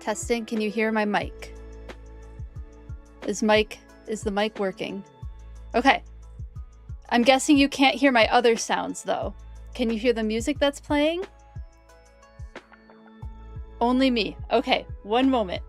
Testing, can you hear my mic? Is the mic working? Okay. I'm guessing you can't hear my other sounds though. Can you hear the music that's playing? Only me. Okay, one moment.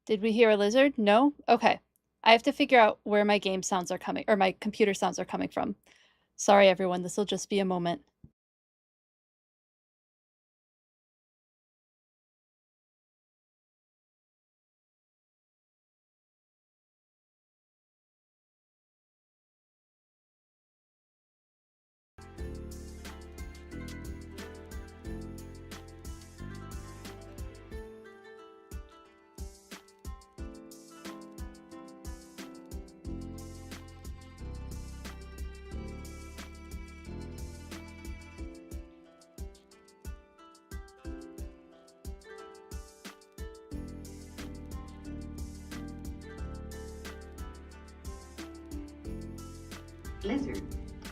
Did we hear a lizard? No? Okay. I have to figure out where my game sounds are coming, or my computer sounds are coming from. Sorry, everyone. This will just be a moment. Lizard,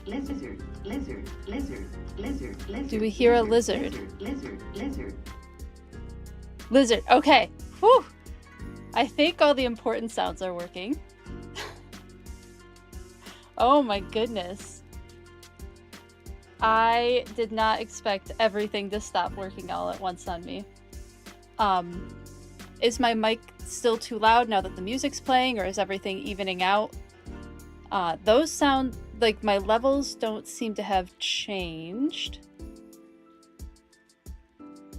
lizard, lizard, lizard, lizard, lizard. Do we hear a lizard? Lizard. Lizard. Okay. Whew. I think all the important sounds are working. Oh my goodness. I did not expect everything to stop working all at once on me. Is my mic still too loud now that the music's playing, or is everything evening out? Those sound like my levels don't seem to have changed.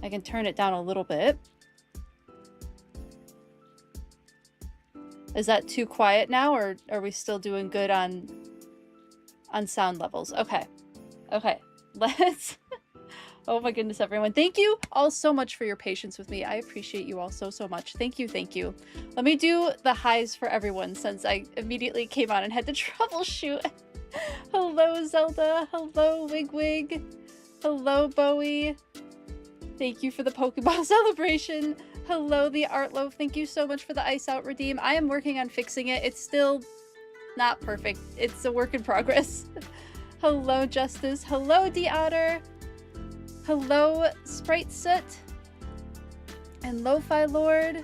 I can turn it down a little bit. Is that too quiet now, or are we still doing good on sound levels? Okay. Okay. Let's... Oh my goodness, everyone. Thank you all so much for your patience with me. I appreciate you all so much. Thank you, thank you. Let me do the highs for everyone since I immediately came on and had to troubleshoot. Hello, Zelda. Hello, Wigwig. Hello, Bowie. Thank you for the Pokeball celebration. Hello, the Art Loaf. Thank you so much for the Ice Out Redeem. I am working on fixing it. It's still not perfect. It's a work in progress. Hello, Justice. Hello, D-Otter. Hello, Sprite Soot. And Lo-Fi Lord.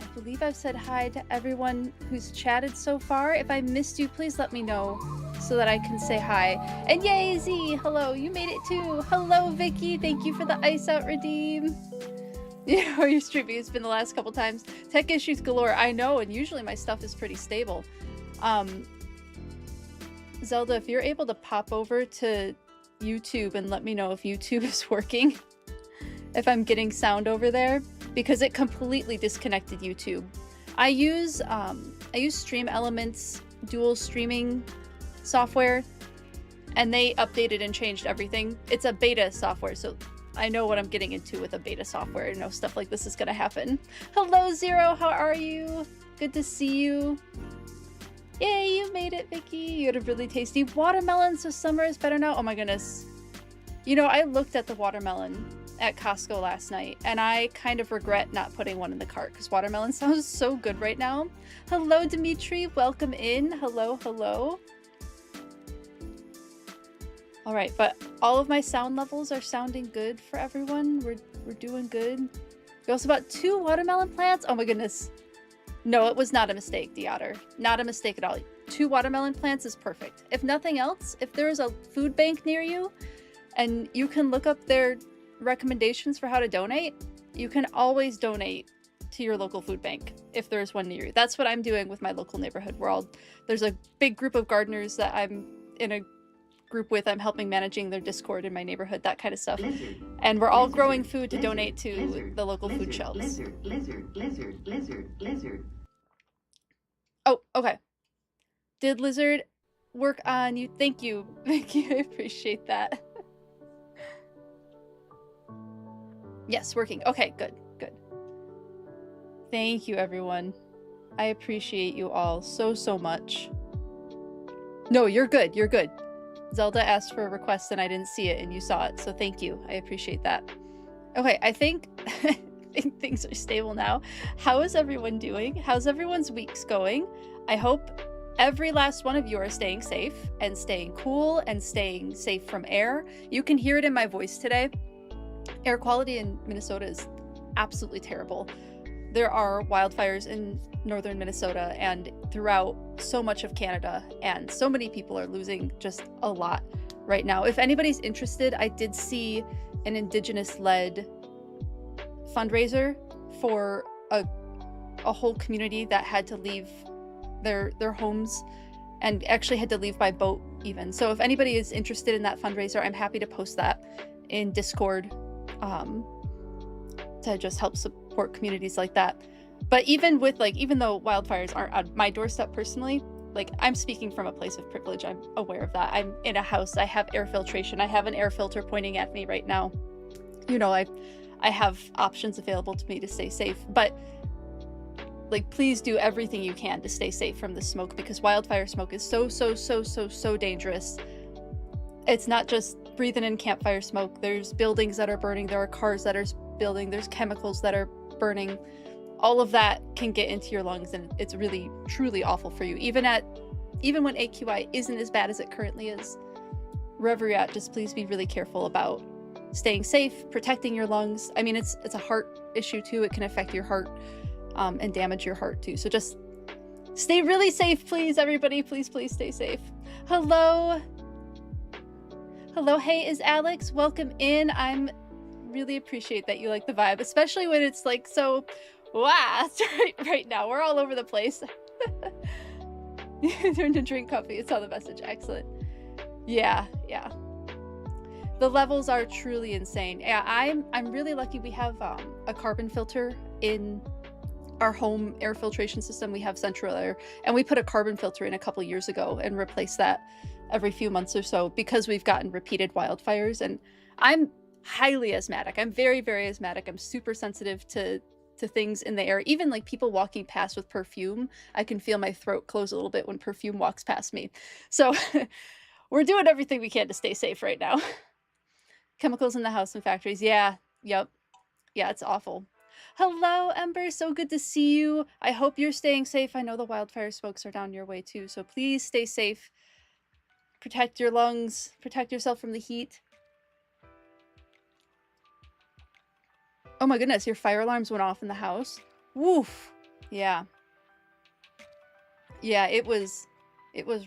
I believe I've said hi to everyone who's chatted so far. If I missed you, please let me know so that I can say hi. And yay, Z! Hello, you made it too. Hello, Vicky. Thank you for the Ice Out Redeem. You know, your streaming has been the last couple times. Tech issues galore. I know, and usually my stuff is pretty stable. Zelda, if you're able to pop over to YouTube and let me know if YouTube is working, if I'm getting sound over there, because it completely disconnected YouTube. I use Stream Elements dual streaming software, and they updated and changed everything. It's a beta software, so I know what I'm getting into with a beta software. I know stuff like this is gonna happen. Hello, Zero, how are you? Good to see you. Yay, you made it, Vicky. You had a really tasty watermelon, so summer is better now. Oh my goodness. You know, I looked at the watermelon at Costco last night, and I kind of regret not putting one in the cart because watermelon sounds so good right now. Hello, Dimitri. Welcome in. Hello, hello. All right, but all of my sound levels are sounding good for everyone. We're doing good. We also bought 2 watermelon plants. Oh my goodness. No, it was not a mistake, Deotter. Not a mistake at all. 2 watermelon plants is perfect. If nothing else, if there is a food bank near you and you can look up their recommendations for how to donate, you can always donate to your local food bank if there's one near you. That's what I'm doing with my local neighborhood. There's a big group of gardeners that I'm in a group with. I'm helping managing their Discord in my neighborhood, that kind of stuff. And we're all growing food to donate to the local food shelves. Lizard. Oh, okay. Did Lizard work on you? Thank you. Thank you. I appreciate that. Yes, working. Okay, good. Thank you, everyone. I appreciate you all so much. No, you're good. You're good. Zelda asked for a request and I didn't see it and you saw it, so thank you. I appreciate that. Okay, I think things are stable now. How is everyone doing? How's everyone's weeks going? I hope every last one of you are staying safe and staying cool and staying safe from air. You can hear it in my voice today. Air quality in Minnesota is absolutely terrible. There are wildfires in northern Minnesota and throughout so much of Canada, and so many people are losing just a lot right now. If anybody's interested, I did see an Indigenous-led fundraiser for a whole community that had to leave their homes and actually had to leave by boat even. So if anybody is interested in that fundraiser, I'm happy to post that in Discord to just help support communities like that. But even though wildfires aren't on my doorstep personally, like, I'm speaking from a place of privilege. I'm aware of that. I'm in a house. I have air filtration. I have an air filter pointing at me right now. You know, I have options available to me to stay safe. But, like, please do everything you can to stay safe from the smoke, because wildfire smoke is so dangerous. It's not just breathing in campfire smoke. There's buildings that are burning. There are cars that are building. There's chemicals that are burning. All of that can get into your lungs, and it's really, truly awful for you. Even when AQI isn't as bad as it currently is, wherever you're at, just please be really careful about staying safe, protecting your lungs. I mean, it's a heart issue too. It can affect your heart and damage your heart too. So just stay really safe, please, everybody. Please stay safe. Hello, hey, is Alex? Welcome in. I'm really appreciate that you like the vibe, especially when it's like so. Wow, right now we're all over the place. Turn to drink coffee. It's all the message. Excellent. Yeah. The levels are truly insane. Yeah, I'm really lucky. We have a carbon filter in our home air filtration system. We have central air, and we put a carbon filter in a couple years ago and replace that every few months or so because we've gotten repeated wildfires. And I'm highly asthmatic. I'm very, very asthmatic. I'm super sensitive to things in the air. Even like people walking past with perfume, I can feel my throat close a little bit when perfume walks past me. So we're doing everything we can to stay safe right now. Chemicals in the house and factories. Yeah, yep. Yeah, it's awful. Hello, Ember. So good to see you. I hope you're staying safe. I know the wildfire smokes are down your way too. So please stay safe. Protect your lungs. Protect yourself from the heat. Oh my goodness, your fire alarms went off in the house. Woof. Yeah. Yeah, it was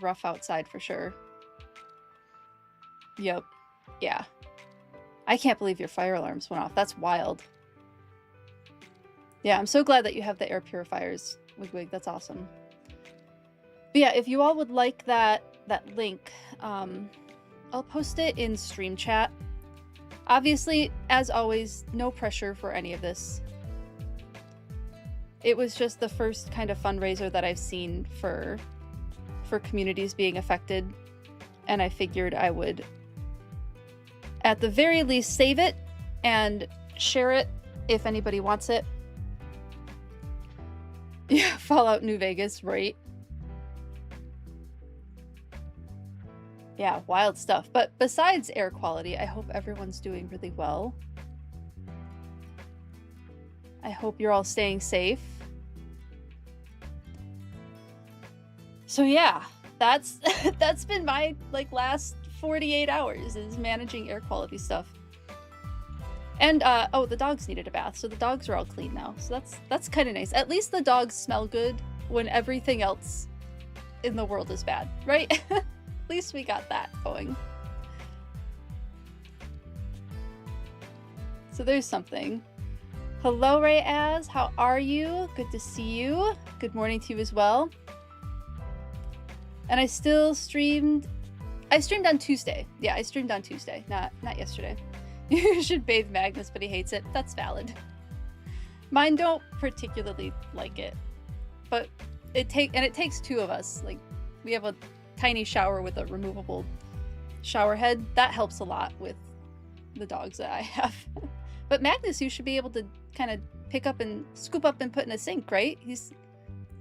rough outside for sure. Yep. Yeah. I can't believe your fire alarms went off. That's wild. Yeah, I'm so glad that you have the air purifiers, Wigwig. That's awesome. But yeah, if you all would like that link, I'll post it in stream chat. Obviously, as always, no pressure for any of this. it was just the first kind of fundraiser that I've seen for communities being affected, and I figured I would at the very least save it and share it if anybody wants it. Yeah, Fallout New Vegas, right? Yeah, wild stuff. But besides air quality, I hope everyone's doing really well. I hope you're all staying safe. So yeah, that's been my last 48 hours is managing air quality stuff. And oh, the dogs needed a bath, so the dogs are all clean now. So that's kind of nice. At least the dogs smell good when everything else in the world is bad, right? At least we got that going. So there's something. Hello, Ray-Az. How are you? Good to see you. Good morning to you as well. And I still streamed. I streamed on Tuesday. Yeah, I streamed on Tuesday, not yesterday. You should bathe Magnus, but he hates it. That's valid. Mine don't particularly like it, but it takes two of us. Like, we have a tiny shower with a removable shower head. That helps a lot with the dogs that I have. But Magnus, you should be able to kind of pick up and scoop up and put in a sink, right?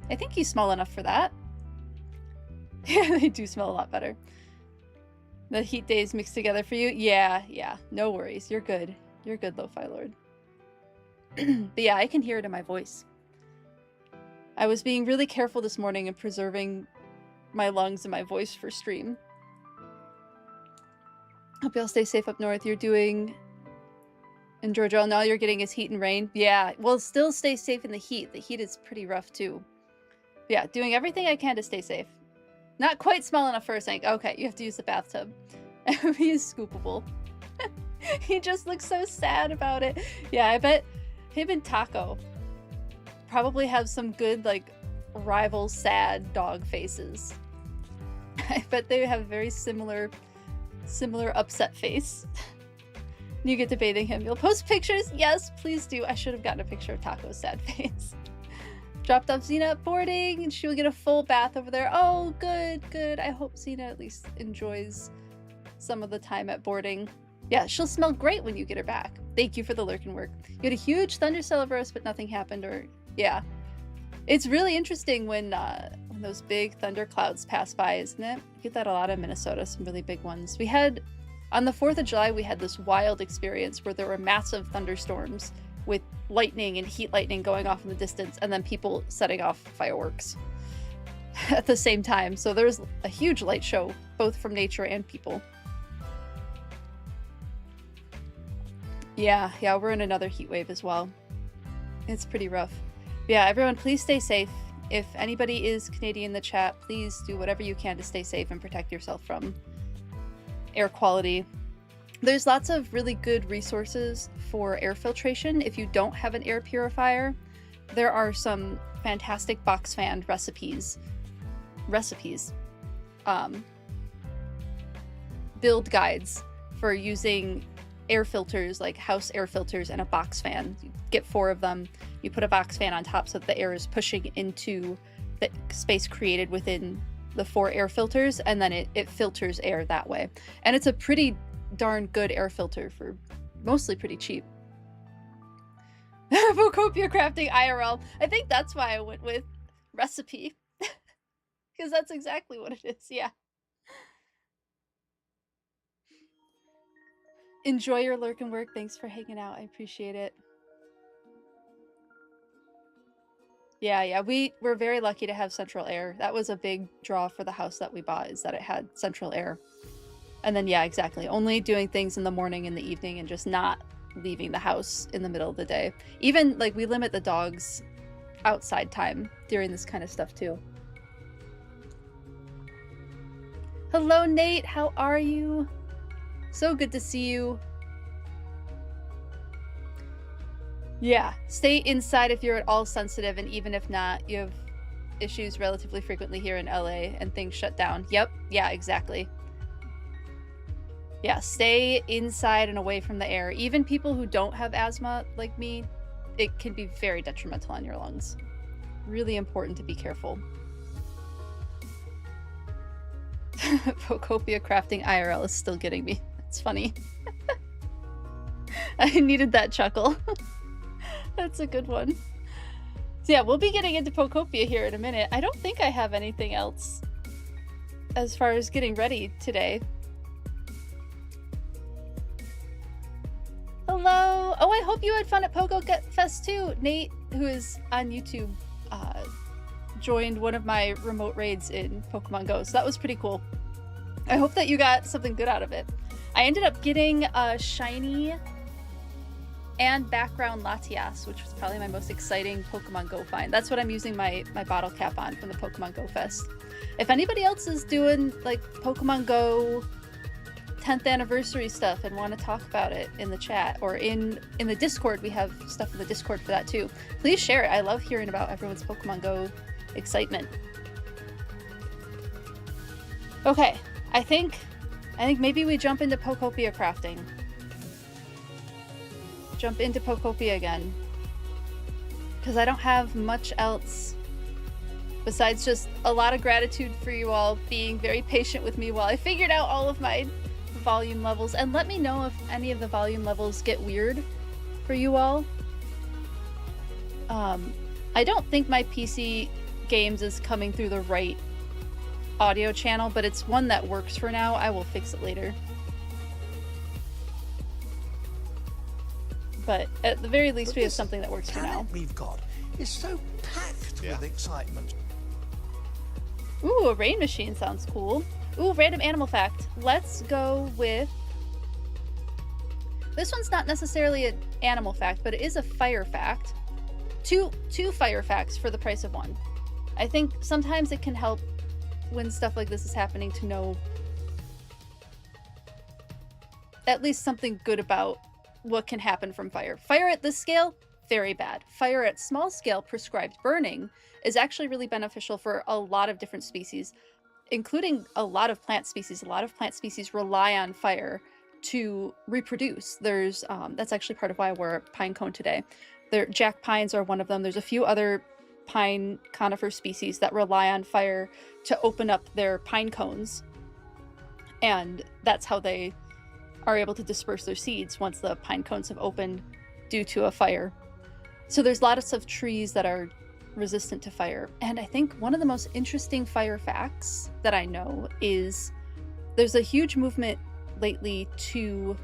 I think he's small enough for that. Yeah, they do smell a lot better. The heat days mixed together for you? Yeah. No worries. You're good. You're good, Lo-Fi Lord. But yeah, I can hear it in my voice. I was being really careful this morning and preserving my lungs and my voice for stream. Hope y'all stay safe up north. You're doing... In Georgia, now you're getting his heat and rain. Yeah, well, still stay safe in the heat. The heat is pretty rough, too. Yeah, doing everything I can to stay safe. Not quite small enough for a sink. Okay, you have to use the bathtub. He is scoopable. He just looks so sad about it. Yeah, I bet him and Taco probably have some good, rival sad dog faces. I bet they have very similar upset face. You get to bathing him. You'll post pictures? Yes, please do. I should have gotten a picture of Taco's sad face. Dropped off Xena at boarding, and she'll get a full bath over there. Oh, good. I hope Xena at least enjoys some of the time at boarding. Yeah, she'll smell great when you get her back. Thank you for the lurk and work. You had a huge thundercell over us, but nothing happened, or... Yeah. It's really interesting when those big thunder clouds pass by, isn't it? You get that a lot in Minnesota, some really big ones. We had... On the 4th of July, we had this wild experience where there were massive thunderstorms with lightning and heat lightning going off in the distance, and then people setting off fireworks at the same time. So there's a huge light show, both from nature and people. Yeah, we're in another heat wave as well. It's pretty rough. Yeah, everyone, please stay safe. If anybody is Canadian in the chat, please do whatever you can to stay safe and protect yourself from air quality. There's lots of really good resources for air filtration. If you don't have an air purifier, there are some fantastic box fan recipes. Build guides for using air filters, like house air filters and a box fan. You get 4 of them. You put a box fan on top so that the air is pushing into the space created within the 4 air filters, and then it filters air that way. And it's a pretty darn good air filter for mostly pretty cheap. Pokopia crafting IRL. I think that's why I went with recipe. Because that's exactly what it is, yeah. Enjoy your lurk and work. Thanks for hanging out. I appreciate it. Yeah, we're very lucky to have central air. That was a big draw for the house that we bought, is that it had central air. And then, yeah, exactly. Only doing things in the morning and the evening and just not leaving the house in the middle of the day. Even, we limit the dogs' outside time during this kind of stuff, too. Hello, Nate. How are you? So good to see you. Yeah, stay inside if you're at all sensitive, and even if not, you have issues relatively frequently here in LA and things shut down. Yep, yeah, exactly. Yeah, stay inside and away from the air. Even people who don't have asthma like me, it can be very detrimental on your lungs. Really important to be careful. Pokopia crafting IRL is still getting me. It's funny. I needed that chuckle. That's a good one. So yeah, we'll be getting into Pokopia here in a minute. I don't think I have anything else as far as getting ready today. Hello! Oh, I hope you had fun at Pogo Fest too. Nate, who is on YouTube, joined one of my remote raids in Pokemon Go, so that was pretty cool. I hope that you got something good out of it. I ended up getting a shiny and background Latias, which was probably my most exciting Pokemon Go find. That's what I'm using my bottle cap on from the Pokemon Go Fest. If anybody else is doing like Pokemon Go 10th anniversary stuff and want to talk about it in the chat or in the Discord, we have stuff in the Discord for that too. Please share it. I love hearing about everyone's Pokemon Go excitement. Okay, I think maybe we jump into Pokopia crafting. Jump into Pokopia again, because I don't have much else besides just a lot of gratitude for you all being very patient with me while I figured out all of my volume levels. And let me know if any of the volume levels get weird for you all. I don't think my PC games is coming through the right audio channel, but it's one that works for now. I will fix it later. But at the very least, we have something that works for now. We've got is so packed with excitement. Ooh, a rain machine sounds cool. Ooh, random animal fact. Let's go with... This one's not necessarily an animal fact, but it is a fire fact. Two fire facts for the price of one. I think sometimes it can help when stuff like this is happening to know at least something good about what can happen from fire. Fire at this scale, very bad. Fire at small scale, prescribed burning, is actually really beneficial for a lot of different species, including a lot of plant species. A lot of plant species rely on fire to reproduce. There's that's actually part of why I wore a pine cone today. Jack pines are one of them. There's a few other pine conifer species that rely on fire to open up their pine cones, and that's how they are able to disperse their seeds once the pine cones have opened due to a fire. So there's lots of trees that are resistant to fire. And I think one of the most interesting fire facts that I know is there's a huge movement lately to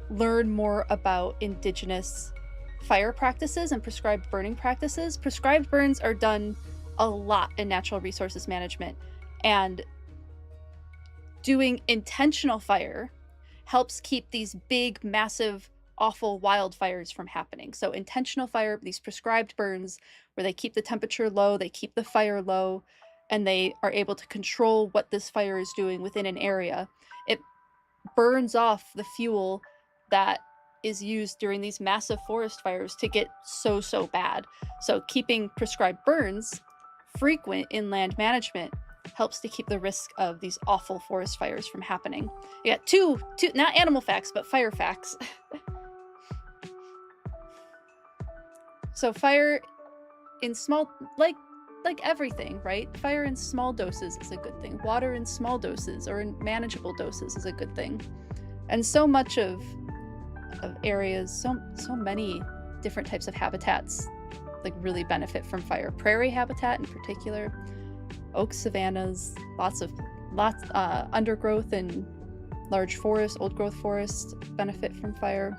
learn more about indigenous fire practices and prescribed burning practices. Prescribed burns are done a lot in natural resources management, and doing intentional fire helps keep these big, massive, awful wildfires from happening. So intentional fire, these prescribed burns, where they keep the temperature low, they keep the fire low, and they are able to control what this fire is doing within an area. It burns off the fuel that is used during these massive forest fires to get so bad. So keeping prescribed burns frequent in land management helps to keep the risk of these awful forest fires from happening. You got two not animal facts, but fire facts. So fire in small, like everything, right? Fire in small doses is a good thing. Water in small doses or in manageable doses is a good thing. And so much of areas, so many different types of habitats like really benefit from fire. Prairie habitat in particular, oak savannas, lots undergrowth and large forests, old growth forests benefit from fire,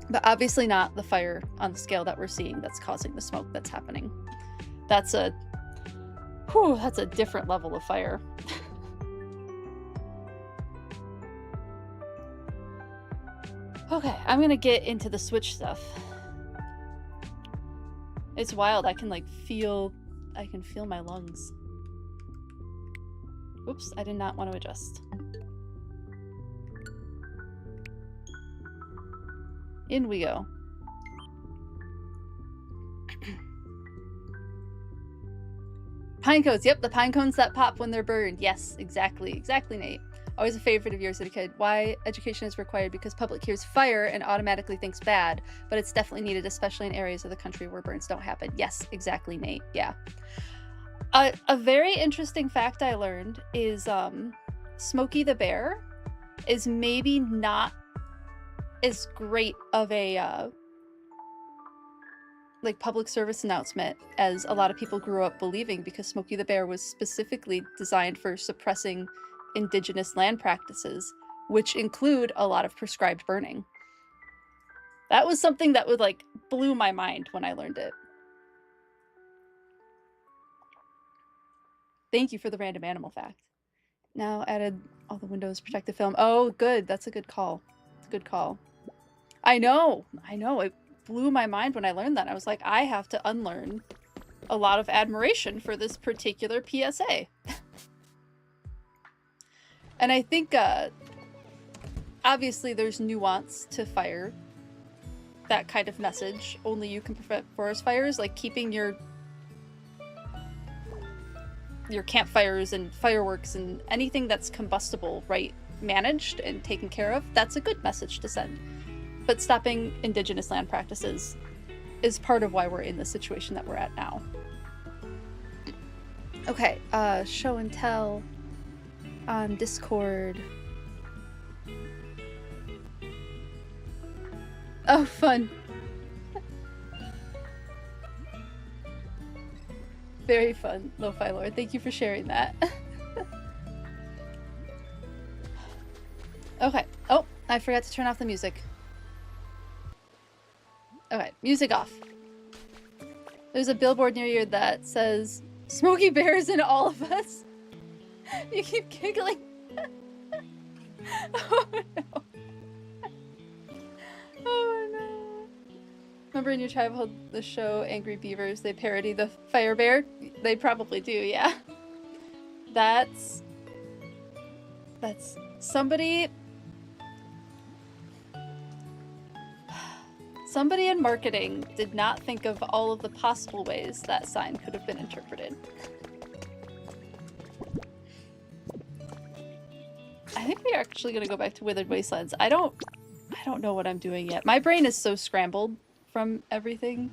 but obviously not the fire on the scale that we're seeing that's causing the smoke that's happening. That's a different level of fire. Okay, I'm gonna get into the Switch stuff. It's wild. I can feel my lungs. Oops, I did not want to adjust. In we go. Pine cones. Yep, the pine cones that pop when they're burned. Yes, exactly, Nate. Always a favorite of yours as a kid. Why education is required? Because public hears fire and automatically thinks bad, but it's definitely needed, especially in areas of the country where burns don't happen. Yes, exactly, Nate. Yeah. A very interesting fact I learned is Smokey the Bear is maybe not as great of a like public service announcement as a lot of people grew up believing, because Smokey the Bear was specifically designed for suppressing indigenous land practices, which include a lot of prescribed burning. That was something that would like blew my mind when I learned it. Thank you for the random animal fact. Now added all the windows, protective film. Oh, good. That's a good call. It's a good call. I know. It blew my mind when I learned that. I was like, I have to unlearn a lot of admiration for this particular PSA. And I think, obviously there's nuance to fire. That kind of message. Only you can prevent forest fires, like keeping your campfires and fireworks and anything that's combustible, right, managed and taken care of. That's a good message to send. But stopping indigenous land practices is part of why we're in the situation that we're at now. Okay, show and tell on Discord. Oh, fun. Very fun, Lo-Fi Lord. Thank you for sharing that. Okay. Oh, I forgot to turn off the music. Okay, music off. There's a billboard near you that says, Smokey Bear's in all of us. You keep giggling. Oh no. Oh no. Remember in your childhood the show Angry Beavers, they parody the fire bear? They probably do, yeah. That's somebody in marketing did not think of all of the possible ways that sign could have been interpreted. I think we're actually gonna go back to Withered Wastelands. I don't know what I'm doing yet. My brain is so scrambled from everything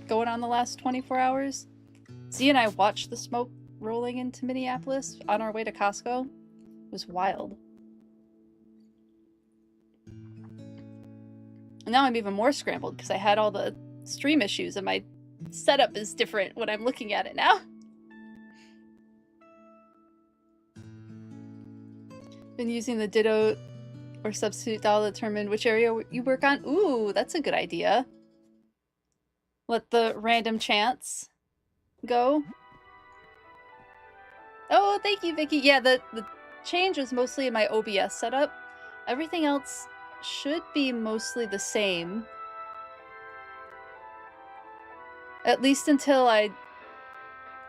going on the last 24 hours. Z and I watched the smoke rolling into Minneapolis on our way to Costco. It was wild. And now I'm even more scrambled because I had all the stream issues and my setup is different when I'm looking at it now. Been using the Ditto or substitute doll to determine which area you work on. Ooh, that's a good idea. Let the random chance go. Oh, thank you, Vicky. Yeah, the change was mostly in my OBS setup. Everything else should be mostly the same. At least until I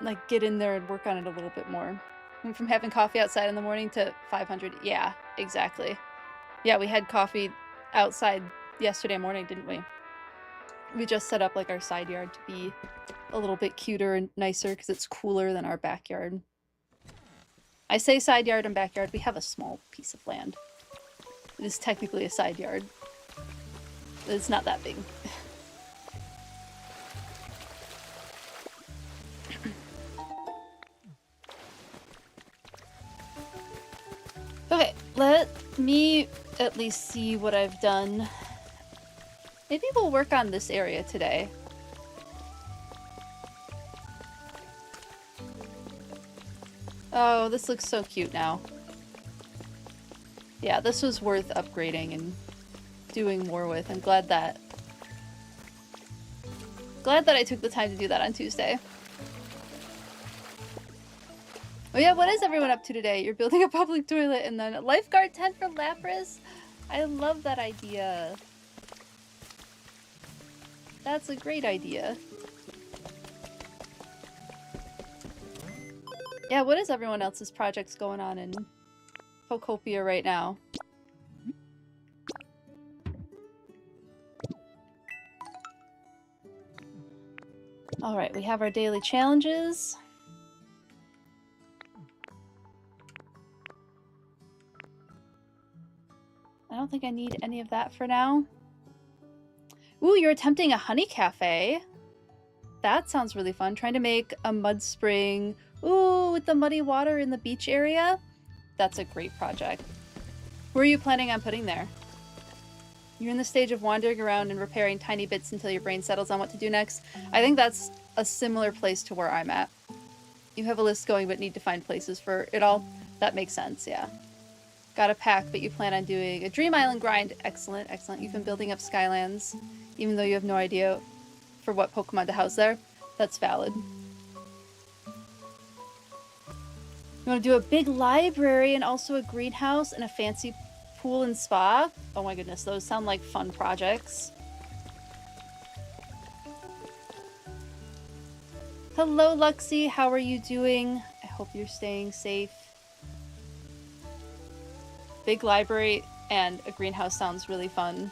like get in there and work on it a little bit more. Went from having coffee outside in the morning to 500. Yeah, exactly. Yeah, we had coffee outside yesterday morning, didn't we? We just set up like our side yard to be a little bit cuter and nicer because it's cooler than our backyard. I say side yard and backyard. We have a small piece of land. It is technically a side yard. It's not that big. Okay, let me at least see what I've done. Maybe we'll work on this area today. Oh, this looks so cute now. Yeah, this was worth upgrading and doing more with. I'm glad that I took the time to do that on Tuesday. Oh yeah, what is everyone up to today? You're building a public toilet and then a lifeguard tent for Lapras? I love that idea. That's a great idea. Yeah, what is everyone else's projects going on in Pokopia right now? Alright, we have our daily challenges. think I need any of that for now. Ooh, you're attempting a honey cafe. That sounds really fun. Trying to make a mud spring. Ooh, with the muddy water in the beach area. That's a great project. Who are you planning on putting there? You're in the stage of wandering around and repairing tiny bits until your brain settles on what to do next. I think that's a similar place to where I'm at. You have a list going but need to find places for it all. That makes sense, yeah. Got a pack, but you plan on doing a Dream Island grind. Excellent, excellent. You've been building up Skylands, even though you have no idea for what Pokemon to house there. That's valid. You want to do a big library and also a greenhouse and a fancy pool and spa? Oh my goodness, those sound like fun projects. Hello, Luxie. How are you doing? I hope you're staying safe. Big library and a greenhouse sounds really fun.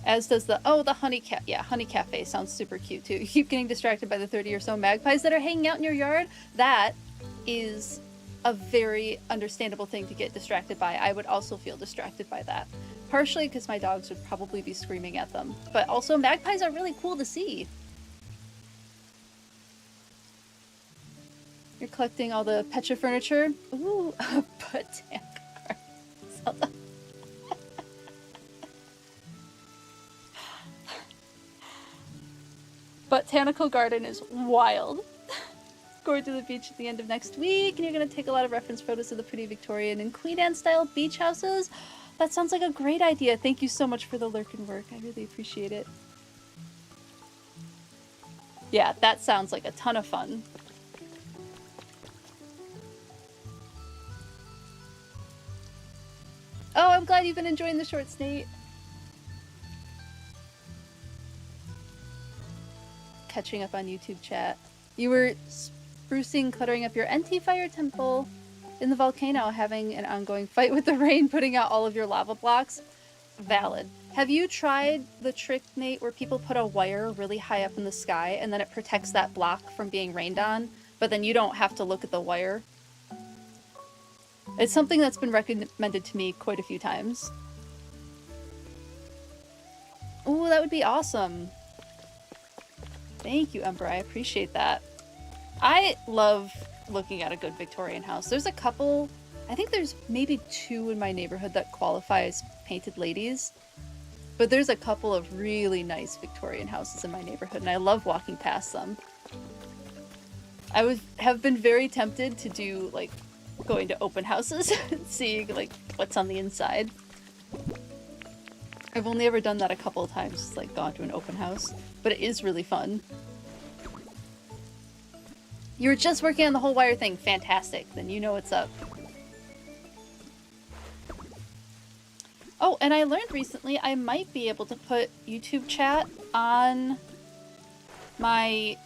As does the, oh, the honey cat. Yeah, honey cafe sounds super cute too. You keep getting distracted by the 30 or so magpies that are hanging out in your yard. That is a very understandable thing to get distracted by. I would also feel distracted by that. Partially because my dogs would probably be screaming at them. But also magpies are really cool to see. You're collecting all the Petra furniture. Ooh, a botanical garden. Botanical garden is wild. Going to the beach at the end of next week, and you're going to take a lot of reference photos of the pretty Victorian and Queen Anne style beach houses. That sounds like a great idea. Thank you so much for the lurkin work. I really appreciate it. Yeah, that sounds like a ton of fun. Oh, I'm glad you've been enjoying the shorts, Nate. Catching up on YouTube chat. You were sprucing, cluttering up your NT Fire Temple in the volcano, having an ongoing fight with the rain, putting out all of your lava blocks. Valid. Have you tried the trick, Nate, where people put a wire really high up in the sky and then it protects that block from being rained on, but then you don't have to look at the wire? It's something that's been recommended to me quite a few times. Ooh, that would be awesome. Thank you, Ember. I appreciate that. I love looking at a good Victorian house. There's a couple, I think there's maybe 2 in my neighborhood that qualify as painted ladies, but there's a couple of really nice Victorian houses in my neighborhood, and I love walking past them. I have been very tempted to do, like, going to open houses and seeing, like, what's on the inside. I've only ever done that a couple of times, like, gone to an open house, but it is really fun. You were just working on the whole wire thing. Fantastic. Then you know what's up. Oh, and I learned recently I might be able to put YouTube chat on my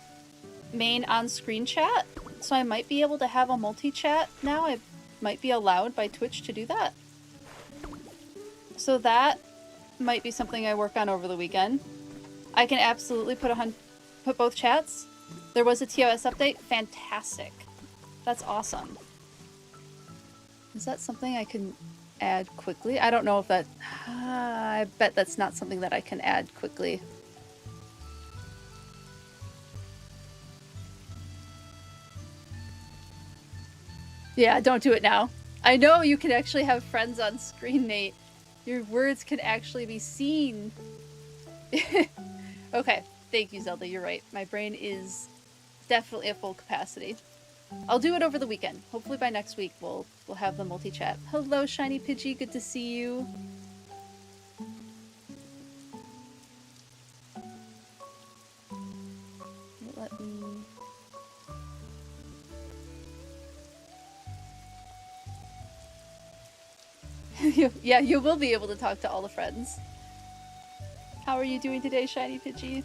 main on-screen chat. So I might be able to have a multi-chat now. I might be allowed by Twitch to do that. So that might be something I work on over the weekend. I can absolutely put both chats. There was a TOS update. Fantastic. That's awesome. Is that something I can add quickly? I don't know if that... I bet that's not something that I can add quickly. Yeah, don't do it now. I know you can actually have friends on screen, Nate. Your words can actually be seen. Okay, thank you, Zelda. You're right. My brain is definitely at full capacity. I'll do it over the weekend. Hopefully by next week we'll have the multi-chat. Hello, Shiny Pidgey. Good to see you. Let me... Yeah, you will be able to talk to all the friends. How are you doing today, Shiny Pidgey?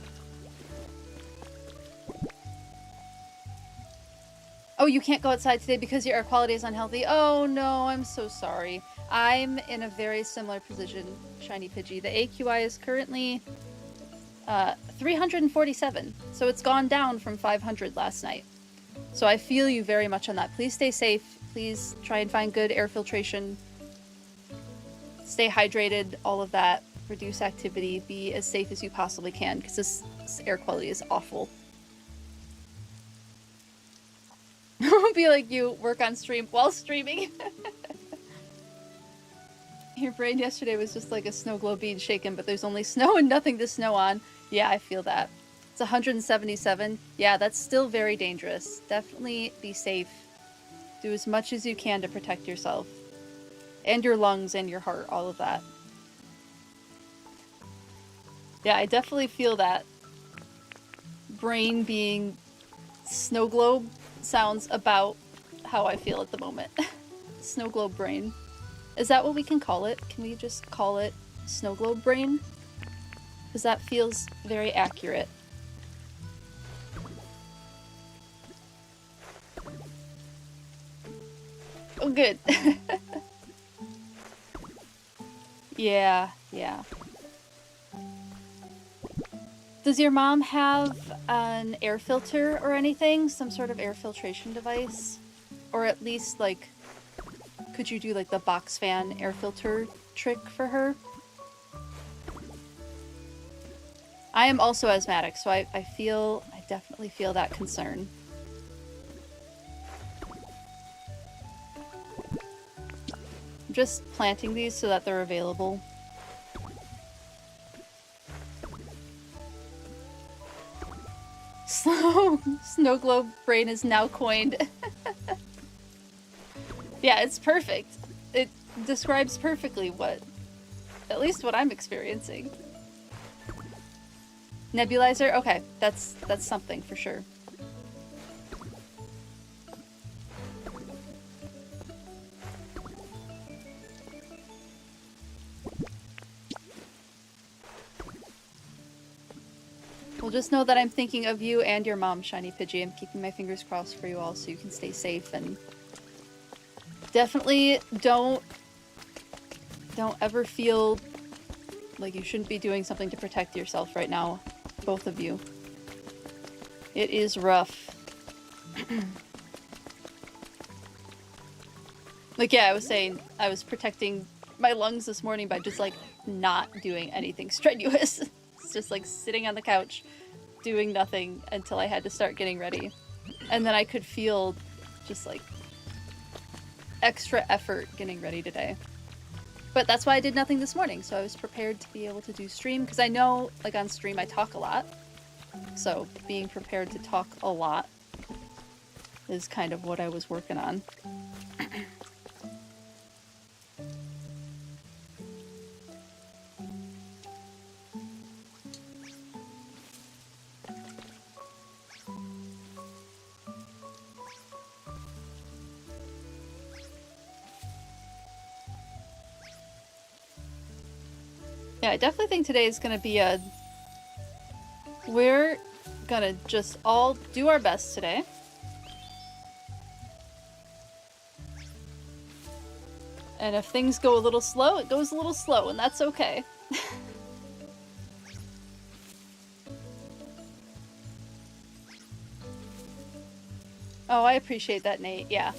Oh, you can't go outside today because your air quality is unhealthy? Oh no, I'm so sorry. I'm in a very similar position, Shiny Pidgey. The AQI is currently 347, so it's gone down from 500 last night. So I feel you very much on that. Please stay safe Please try and find good air filtration. Stay hydrated, all of that. Reduce activity. Be as safe as you possibly can, because this air quality is awful. Be like you, work on stream while streaming. Your brain yesterday was just like a snow globe being shaken, but there's only snow and nothing to snow on. Yeah, I feel that. It's 177. Yeah, that's still very dangerous. Definitely be safe. Do as much as you can to protect yourself. And your lungs and your heart, all of that. Yeah, I definitely feel that. Brain being snow globe sounds about how I feel at the moment. Snow globe brain. Is that what we can call it? Can we just call it snow globe brain? Because that feels very accurate. Oh, good. Yeah, yeah. Does your mom have an air filter or anything? Some sort of air filtration device? Or at least, like, could you do, like, the box fan air filter trick for her? I am also asthmatic, so I definitely feel that concern. I'm just planting these so that they're available. Snow globe brain is now coined. Yeah, it's perfect. It describes perfectly at least what I'm experiencing. Nebulizer? Okay, that's something for sure. Well, just know that I'm thinking of you and your mom, Shiny Pidgey. I'm keeping my fingers crossed for you all so you can stay safe, and definitely don't ever feel like you shouldn't be doing something to protect yourself right now. Both of you. It is rough. Like, yeah, I was saying, I was protecting my lungs this morning by just, like, not doing anything strenuous. It's just, like, sitting on the couch, doing nothing until I had to start getting ready. And then I could feel just, like, extra effort getting ready today. But that's why I did nothing this morning, so I was prepared to be able to do stream, because I know, like, on stream I talk a lot. So, being prepared to talk a lot is kind of what I was working on. Yeah, I definitely think today is going to be we're gonna just all do our best today. And if things go a little slow, it goes a little slow, and that's okay. Oh, I appreciate that, Nate. Yeah.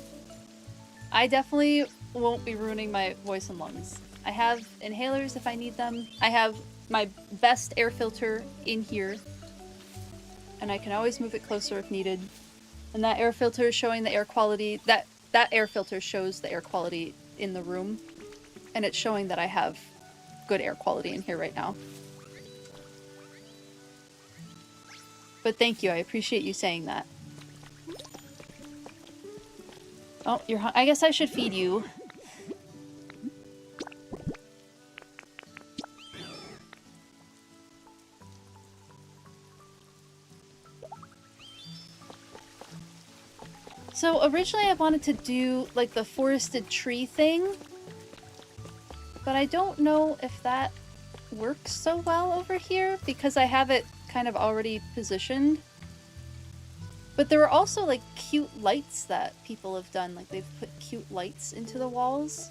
I definitely won't be ruining my voice and lungs. I have inhalers if I need them. I have my best air filter in here. And I can always move it closer if needed. And that air filter is showing the air quality. That air filter shows the air quality in the room. And it's showing that I have good air quality in here right now. But thank you, I appreciate you saying that. Oh, I guess I should feed you. So originally I wanted to do like the forested tree thing, but I don't know if that works so well over here because I have it kind of already positioned. But there were also like cute lights that people have done, like they've put cute lights into the walls.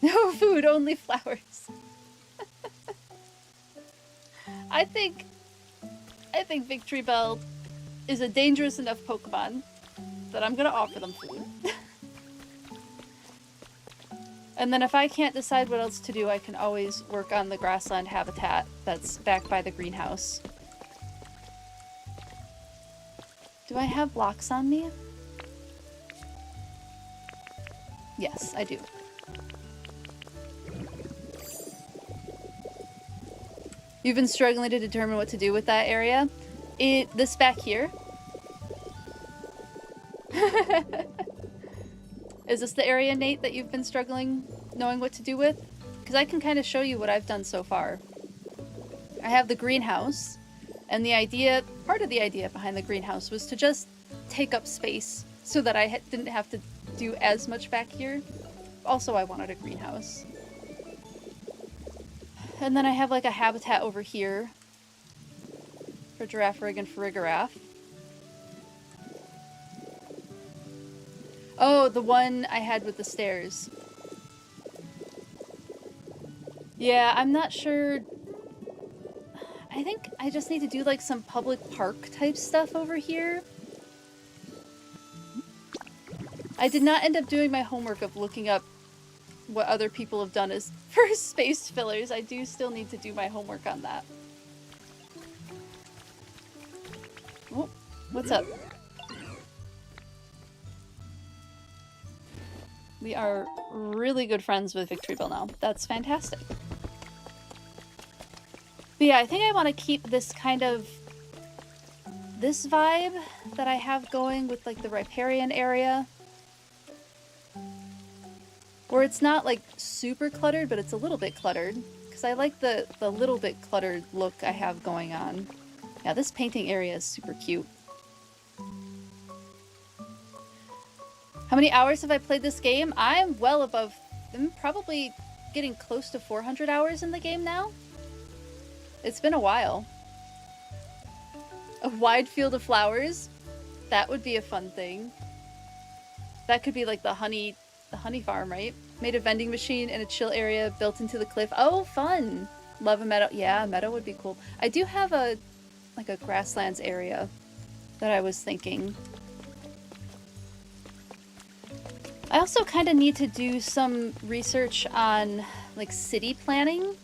No food, only flowers. I think Victory Bell is a dangerous enough Pokemon that I'm gonna offer them food. And then if I can't decide what else to do, I can always work on the grassland habitat that's back by the greenhouse. Do I have blocks on me? Yes, I do. You've been struggling to determine what to do with that area? This back here. Is this the area, Nate, that you've been struggling knowing what to do with? Because I can kind of show you what I've done so far. I have the greenhouse, and the idea, part of the idea behind the greenhouse was to just take up space so that I didn't have to do as much back here. Also, I wanted a greenhouse. And then I have like a habitat over here for Girafarig and Farigiraf. Oh, the one I had with the stairs. Yeah, I'm not sure. I think I just need to do like some public park type stuff over here. I did not end up doing my homework of looking up what other people have done as for space fillers. I do still need to do my homework on that. Oh, what's up? We are really good friends with Victory Bell now. That's fantastic. But yeah, I think I want to keep this kind of... this vibe that I have going with like the riparian area. Where it's not like super cluttered, but it's a little bit cluttered. Because I like the little bit cluttered look I have going on. Yeah, this painting area is super cute. How many hours have I played this game? I'm well above... I'm probably getting close to 400 hours in the game now. It's been a while. A wide field of flowers? That would be a fun thing. That could be like the honey farm, right? Made a vending machine in a chill area built into the cliff. Oh, fun! Love a meadow. Yeah, a meadow would be cool. I do have a grasslands area that I was thinking. I also kind of need to do some research on like city planning,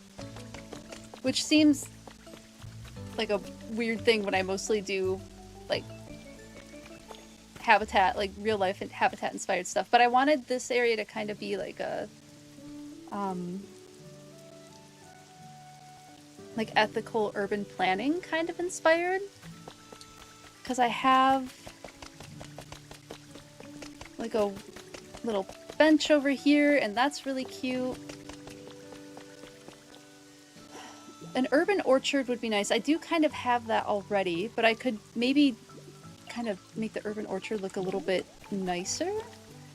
which seems like a weird thing when I mostly do like habitat, like real life and habitat inspired stuff. But I wanted this area to kind of be like a like ethical urban planning kind of inspired, because I have like a little bench over here, and that's really cute. An urban orchard would be nice. I do kind of have that already, but I could maybe kind of make the urban orchard look a little bit nicer.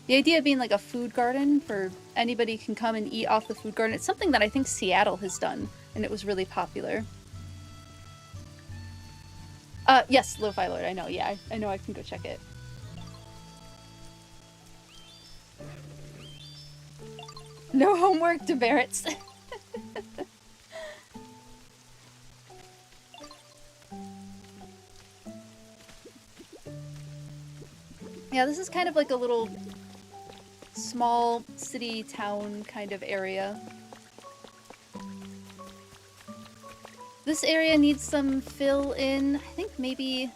The idea being like a food garden for anybody can come and eat off the food garden. It's something that I think Seattle has done, and it was really popular. Yes, Lo-Fi Lord, I know. Yeah, I know I can go check it. No homework, demerits. Yeah, this is kind of like a little small city town kind of area. This area needs some fill in. I think maybe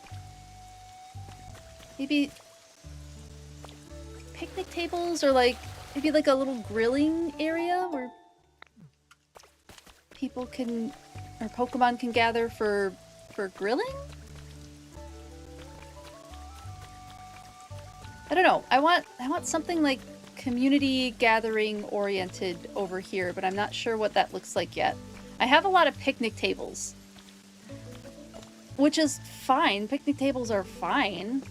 picnic tables, or like maybe like a little grilling area where people can, or Pokemon can gather for grilling? I don't know. I want something like community gathering oriented over here, but I'm not sure what that looks like yet. I have a lot of picnic tables, which is fine. Picnic tables are fine,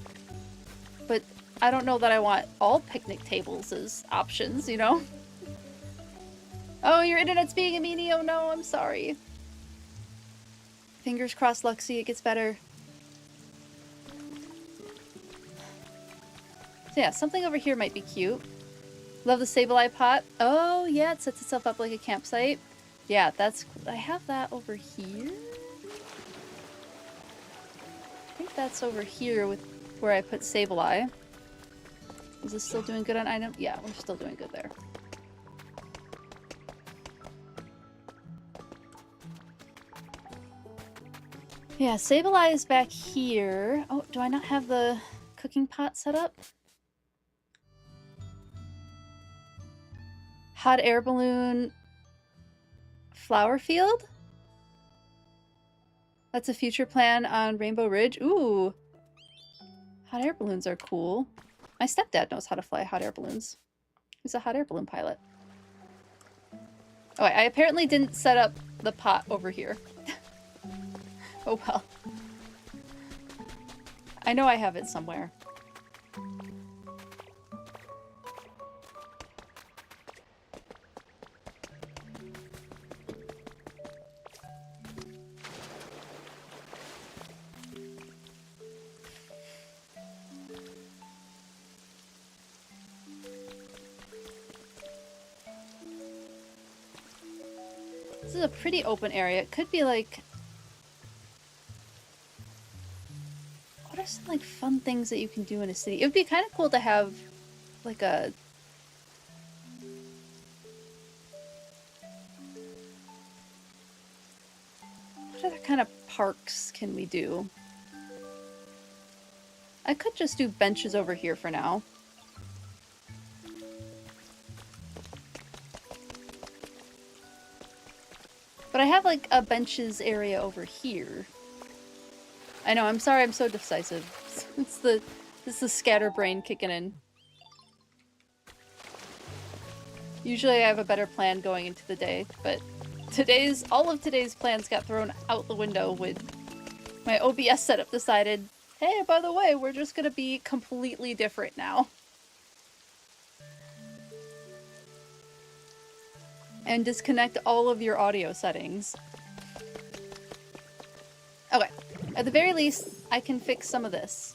but I don't know that I want all picnic tables as options, you know? Oh, your internet's being a meanie. Oh no, I'm sorry. Fingers crossed, Luxie, it gets better. So yeah, something over here might be cute. Love the Sableye pot. Oh yeah, it sets itself up like a campsite. Yeah, that's... I have that over here? I think that's over here with where I put Sableye. Is this still doing good on item? Yeah, we're still doing good there. Yeah, Sableye back here. Oh, do I not have the cooking pot set up? Hot air balloon flower field? That's a future plan on Rainbow Ridge. Ooh. Hot air balloons are cool. My stepdad knows how to fly hot air balloons. He's a hot air balloon pilot. Oh, I apparently didn't set up the pot over here. Oh well. I know I have it somewhere. This is a pretty open area. It could be like... What are some like fun things that you can do in a city? It would be kind of cool to have like a... What other kind of parks can we do? I could just do benches over here for now. But I have like a benches area over here. I know, I'm sorry I'm so decisive. It's the scatterbrain kicking in. Usually I have a better plan going into the day, but all of today's plans got thrown out the window with my OBS setup decided, hey, by the way, we're just gonna be completely different now. And disconnect all of your audio settings. Okay, at the very least, I can fix some of this.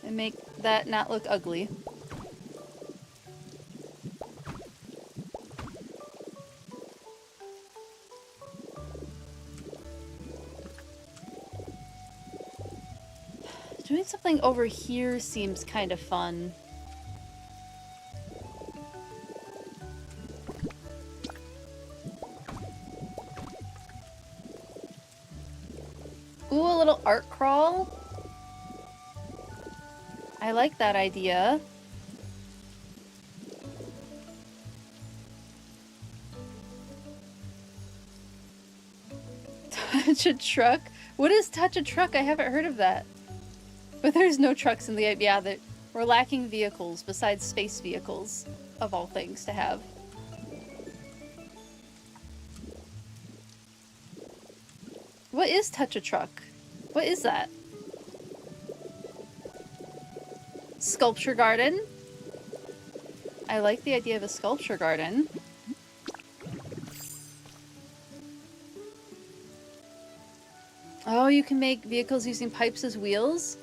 And make that not look ugly. Doing something over here seems kind of fun. Ooh, a little art crawl. I like that idea. Touch a truck? What is touch a truck? I haven't heard of that. But there's no trucks in the... Yeah, that we're lacking vehicles besides space vehicles, of all things to have. What is touch a truck? What is that? Sculpture garden? I like the idea of a sculpture garden. Oh, you can make vehicles using pipes as wheels?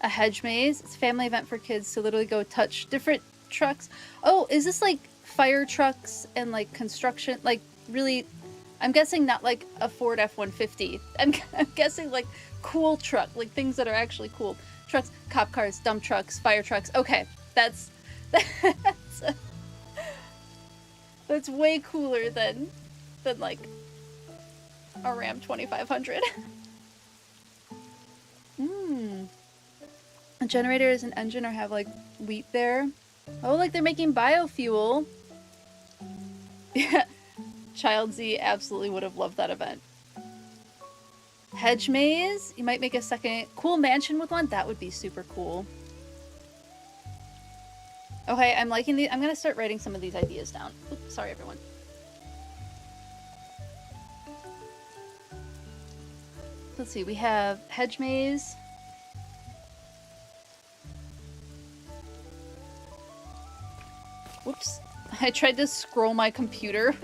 A hedge maze. It's a family event for kids to literally go touch different trucks. Oh, is this like fire trucks and like construction? Like really, I'm guessing not like a Ford F-150. I'm guessing like cool truck, like things that are actually cool. Trucks, cop cars, dump trucks, fire trucks. Okay, that's way cooler than like a Ram 2500. A generator is an engine or have like wheat there. Oh, like they're making biofuel. Yeah, Child Z absolutely would have loved that event. Hedge maze? You might make a second cool mansion with one? That would be super cool. Okay, I'm liking these. I'm gonna start writing some of these ideas down. Oops, sorry everyone. Let's see, we have hedge maze. Whoops. I tried to scroll my computer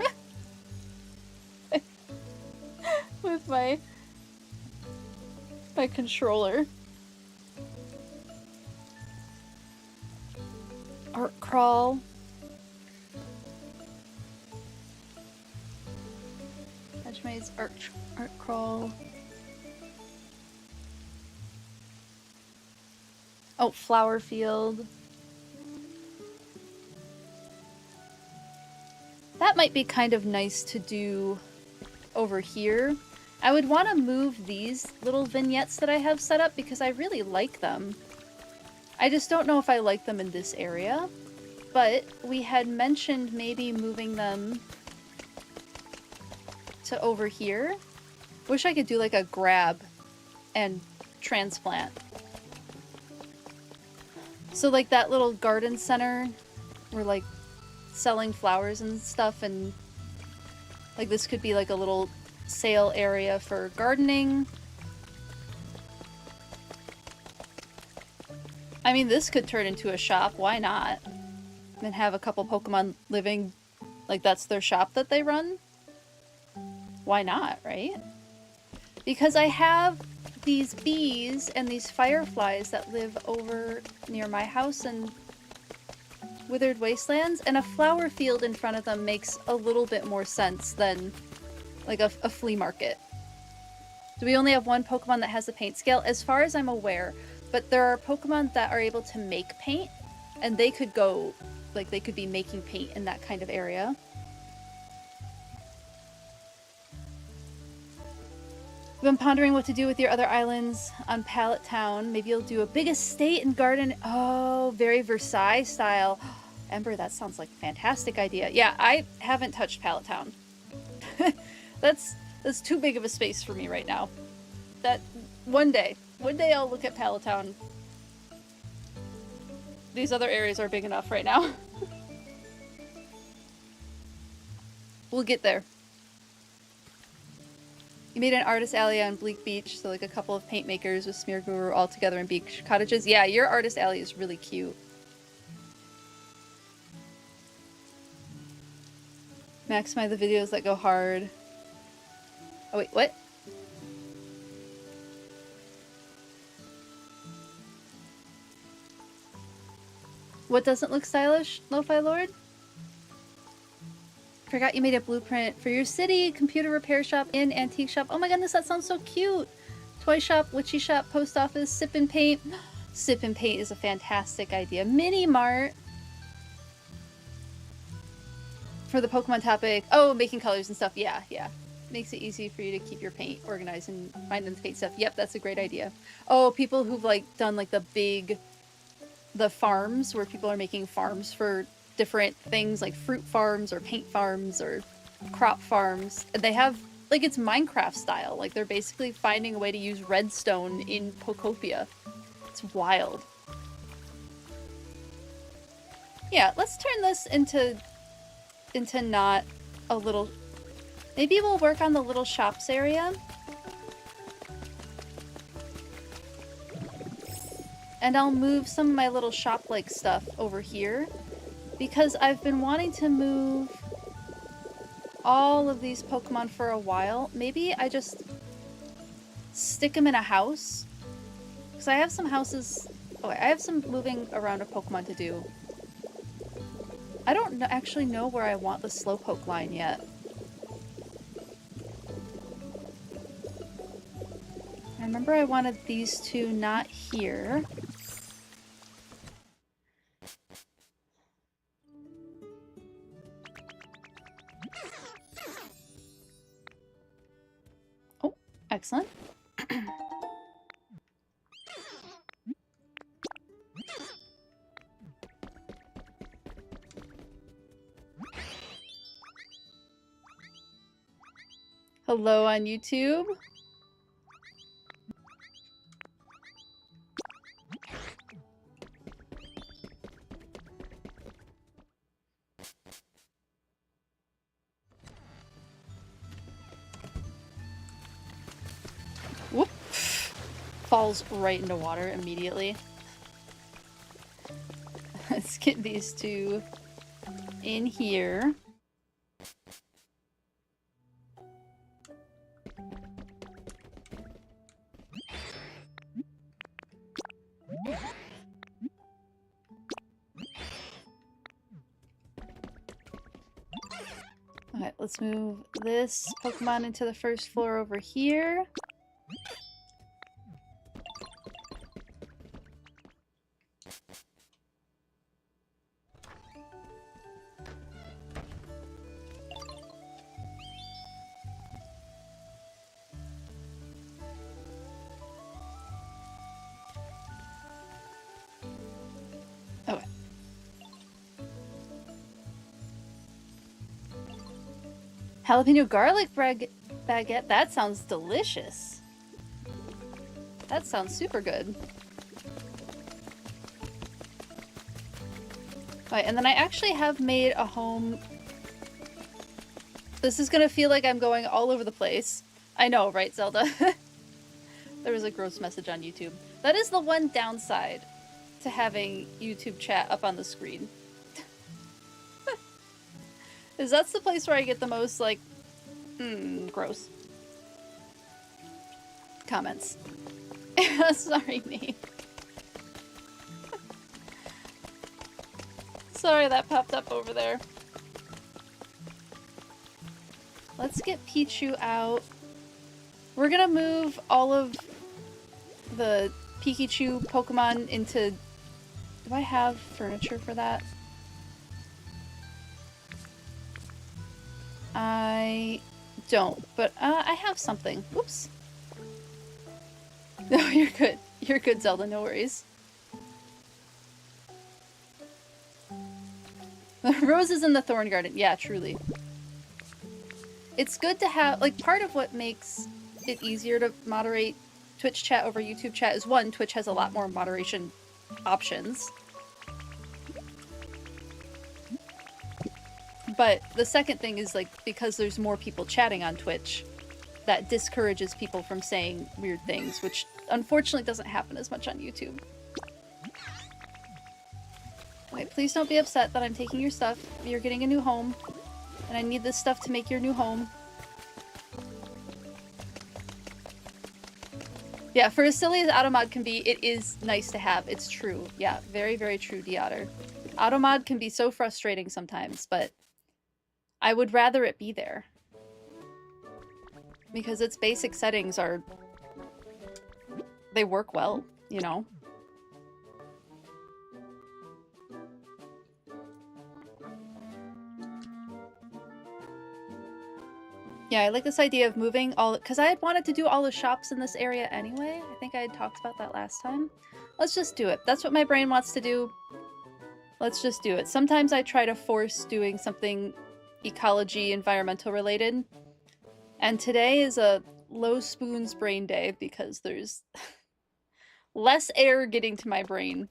with my controller. Art crawl. Nice art crawl. Oh, flower field. That might be kind of nice to do over here. I would want to move these little vignettes that I have set up because I really like them. I just don't know if I like them in this area, but we had mentioned maybe moving them to over here. Wish I could do like a grab and transplant. So like that little garden center, we're like selling flowers and stuff, and like this could be like a little sale area for gardening. I mean, this could turn into a shop, why not? And have a couple Pokemon living, like that's their shop that they run. Why not, right? Because I have these bees and these fireflies that live over near my house in Withered Wastelands, and a flower field in front of them makes a little bit more sense than like a flea market. Do we only have one Pokemon that has a paint scale? As far as I'm aware, but there are Pokemon that are able to make paint, and they could go, like they could be making paint in that kind of area. I've been pondering what to do with your other islands on Pallet Town. Maybe you'll do a big estate and garden. Oh, very Versailles style. Ember, that sounds like a fantastic idea. Yeah, I haven't touched Pallet Town. That's too big of a space for me right now. That one day I'll look at Pallet Town. These other areas are big enough right now. We'll get there. You made an artist alley on Bleak Beach, so like a couple of paint makers with Smear Guru all together in beach cottages. Yeah, your artist alley is really cute. Maximize the videos that go hard. Oh wait, what? What doesn't look stylish, Lo-Fi Lord? Forgot you made a blueprint for your city, computer repair shop, and antique shop. Oh my goodness, that sounds so cute. Toy shop, witchy shop, post office, sip and paint. Sip and paint is a fantastic idea. Mini mart. For the Pokemon topic. Oh, making colors and stuff. Yeah, yeah. Makes it easy for you to keep your paint organized and find and paint stuff. Yep, that's a great idea. Oh, people who've like done like the farms where people are making farms for different things like fruit farms or paint farms or crop farms. They have, like, it's Minecraft style. Like, they're basically finding a way to use redstone in Pokopia. It's wild. Yeah, let's turn this into not a little... Maybe we'll work on the little shops area. And I'll move some of my little shop-like stuff over here. Because I've been wanting to move all of these Pokemon for a while. Maybe I just stick them in a house. Because I have some houses... Oh, I have some moving around of Pokemon to do. I don't actually know where I want the Slowpoke line yet. I remember I wanted these two not here. Excellent. Hello on YouTube. Whoop. Falls right into water immediately. Let's get these two in here. Okay. let's move this Pokemon into the first floor over here. Okay. Jalapeno garlic baguette. That sounds delicious. That sounds super good. Right, and then I actually have made a home. This is gonna feel like I'm going all over the place. I know, right, Zelda? There was a gross message on YouTube. That is the one downside to having YouTube chat up on the screen. Is that's the place where I get the most, like, gross comments. Sorry, Nate. Sorry that popped up over there. Let's get Pichu out. We're gonna move all of the Pikachu Pokemon into... Do I have furniture for that? I don't, but I have something. Oops. No, you're good. You're good, Zelda. No worries. Roses in the Thorn Garden. Yeah, truly. It's good to have, like, part of what makes it easier to moderate Twitch chat over YouTube chat is, one, Twitch has a lot more moderation options. But the second thing is, like, because there's more people chatting on Twitch, that discourages people from saying weird things, which unfortunately doesn't happen as much on YouTube. Wait, please don't be upset that I'm taking your stuff. You're getting a new home, and I need this stuff to make your new home. Yeah, for as silly as Automod can be, it is nice to have. It's true. Yeah, very, very true, Deotter. Automod can be so frustrating sometimes, but I would rather it be there. Because its basic settings are... they work well, you know? Yeah, I like this idea of moving all... because I had wanted to do all the shops in this area anyway. I think I had talked about that last time. Let's just do it. That's what my brain wants to do. Let's just do it. Sometimes I try to force doing something ecology, environmental related. And today is a low spoons brain day because there's less air getting to my brain.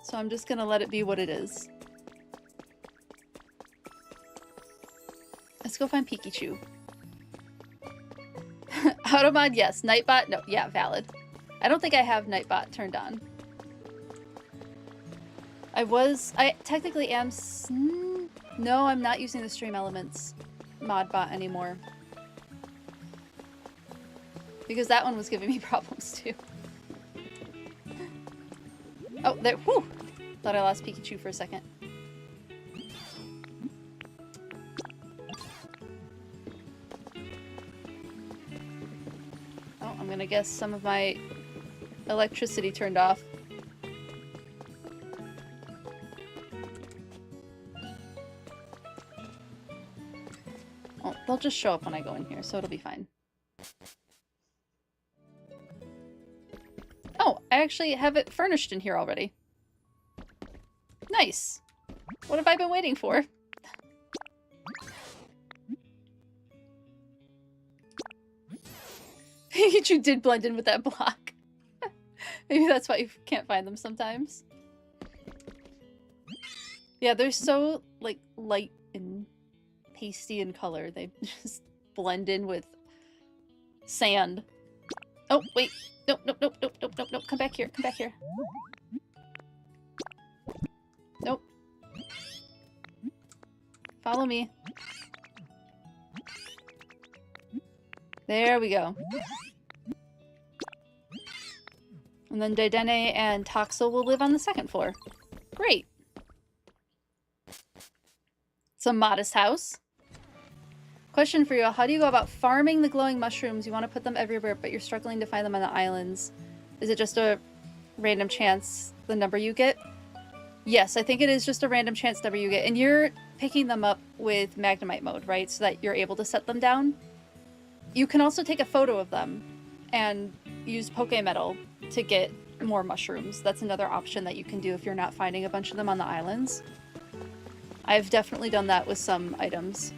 So I'm just gonna let it be what it is. Let's go find Pikachu. Automod, yes. Nightbot, no. Yeah, valid. I don't think I have Nightbot turned on. I technically am... No, I'm not using the Stream Elements modbot anymore. Because that one was giving me problems too. Oh, there. Whew! Thought I lost Pikachu for a second. Oh, I'm gonna guess some of my electricity turned off. Oh, they'll just show up when I go in here, so it'll be fine. Oh, I actually have it furnished in here already. Nice! What have I been waiting for? Pikachu did blend in with that block. Maybe that's why you can't find them sometimes. Yeah, they're so, like, light and pasty in color. They just blend in with sand. Oh, wait. Nope, nope, nope, nope, nope, nope, nope. Come back here. Come back here. Nope. Follow me. There we go. And then Daidene and Toxel will live on the second floor. Great. It's a modest house. Question for you. How do you go about farming the glowing mushrooms? You want to put them everywhere, but you're struggling to find them on the islands. Is it just a random chance the number you get? Yes, I think it is just a random chance number you get. And you're picking them up with Magnemite mode, right? So that you're able to set them down. You can also take a photo of them and use Pokemetal to get more mushrooms. That's another option that you can do if you're not finding a bunch of them on the islands. I've definitely done that with some items.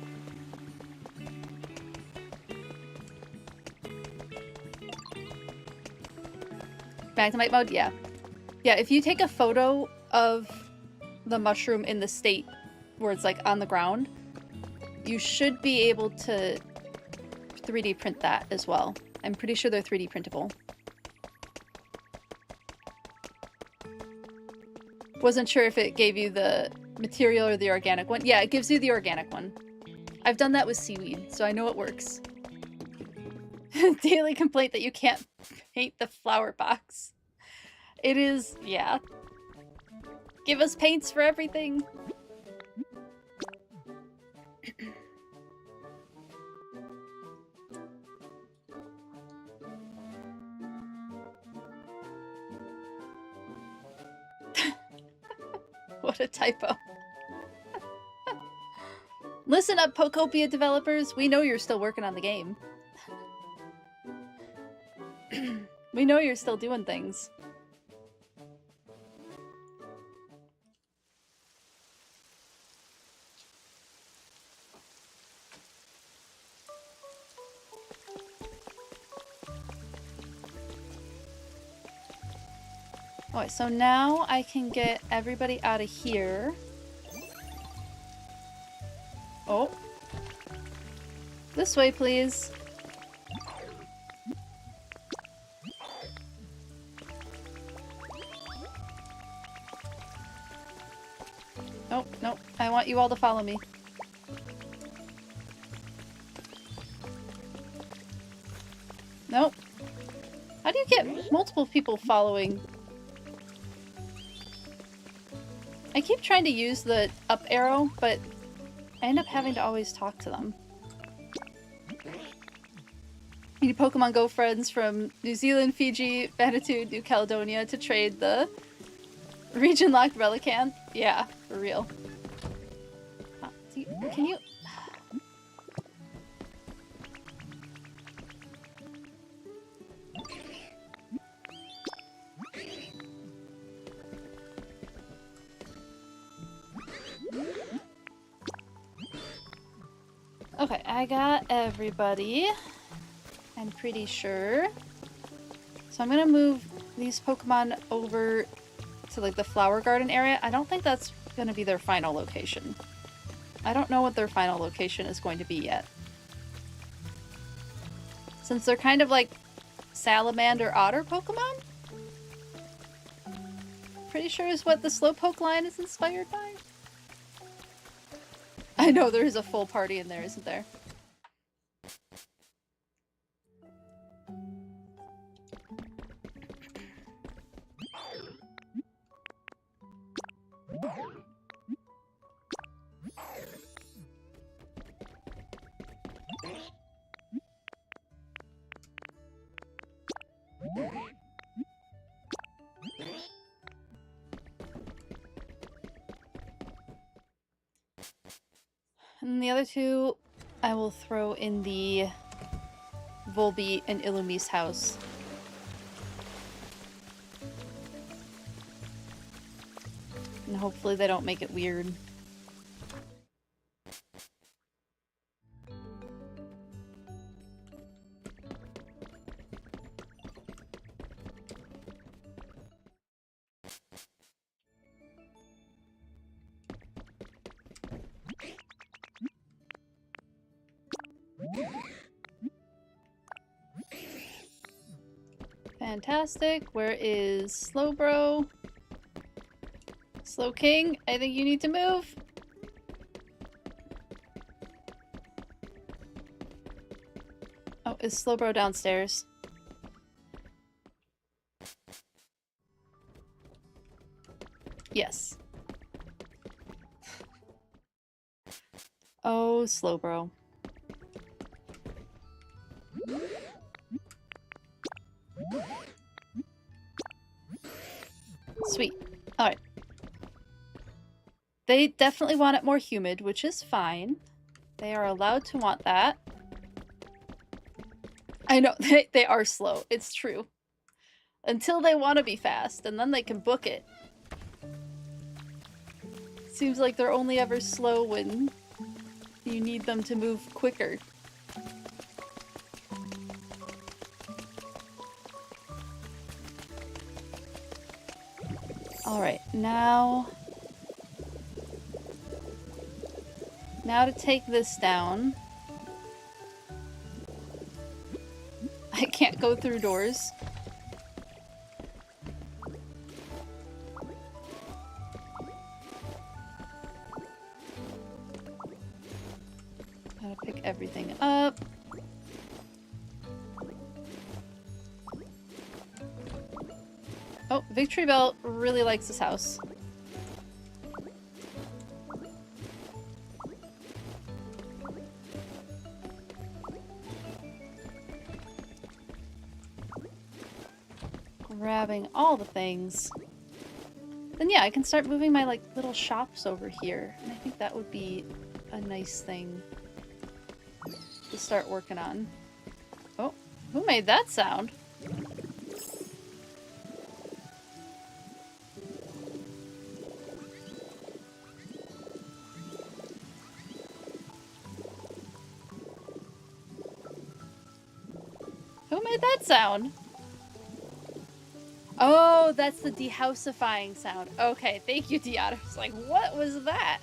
Magnemite mode? Yeah. Yeah, if you take a photo of the mushroom in the state where it's like on the ground, you should be able to 3D print that as well. I'm pretty sure they're 3D printable. Wasn't sure if it gave you the material or the organic one. Yeah, it gives you the organic one. I've done that with seaweed, so I know it works. Daily complaint that you can't paint the flower box. It is, yeah. Give us paints for everything. What a typo. Listen up, Pokopia developers. We know you're still working on the game. We know you're still doing things. Alright, so now I can get everybody out of here. Oh. This way, please. Nope, nope. I want you all to follow me. Nope. How do you get multiple people following? I keep trying to use the up arrow, but I end up having to always talk to them. You need Pokemon Go friends from New Zealand, Fiji, Vanuatu, New Caledonia to trade the region-locked Relicanth. Yeah, for real. Can you... Okay, I got everybody. I'm pretty sure. So I'm gonna move these Pokemon over to like the flower garden area. I don't think that's gonna be their final location. I don't know what their final location is going to be yet. Since they're kind of like salamander otter Pokemon? Pretty sure is what the Slowpoke line is inspired by. I know there is a full party in there, isn't there? And the other two, I will throw in the Volbeat and Illumise house. And hopefully they don't make it weird. Fantastic. Where is Slowbro? Slow King, I think you need to move. Oh, is Slowbro downstairs? Yes. Oh, Slowbro. Sweet. Alright. They definitely want it more humid, which is fine. They are allowed to want that. I know, they are slow. It's true. Until they want to be fast, and then they can book it. Seems like they're only ever slow when you need them to move quicker. Alright, now to take this down. I can't go through doors. Gotta pick everything up. Oh, Victory Bell really likes this house. Grabbing all the things. Then yeah, I can start moving my like little shops over here. And I think that would be a nice thing to start working on. Oh, who made that sound? Who made that sound? Oh, that's the dehousifying sound. Okay, thank you, Diana. I was like, what was that?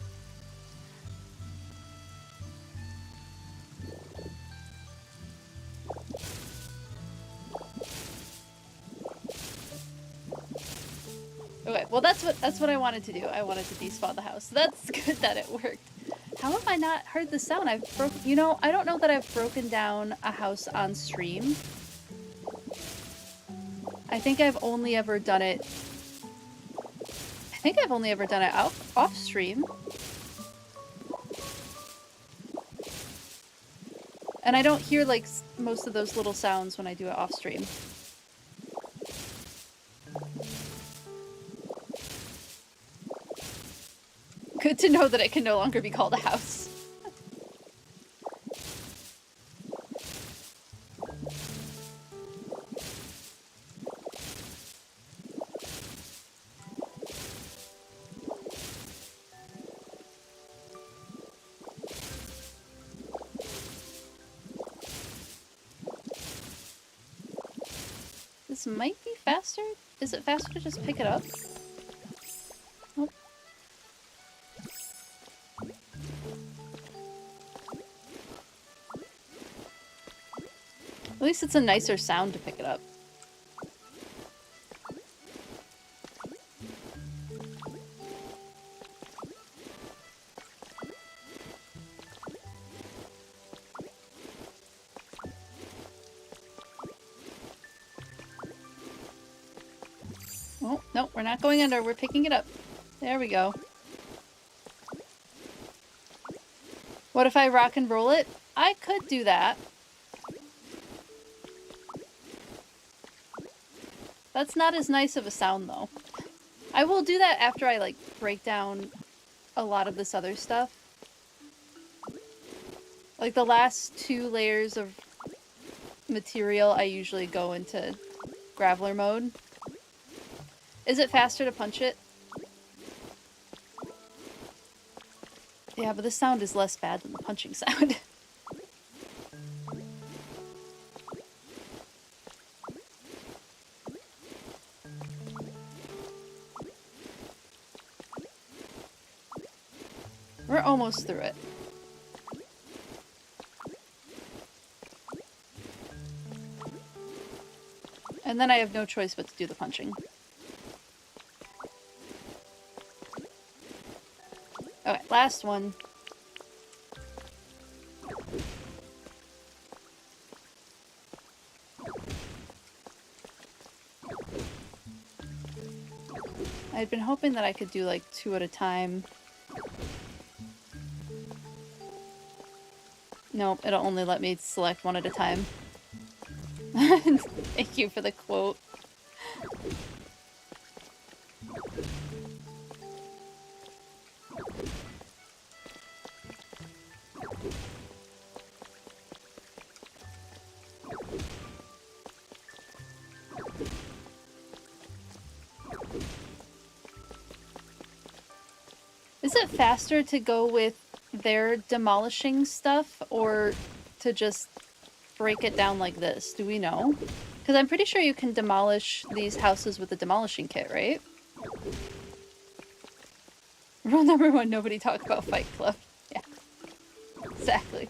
Okay, well that's what I wanted to do. I wanted to despawn the house. That's good that it worked. How have I not heard the sound? You know, I don't know that I've broken down a house on stream. I think I've only ever done it off stream. And I don't hear like most of those little sounds when I do it off stream. Good to know that it can no longer be called a house. This might be faster. Is it faster to just pick it up? Oh. At least it's a nicer sound to pick it up. Oh, no, we're not going under. We're picking it up. There we go. What if I rock and roll it? I could do that. That's not as nice of a sound, though. I will do that after I, like, break down a lot of this other stuff. Like, the last 2 layers of material, I usually go into Graveler mode. Is it faster to punch it? Yeah, but this sound is less bad than the punching sound. We're almost through it. And then I have no choice but to do the punching. Okay, last one. I'd been hoping that I could do like 2 at a time. Nope, it'll only let me select one at a time. Thank you for the quote. Is it faster to go with their demolishing stuff or to just break it down like this? Do we know? Because I'm pretty sure you can demolish these houses with the demolishing kit, right? Rule number 1, nobody talk about Fight Club. Yeah, exactly.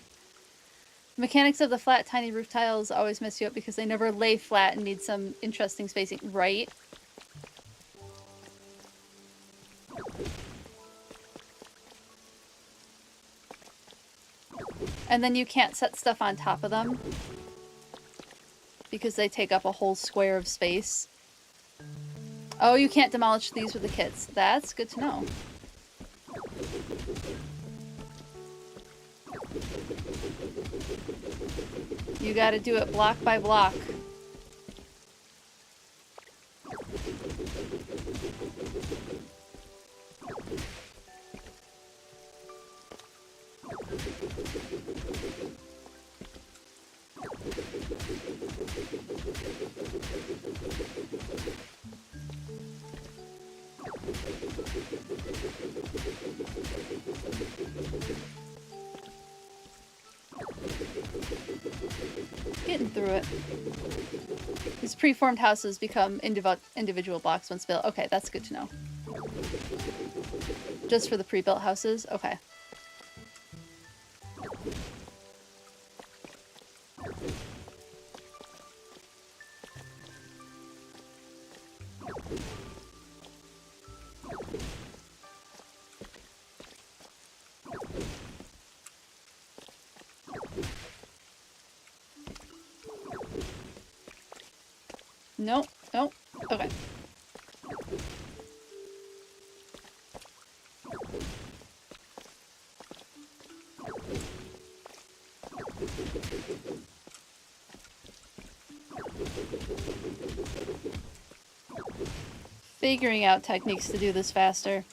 The mechanics of the flat, tiny roof tiles always mess you up because they never lay flat and need some interesting spacing, right? And then you can't set stuff on top of them because they take up a whole square of space. Oh, you can't demolish these with the kits. That's good to know. You gotta do it block by block. Getting through it. These preformed houses become individual blocks once built. Okay, that's good to know. Just for the pre-built houses? Okay. Nope, nope. Okay. Figuring out techniques to do this faster.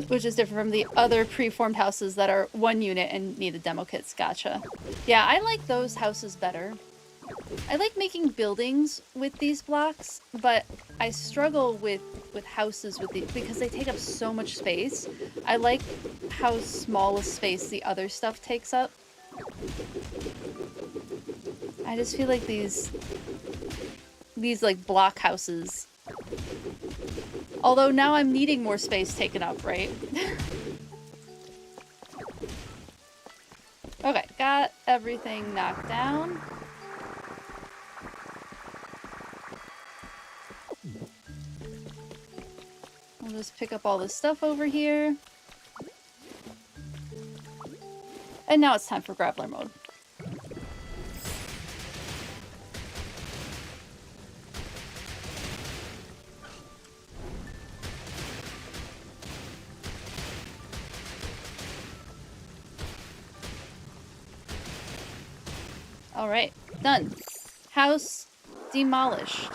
Which is different from the other preformed houses that are one unit and need the demo kits. Gotcha. Yeah, I like those houses better. I like making buildings with these blocks, but I struggle with houses with these because they take up so much space. I like how small a space the other stuff takes up. I just feel like these like block houses. Although now I'm needing more space taken up, right? Okay, got everything knocked down. I'll just pick up all this stuff over here. And now it's time for Grappler mode. Alright, done. House demolished.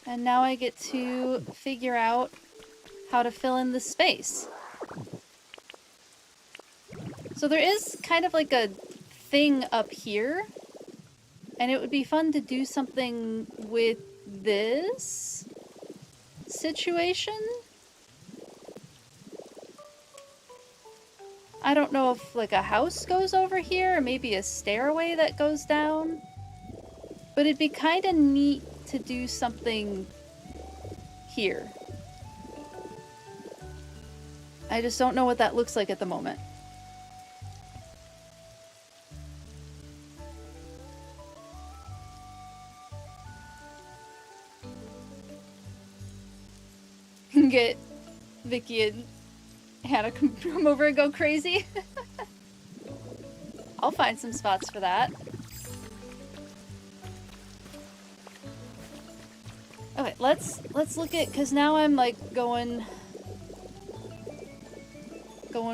And now I get to figure out how to fill in the space. So there is kind of like a thing up here. And it would be fun to do something with this situation. I don't know if like a house goes over here or maybe a stairway that goes down. But it'd be kind of neat to do something here. I just don't know what that looks like at the moment. Get Vicky and Hannah come over and go crazy. I'll find some spots for that. Okay, let's look at, because now I'm like going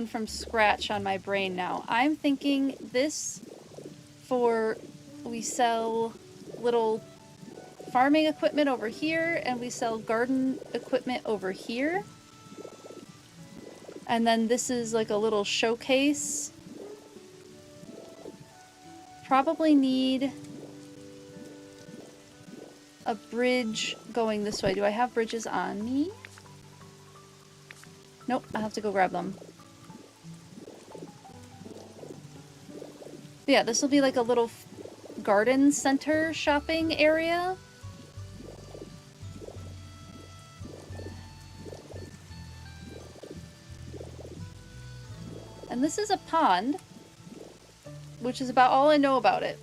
from scratch on my brain now. I'm thinking this for, we sell little farming equipment over here, and we sell garden equipment over here. And then this is like a little showcase. Probably need a bridge going this way. Do I have bridges on me? Nope, I have to go grab them. But yeah, this will be like a little garden center shopping area. And this is a pond, which is about all I know about it.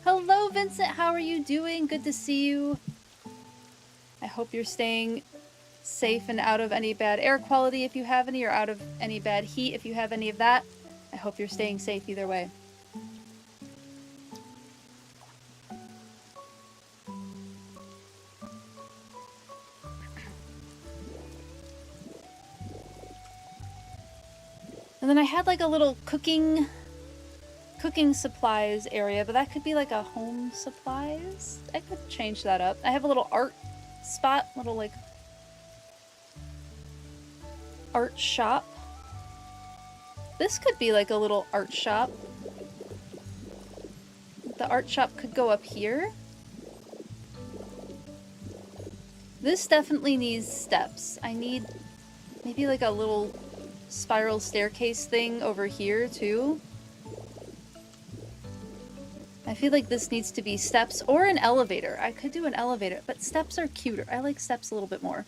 Hello, Vincent. How are you doing? Good to see you. I hope you're staying safe and out of any bad air quality if you have any, or out of any bad heat if you have any of that. I hope you're staying safe either way. And then I had like a little cooking supplies area, but that could be like a home supplies. I could change that up. I have a little art spot, little like art shop. This could be like a little art shop. The art shop could go up here. This definitely needs steps. I need maybe like a little spiral staircase thing over here too. I feel like this needs to be steps or an elevator. I could do an elevator, but steps are cuter. I like steps a little bit more.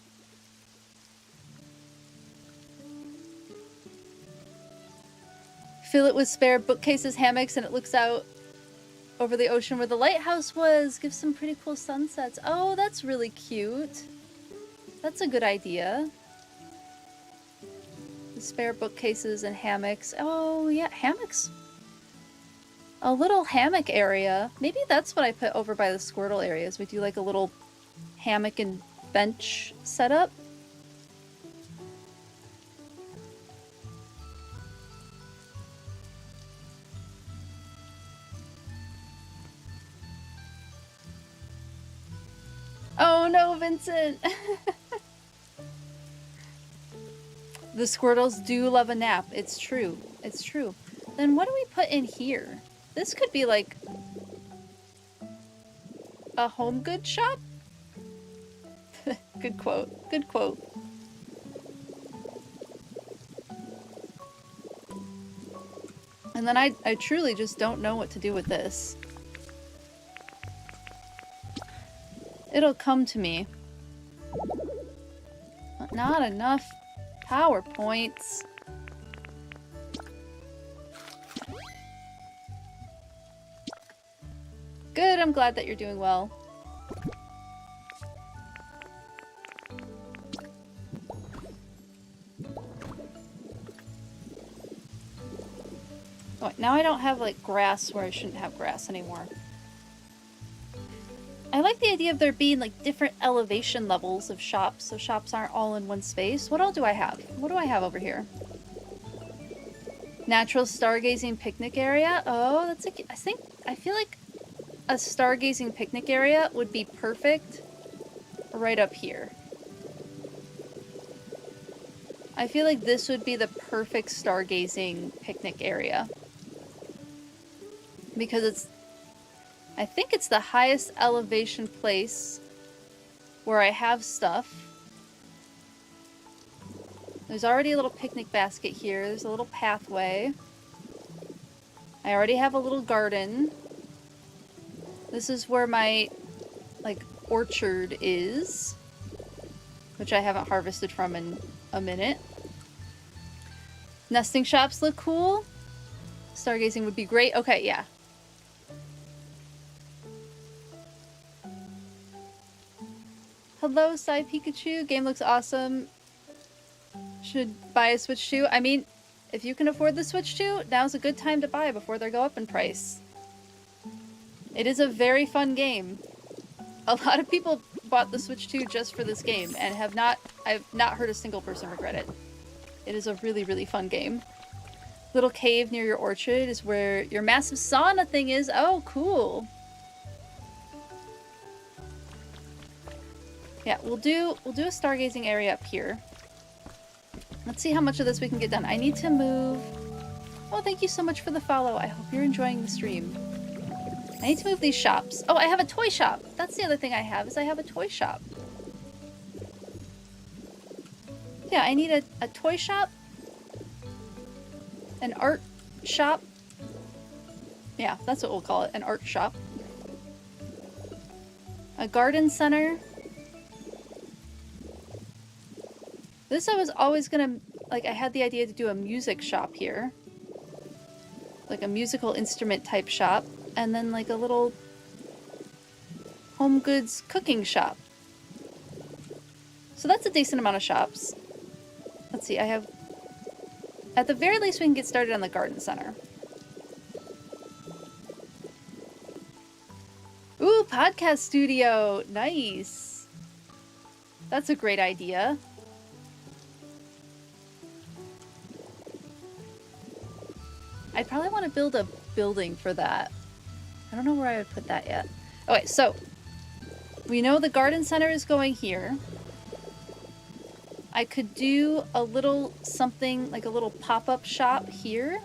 Fill it with spare bookcases, hammocks, and it looks out over the ocean where the lighthouse was. Give some pretty cool sunsets. Oh, that's really cute. That's a good idea. Spare bookcases and hammocks. Oh, yeah, hammocks. A little hammock area. Maybe that's what I put over by the Squirtle areas. We do like a little hammock and bench setup. Oh no, Vincent! The Squirtles do love a nap. It's true. It's true. Then what do we put in here? This could be like a home goods shop? Good quote. Good quote. And then I truly just don't know what to do with this. It'll come to me. Not enough PowerPoints. Good, I'm glad that you're doing well. Oh, now I don't have like grass where I shouldn't have grass anymore. I like the idea of there being like different elevation levels of shops, so shops aren't all in one space. What all do I have? What do I have over here? Natural stargazing picnic area. Oh, that's a... I feel like a stargazing picnic area would be perfect right up here. I feel like this would be the perfect stargazing picnic area. Because it's... I think it's the highest elevation place where I have stuff. There's already a little picnic basket here. There's a little pathway. I already have a little garden. This is where my, like, orchard is, which I haven't harvested from in a minute. Nesting shops look cool. Stargazing would be great. Okay, yeah. Hello, Sai Pikachu. Game looks awesome. Should buy a Switch too. I mean, If you can afford the Switch 2, now's a good time to buy before they go up in price. It is a very fun game. A lot of people bought the Switch 2 just for this game and I've not heard a single person regret it. It is a really, really fun game. Little cave near your orchard is where your massive sauna thing is. Oh, cool. Yeah, we'll do a stargazing area up here. Let's see how much of this we can get done. I need to move. Oh, thank you so much for the follow. I hope you're enjoying the stream. I need to move these shops. Oh, I have a toy shop. That's the other thing I have, is I have a toy shop. Yeah, I need a toy shop. An art shop. Yeah, that's what we'll call it, an art shop. A garden center. This I was always gonna, like, I had the idea to do a music shop here. Like a musical instrument type shop. And then like a little home goods cooking shop. So that's a decent amount of shops. Let's see, I have... At the very least we can get started on the garden center. Ooh, podcast studio! Nice! That's a great idea. I probably want to build a building for that. I don't know where I would put that yet. Okay, so we know the garden center is going here. I could do a little something, like a little pop-up shop here.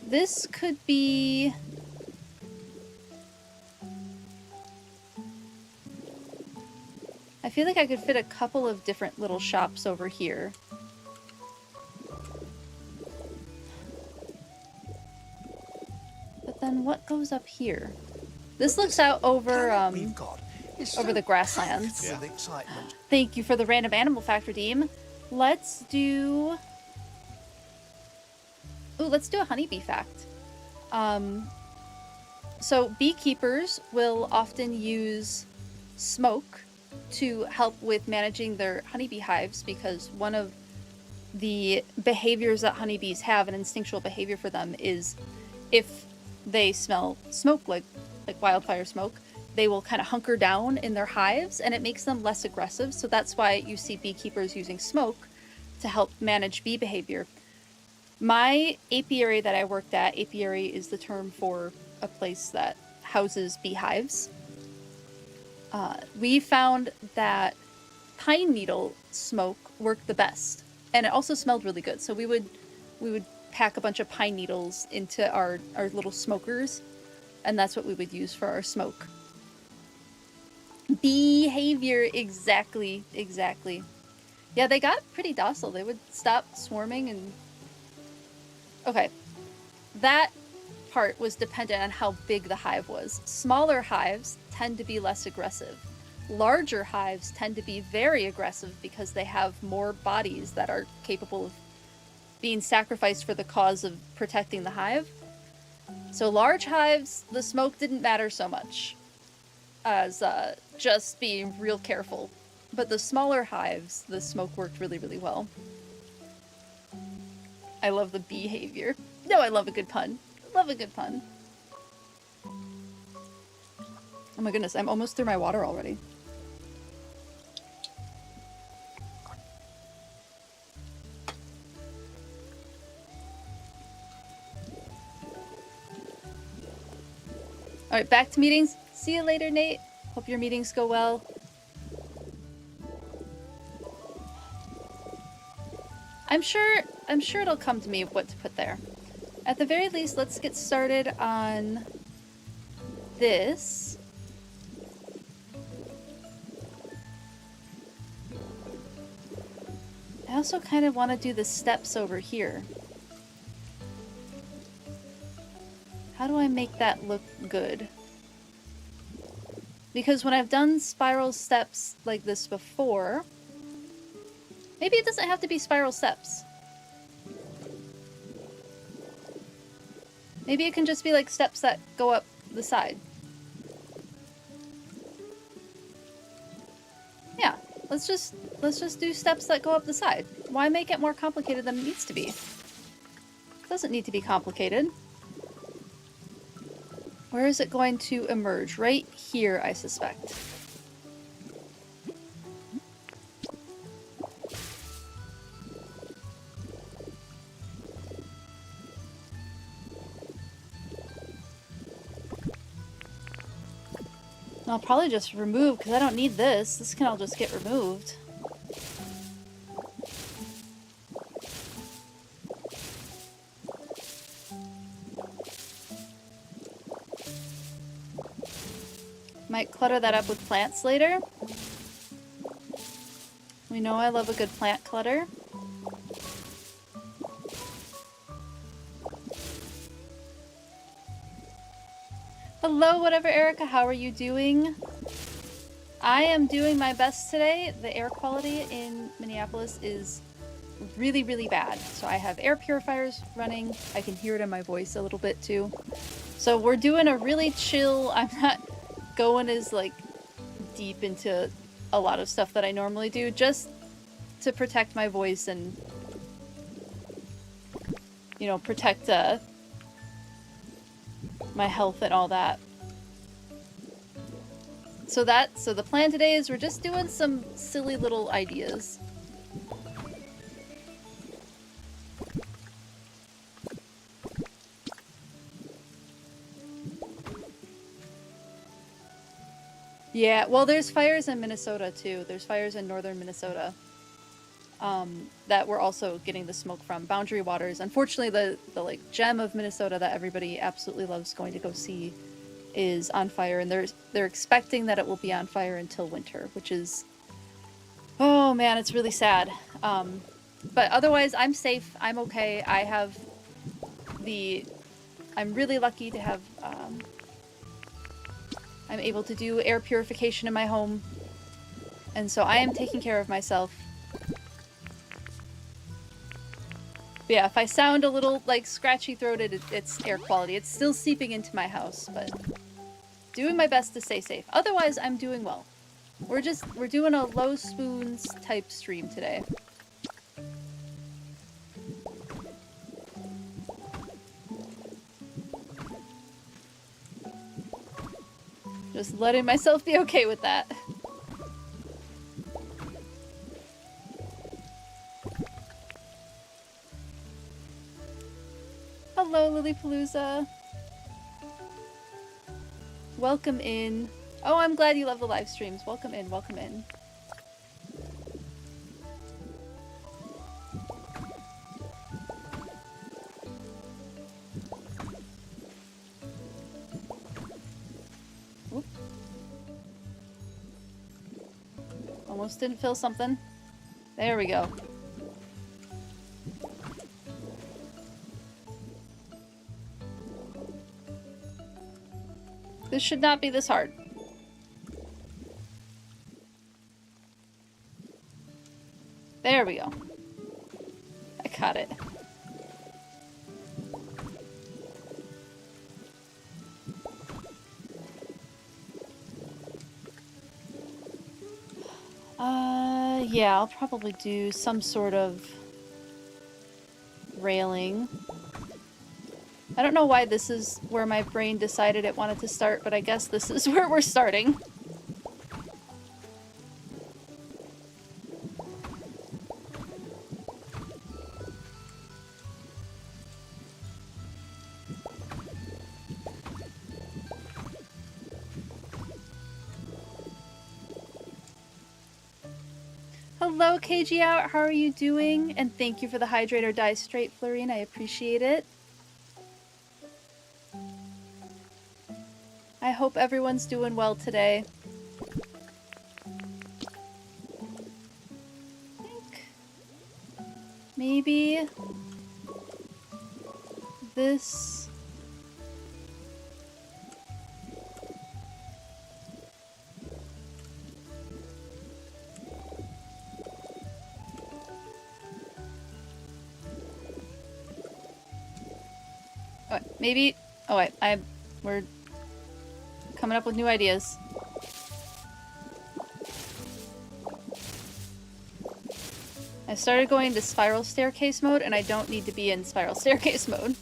This could be... I feel like I could fit a couple of different little shops over here. But then what goes up here? This looks out over over the grasslands. Yeah. Excitement. Thank you for the random animal fact redeem. Let's do... Ooh, let's do a honeybee fact. So beekeepers will often use smoke to help with managing their honeybee hives, because one of the behaviors that honeybees have, an instinctual behavior for them, is if they smell smoke, like wildfire smoke, they will kind of hunker down in their hives, and it makes them less aggressive. So that's why you see beekeepers using smoke to help manage bee behavior. My apiary that I worked at, apiary is the term for a place that houses beehives. We found that pine needle smoke worked the best, and it also smelled really good. So we would pack a bunch of pine needles into our little smokers, and that's what we would use for our smoke. Behavior, exactly. Yeah, they got pretty docile. They would stop swarming and... Okay, that part was dependent on how big the hive was. Smaller hives tend to be less aggressive. Larger hives tend to be very aggressive because they have more bodies that are capable of being sacrificed for the cause of protecting the hive. So large hives, the smoke didn't matter so much as just being real careful. But the smaller hives, the smoke worked really, really well. I love the behavior. No, I love a good pun. Love a good pun. Oh my goodness, I'm almost through my water already. Alright, back to meetings. See you later, Nate. Hope your meetings go well. I'm sure it'll come to me what to put there. At the very least, let's get started on this. I also kind of want to do the steps over here. How do I make that look good? Because when I've done spiral steps like this before, maybe it doesn't have to be spiral steps. Maybe it can just be like steps that go up the side. Yeah, let's just do steps that go up the side. Why make it more complicated than it needs to be? It doesn't need to be complicated. Where is it going to emerge? Right here, I suspect. I'll probably just remove, because I don't need this. This can all just get removed. Might clutter that up with plants later. We know I love a good plant clutter. Hello, whatever, Erica. How are you doing? I am doing my best today. The air quality in Minneapolis is really, really bad. So I have air purifiers running. I can hear it in my voice a little bit too. So we're doing a really chill, I'm not going as like deep into a lot of stuff that I normally do, just to protect my voice and, you know, protect my health and all that. So the plan today is we're just doing some silly little ideas. Yeah, well, there's fires in Minnesota too. There's fires in northern Minnesota that we're also getting the smoke from. Boundary Waters. Unfortunately, the like gem of Minnesota that everybody absolutely loves going to go see is on fire, and they're expecting that it will be on fire until winter, which is, oh man, it's really sad. But otherwise, I'm safe. I'm okay. I'm really lucky to have. I'm able to do air purification in my home, and so I am taking care of myself. But yeah, if I sound a little like scratchy-throated, it's air quality. It's still seeping into my house, but doing my best to stay safe. Otherwise, I'm doing well. We're doing a low spoons type stream today. Just letting myself be okay with that. Hello, Lilypalooza. Welcome in. Oh, I'm glad you love the live streams. Welcome in, welcome in. Whoop. Almost didn't fill something. There we go. This should not be this hard. There we go. I caught it. Yeah, I'll probably do some sort of railing. I don't know why this is where my brain decided it wanted to start, but I guess this is where we're starting. Hello, KG Out. How are you doing? And thank you for the Hydrate or Die Straight, Florine. I appreciate it. I hope everyone's doing well today. I think maybe this. Oh, maybe. Oh wait, we're coming up with new ideas. I started going to spiral staircase mode, and I don't need to be in spiral staircase mode.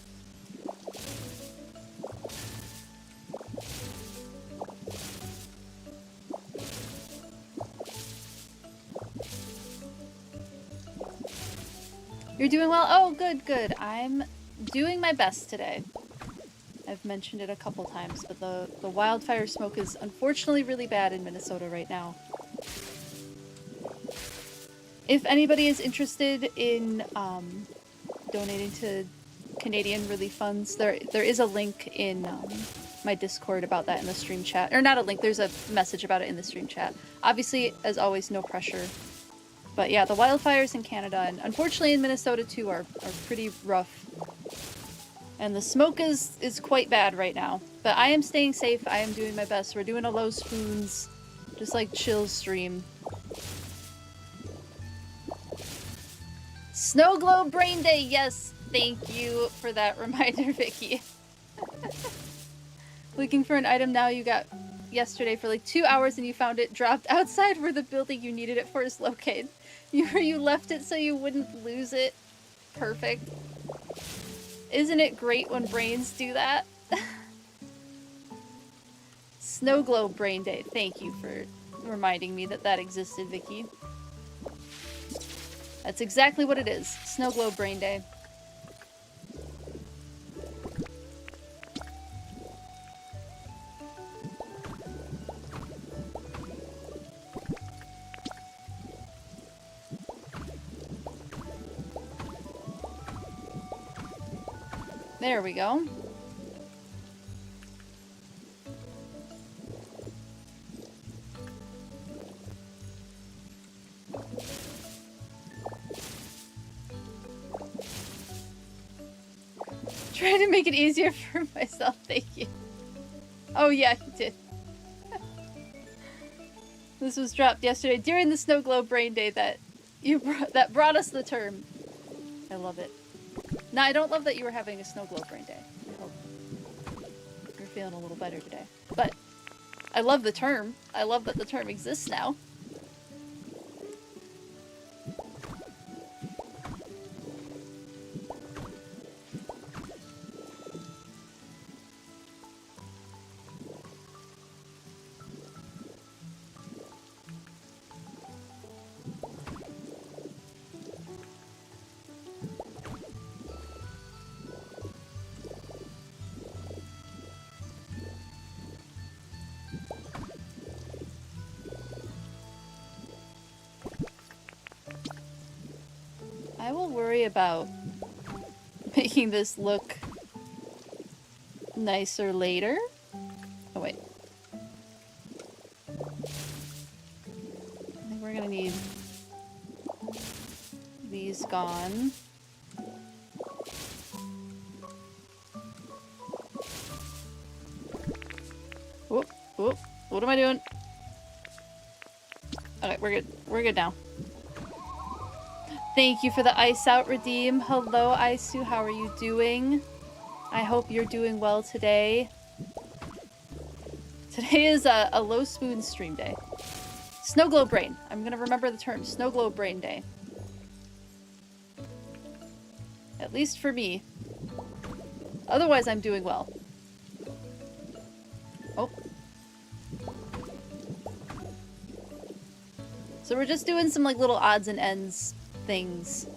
You're doing well? Oh, good, good. I'm doing my best today. I've mentioned it a couple times, but the wildfire smoke is unfortunately really bad in Minnesota right now. If anybody is interested in donating to Canadian relief funds, there is a link in my Discord about that in the stream chat. Or not a link, there's a message about it in the stream chat. Obviously, as always, no pressure. But yeah, the wildfires in Canada, and unfortunately in Minnesota too, are pretty rough. And the smoke is quite bad right now. But I am staying safe, I am doing my best. We're doing a low spoons, just like chill stream. Snow Globe Brain Day, yes! Thank you for that reminder, Vicky. Looking for an item now you got yesterday for like 2 hours and you found it dropped outside where the building you needed it for is located. You left it so you wouldn't lose it. Perfect. Isn't it great when brains do that? Snow Globe Brain Day. Thank you for reminding me that that existed, Vicky. That's exactly what it is. Snow Globe Brain Day. There we go. Trying to make it easier for myself, thank you. Oh yeah, you did. This was dropped yesterday during the Snow Globe Brain Day that brought us the term. I love it. No, I don't love that you were having a Snow Globe Brain Day. I hope you're feeling a little better today. But I love the term. I love that the term exists now. I will worry about making this look nicer later. Oh wait. I think we're gonna need these gone. Whoop, whoop. What am I doing? Okay, we're good. We're good now. Thank you for the ice out redeem. Hello, Aisu. How are you doing? I hope you're doing well today. Today is a low spoon stream day. Snow Globe Brain. I'm gonna remember the term. Snow Globe Brain Day. At least for me. Otherwise, I'm doing well. Oh. So we're just doing some like little odds and ends things.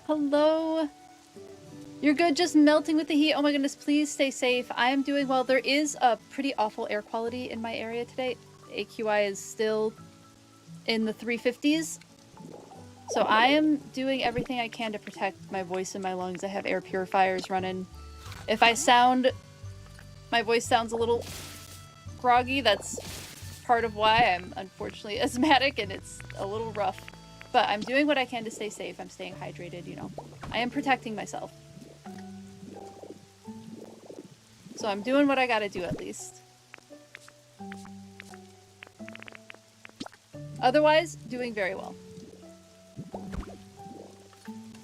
Hello. You're good, just melting with the heat. Oh my goodness, please stay safe. I am doing well. There is a pretty awful air quality in my area today. AQI is still in the 350s. So I am doing everything I can to protect my voice and my lungs. I have air purifiers running. If my voice sounds a little groggy, that's part of why. I'm unfortunately asthmatic and it's a little rough. But I'm doing what I can to stay safe. I'm staying hydrated, you know. I am protecting myself. So I'm doing what I gotta do at least. Otherwise, doing very well.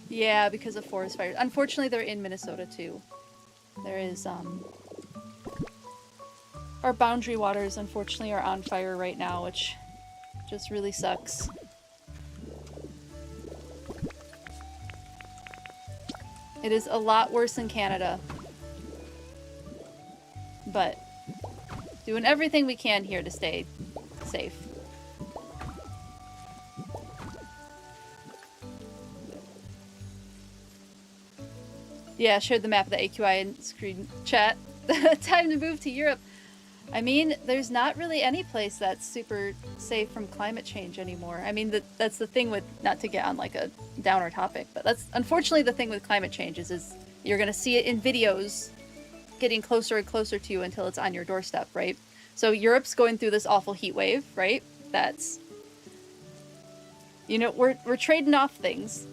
Yeah, because of forest fires. Unfortunately, they're in Minnesota too. There is, our boundary waters, unfortunately, are on fire right now, which just really sucks. It is a lot worse in Canada. But doing everything we can here to stay safe. Yeah, shared the map of the AQI in screen chat. Time to move to Europe. I mean, there's not really any place that's super safe from climate change anymore. I mean, that's the thing with, not to get on like a downer topic, but that's unfortunately the thing with climate change is you're gonna see it in videos getting closer and closer to you until it's on your doorstep, right? So Europe's going through this awful heat wave, right? That's, you know, we're trading off things.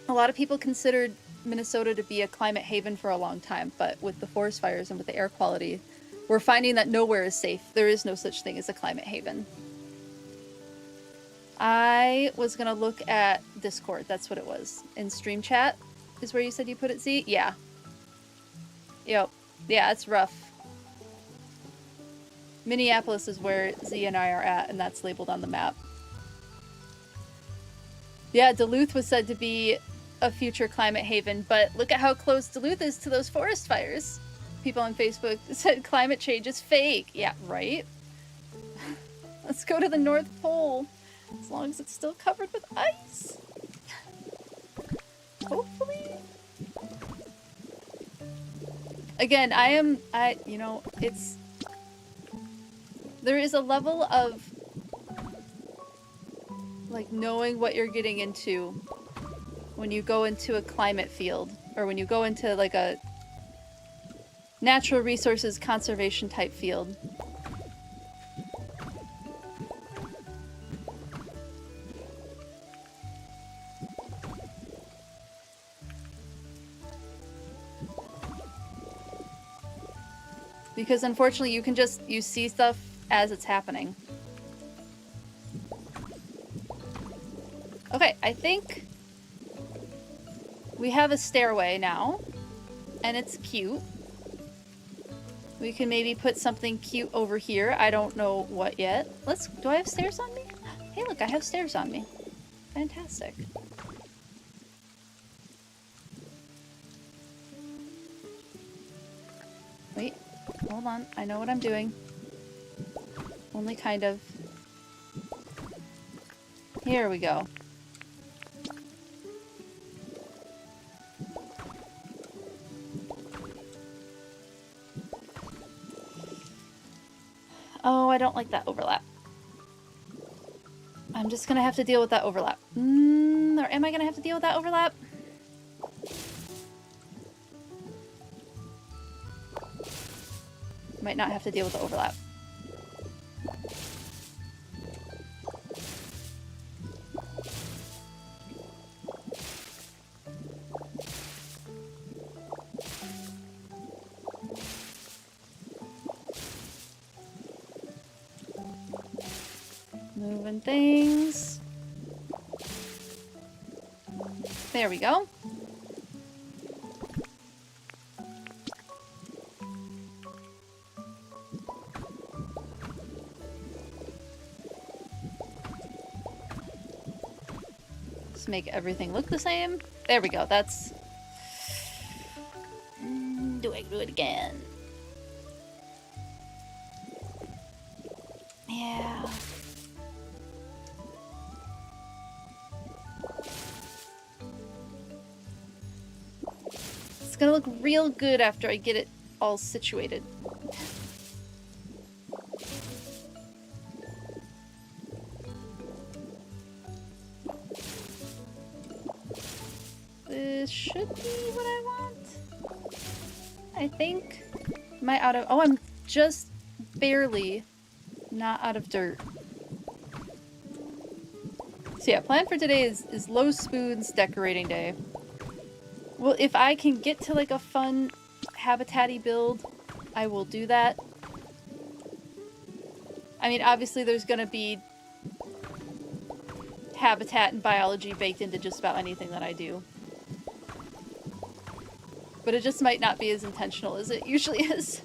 A lot of people considered Minnesota to be a climate haven for a long time, but with the forest fires and with the air quality, we're finding that nowhere is safe. There is no such thing as a climate haven. I was gonna look at Discord, that's what it was. In stream chat is where you said you put it, Z? Yeah. Yep. Yeah, it's rough. Minneapolis is where Z and I are at, and that's labeled on the map. Yeah, Duluth was said to be a future climate haven, but look at how close Duluth is to those forest fires. People on Facebook said climate change is fake. Yeah, right? Let's go to the North Pole, as long as it's still covered with ice. Hopefully. Again, you know, there is a level of, like, knowing what you're getting into when you go into a climate field, or when you go into, like, a natural resources conservation type field. Because unfortunately you see stuff as it's happening. Okay, I think we have a stairway now, and it's cute. We can maybe put something cute over here. I don't know what yet. Do I have stairs on me? Hey, look, I have stairs on me. Fantastic. Wait, hold on. I know what I'm doing. Only kind of. Here we go. Oh, I don't like that overlap. I'm just gonna have to deal with that overlap. Or am I gonna have to deal with that overlap? Might not have to deal with the overlap. Moving things. There we go. Just make everything look the same. There we go. That's... do I do it again? Yeah. It's gonna look real good after I get it all situated. This should be what I want. I think. Am I out of... Oh, I'm just barely not out of dirt. So yeah, plan for today is low spoons decorating day. Well, if I can get to like a fun habitat-y build, I will do that. I mean, obviously there's gonna be habitat and biology baked into just about anything that I do. But it just might not be as intentional as it usually is.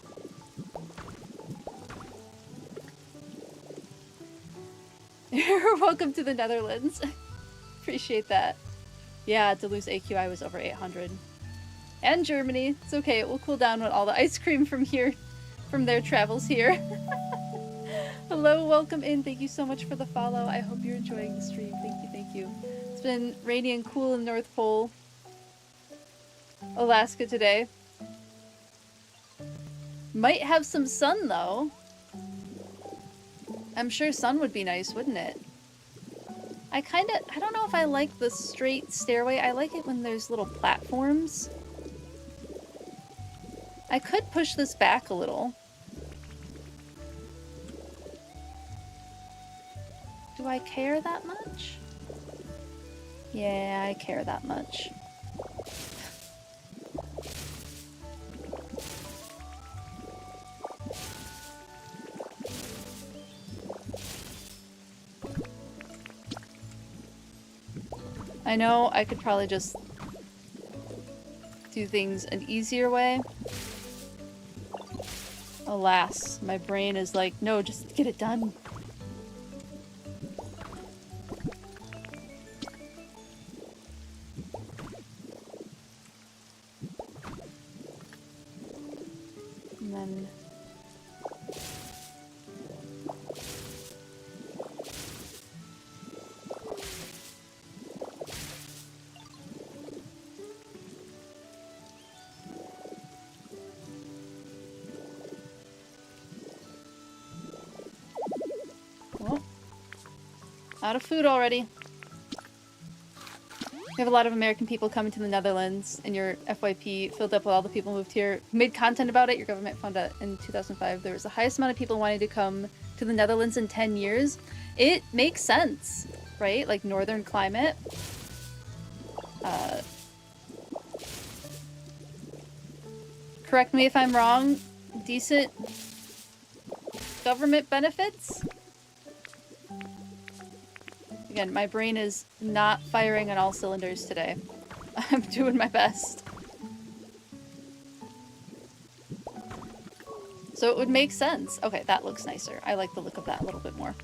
You're welcome to the Netherlands. Appreciate that. Yeah, to lose AQI was over 800. And Germany. It's okay, it will cool down when all the ice cream from there travels here. Hello, welcome in. Thank you so much for the follow. I hope you're enjoying the stream. Thank you, thank you. It's been rainy and cool in North Pole, Alaska today. Might have some sun though. I'm sure sun would be nice, wouldn't it? I don't know if I like the straight stairway. I like it when there's little platforms. I could push this back a little. Do I care that much? Yeah, I care that much. I know I could probably just do things an easier way. Alas, my brain is like, no, just get it done. And then... out of food already. We have a lot of American people coming to the Netherlands, and your FYP filled up with all the people who moved here. Made content about it. Your government found out in 2005 there was the highest amount of people wanting to come to the Netherlands in 10 years. It makes sense, right? Like northern climate. Correct me if I'm wrong. Decent government benefits? Again, my brain is not firing on all cylinders today. I'm doing my best. So it would make sense. Okay, that looks nicer. I like the look of that a little bit more.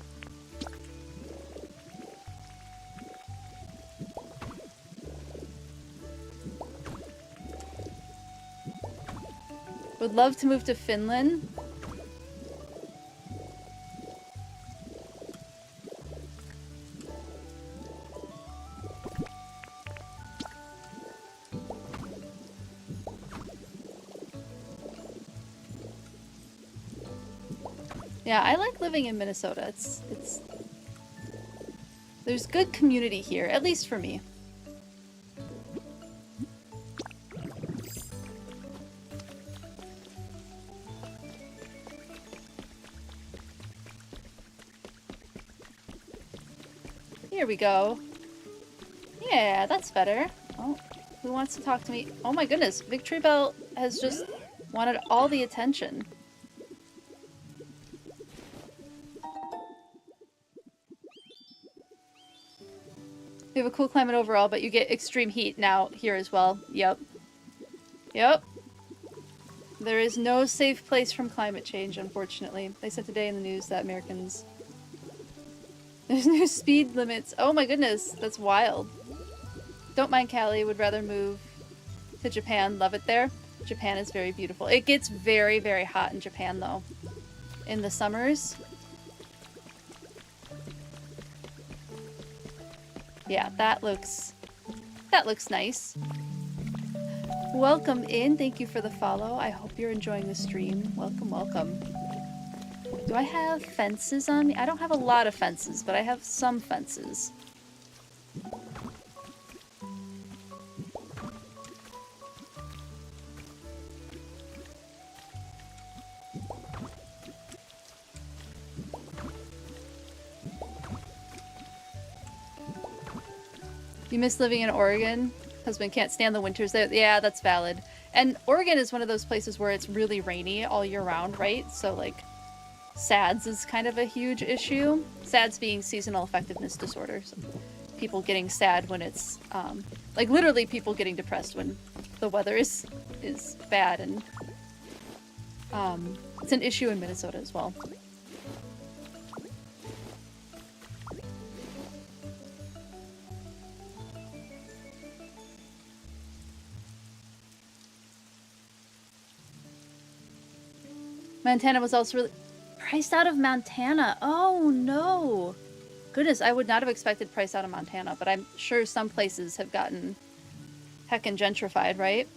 Would love to move to Finland. Yeah, I like living in Minnesota. It's there's good community here, at least for me. Here we go. Yeah, that's better. Oh, who wants to talk to me? Oh my goodness, Victory Bell has just wanted all the attention. We have a cool climate overall, but you get extreme heat now here as well. Yep. Yep. There is no safe place from climate change, unfortunately. They said today in the news that Americans... There's no speed limits. Oh my goodness, that's wild. Don't mind Cali, would rather move to Japan. Love it there. Japan is very beautiful. It gets very, very hot in Japan, though. In the summers. Yeah, that looks nice. Welcome in. Thank you for the follow. I hope you're enjoying the stream. Welcome, welcome. Do I have fences on me? I don't have a lot of fences, but I have some fences. You miss living in Oregon? Husband can't stand the winters there. Yeah, that's valid. And Oregon is one of those places where it's really rainy all year round, right? So, like, SADS is kind of a huge issue. SADS being seasonal effectiveness disorders. People getting sad when it's, like literally people getting depressed when the weather is bad, and it's an issue in Minnesota as well. Montana was also really priced out of Montana. Oh no. Goodness, I would not have expected price out of Montana, but I'm sure some places have gotten heckin' gentrified, right?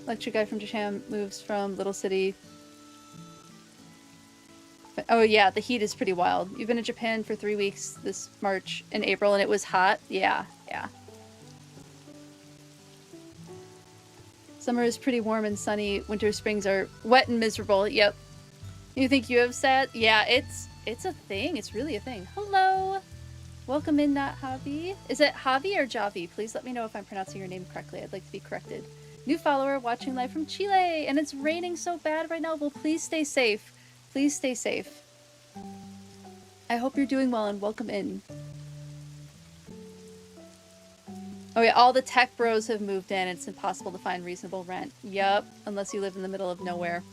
Electric guy from Japan moves from Little City. Oh yeah, the heat is pretty wild. You've been in Japan for 3 weeks this March and April, and it was hot? Yeah, yeah. Summer is pretty warm and sunny. Winter, springs are wet and miserable. Yep. You think you have sad? Yeah, it's a thing. It's really a thing. Hello. Welcome in, not Javi. Is it Javi or Javi? Please let me know if I'm pronouncing your name correctly. I'd like to be corrected. New follower watching live from Chile, and it's raining so bad right now. Well, please stay safe. Please stay safe. I hope you're doing well, and welcome in. Oh yeah, all the tech bros have moved in. It's impossible to find reasonable rent. Yup, unless you live in the middle of nowhere.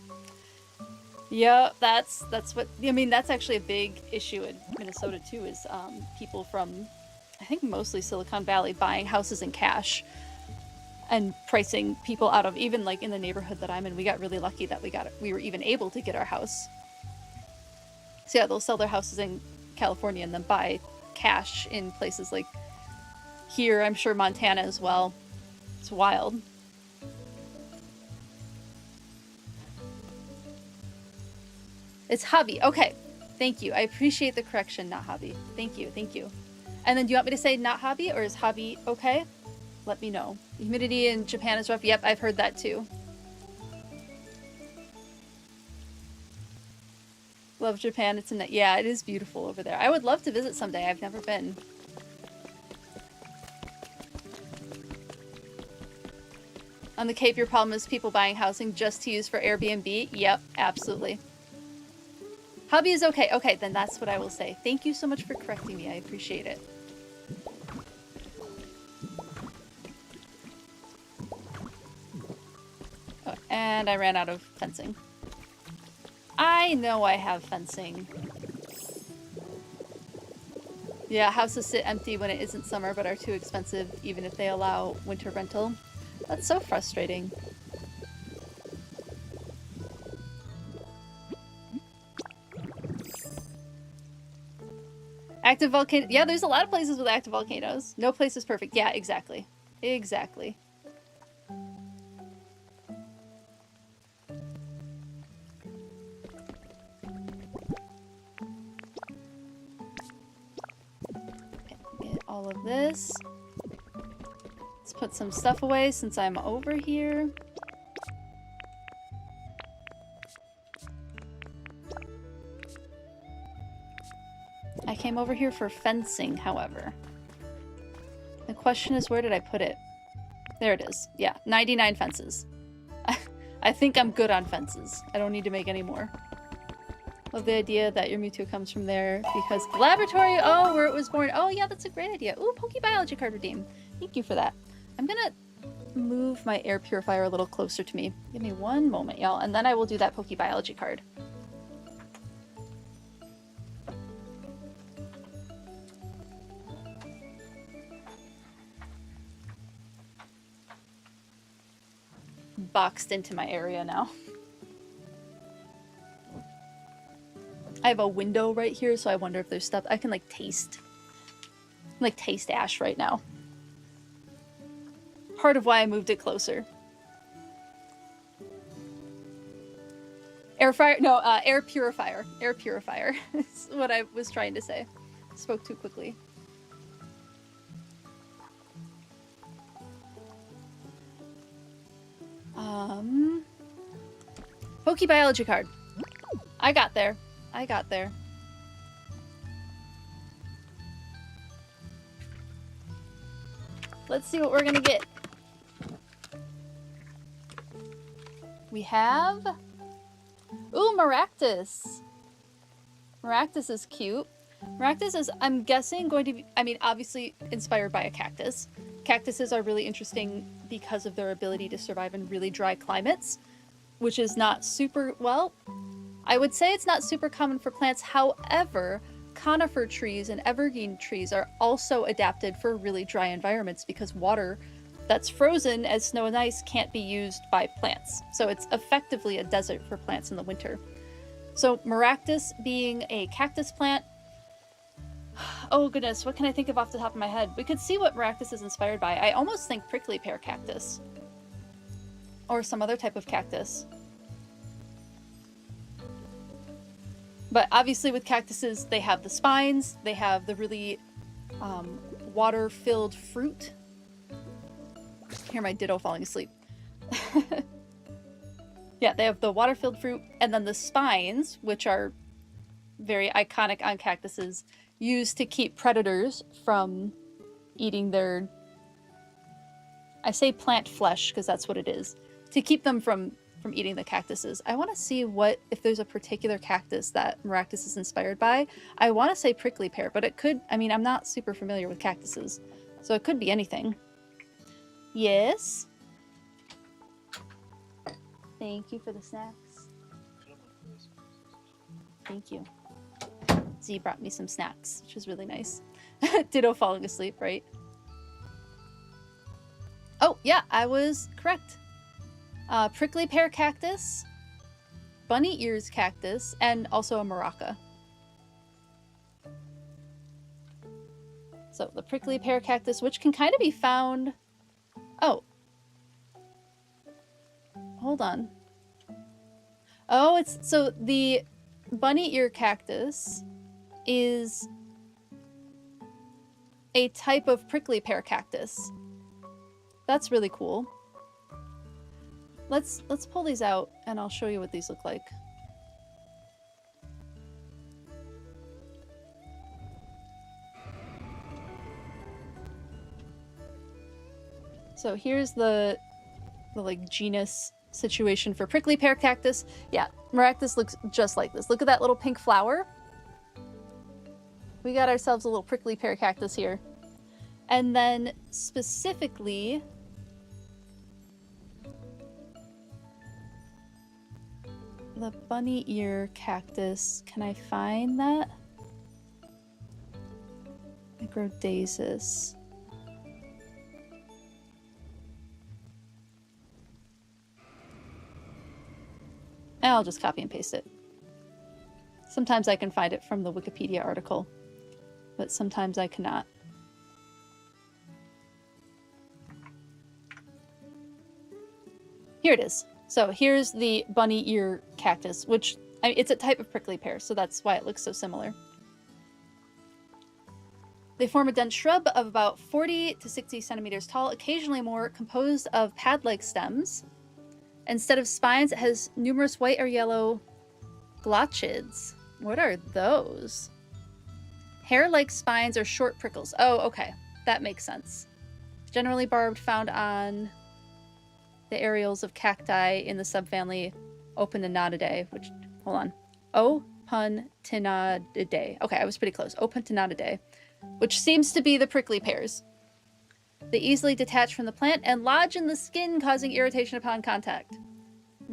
Yup, that's what, I mean, that's actually a big issue in Minnesota too, is people from, I think mostly Silicon Valley, buying houses in cash and pricing people out of, even like in the neighborhood that I'm in. We got really lucky that we were even able to get our house. So yeah, they'll sell their houses in California and then buy cash in places like here, I'm sure Montana as well. It's wild. It's Javi. Okay. Thank you. I appreciate the correction, not Javi. Thank you. Thank you. And then do you want me to say not Javi, or is Javi okay? Let me know. Humidity in Japan is rough. Yep, I've heard that too. Love Japan. It's yeah, it is beautiful over there. I would love to visit someday. I've never been. On the Cape, your problem is people buying housing just to use for Airbnb? Yep, absolutely. Hobby is okay. Okay, then that's what I will say. Thank you so much for correcting me. I appreciate it. Oh, and I ran out of fencing. I know I have fencing. Yeah, houses sit empty when it isn't summer, but are too expensive even if they allow winter rental. That's so frustrating. Active volcano. Yeah, there's a lot of places with active volcanoes. No place is perfect. Yeah, exactly. Exactly. Get all of this. Let's put some stuff away since I'm over here. I came over here for fencing, however. The question is, where did I put it? There it is. Yeah, 99 fences. I think I'm good on fences. I don't need to make any more. Love the idea that your Mewtwo comes from there because the laboratory, oh, where it was born. Oh yeah, that's a great idea. Ooh, PokeBiology card redeem. Thank you for that. I'm gonna move my air purifier a little closer to me. Give me one moment, y'all, and then I will do that PokeBiology card. Boxed into my area now. I have a window right here, so I wonder if there's stuff I can like taste. Like taste ash right now. Part of why I moved it closer. Air fryer? No, air purifier. Air purifier is what I was trying to say. Spoke too quickly. PokeBiology card. I got there. I got there. Let's see what we're gonna get. We have... Ooh, Maractus. Maractus is cute. Maractus is, I'm guessing, going to be... I mean, obviously inspired by a cactus. Cactuses are really interesting because of their ability to survive in really dry climates, which is not super... Well, I would say it's not super common for plants. However, conifer trees and evergreen trees are also adapted for really dry environments because water that's frozen as snow and ice can't be used by plants. So it's effectively a desert for plants in the winter. So Maractus being a cactus plant. Oh goodness, what can I think of off the top of my head? We could see what Maractus is inspired by. I almost think prickly pear cactus. Or some other type of cactus. But obviously with cactuses, they have the spines, they have the really water-filled fruit. Hear my ditto falling asleep. Yeah, they have the water-filled fruit, and then the spines, which are very iconic on cactuses, used to keep predators from eating their... I say plant flesh, because that's what it is. To keep them from eating the cactuses. I want to see if there's a particular cactus that Maractus is inspired by. I want to say prickly pear, but it could... I mean, I'm not super familiar with cactuses, so it could be anything. Yes? Thank you for the snacks. Thank you. Z brought me some snacks, which is really nice. Ditto falling asleep, right? Oh, yeah, I was correct. Prickly pear cactus, bunny ears cactus, and also a maraca. So the prickly pear cactus, which can kind of be found... Oh. Hold on. Oh, it's... So the bunny ear cactus is a type of prickly pear cactus. That's really cool. Let's pull these out and I'll show you what these look like. So here's the like genus situation for prickly pear cactus. Yeah, Maractus looks just like this. Look at that little pink flower. We got ourselves a little prickly pear cactus here. And then specifically, the bunny ear cactus. Can I find that? Microdasis. I'll just copy and paste it. Sometimes I can find it from the Wikipedia article, but sometimes I cannot. Here it is. So here's the bunny ear cactus, which it's a type of prickly pear, so that's why it looks so similar. They form a dense shrub of about 40 to 60 centimeters tall, occasionally more, composed of pad-like stems. Instead of spines, it has numerous white or yellow glochids. What are those? Hair-like spines or short prickles. Oh, okay. That makes sense. Generally barbed, found on the areoles of cacti in the subfamily Opuntinatidae, which, hold on. Opuntinatidae. Okay, I was pretty close. Opuntinatidae, which seems to be the prickly pears. They easily detach from the plant and lodge in the skin, causing irritation upon contact.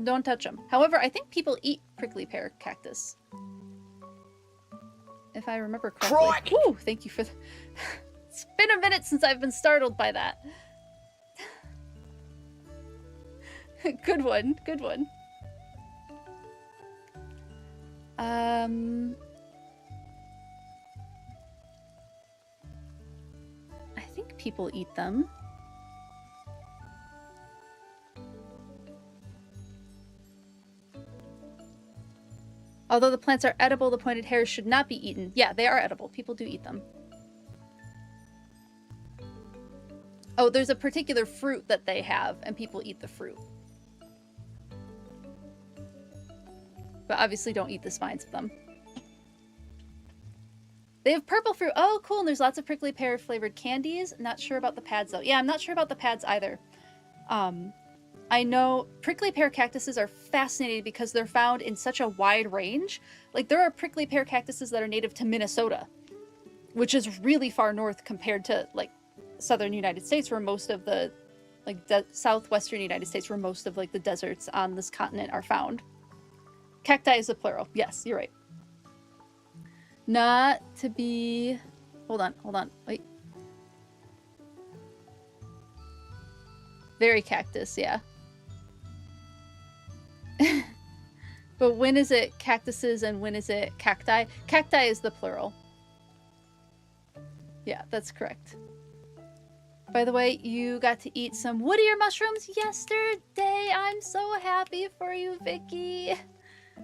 Don't touch them. However, I think people eat prickly pear cactus. If I remember correctly. Woo, thank you for... It's been a minute since I've been startled by that. Good one, good one. I think people eat them. Although the plants are edible, the pointed hairs should not be eaten. Yeah, they are edible. People do eat them. Oh, there's a particular fruit that they have, and people eat the fruit. But obviously don't eat the spines of them. They have purple fruit. Oh, cool. And there's lots of prickly pear flavored candies. Not sure about the pads, though. Yeah, I'm not sure about the pads either. I know prickly pear cactuses are fascinating because they're found in such a wide range. Like, there are prickly pear cactuses that are native to Minnesota, which is really far north compared to, like, southern United States, where most of the, like, southwestern United States, where most of, like, the deserts on this continent are found. Cacti is the plural. Yes, you're right. Not to be... Hold on. Wait. Very cactus, yeah. But when is it cactuses and when is it cacti? Cacti is the plural. Yeah, that's correct. By the way, you got to eat some woodier mushrooms yesterday. I'm so happy for you, Vicky.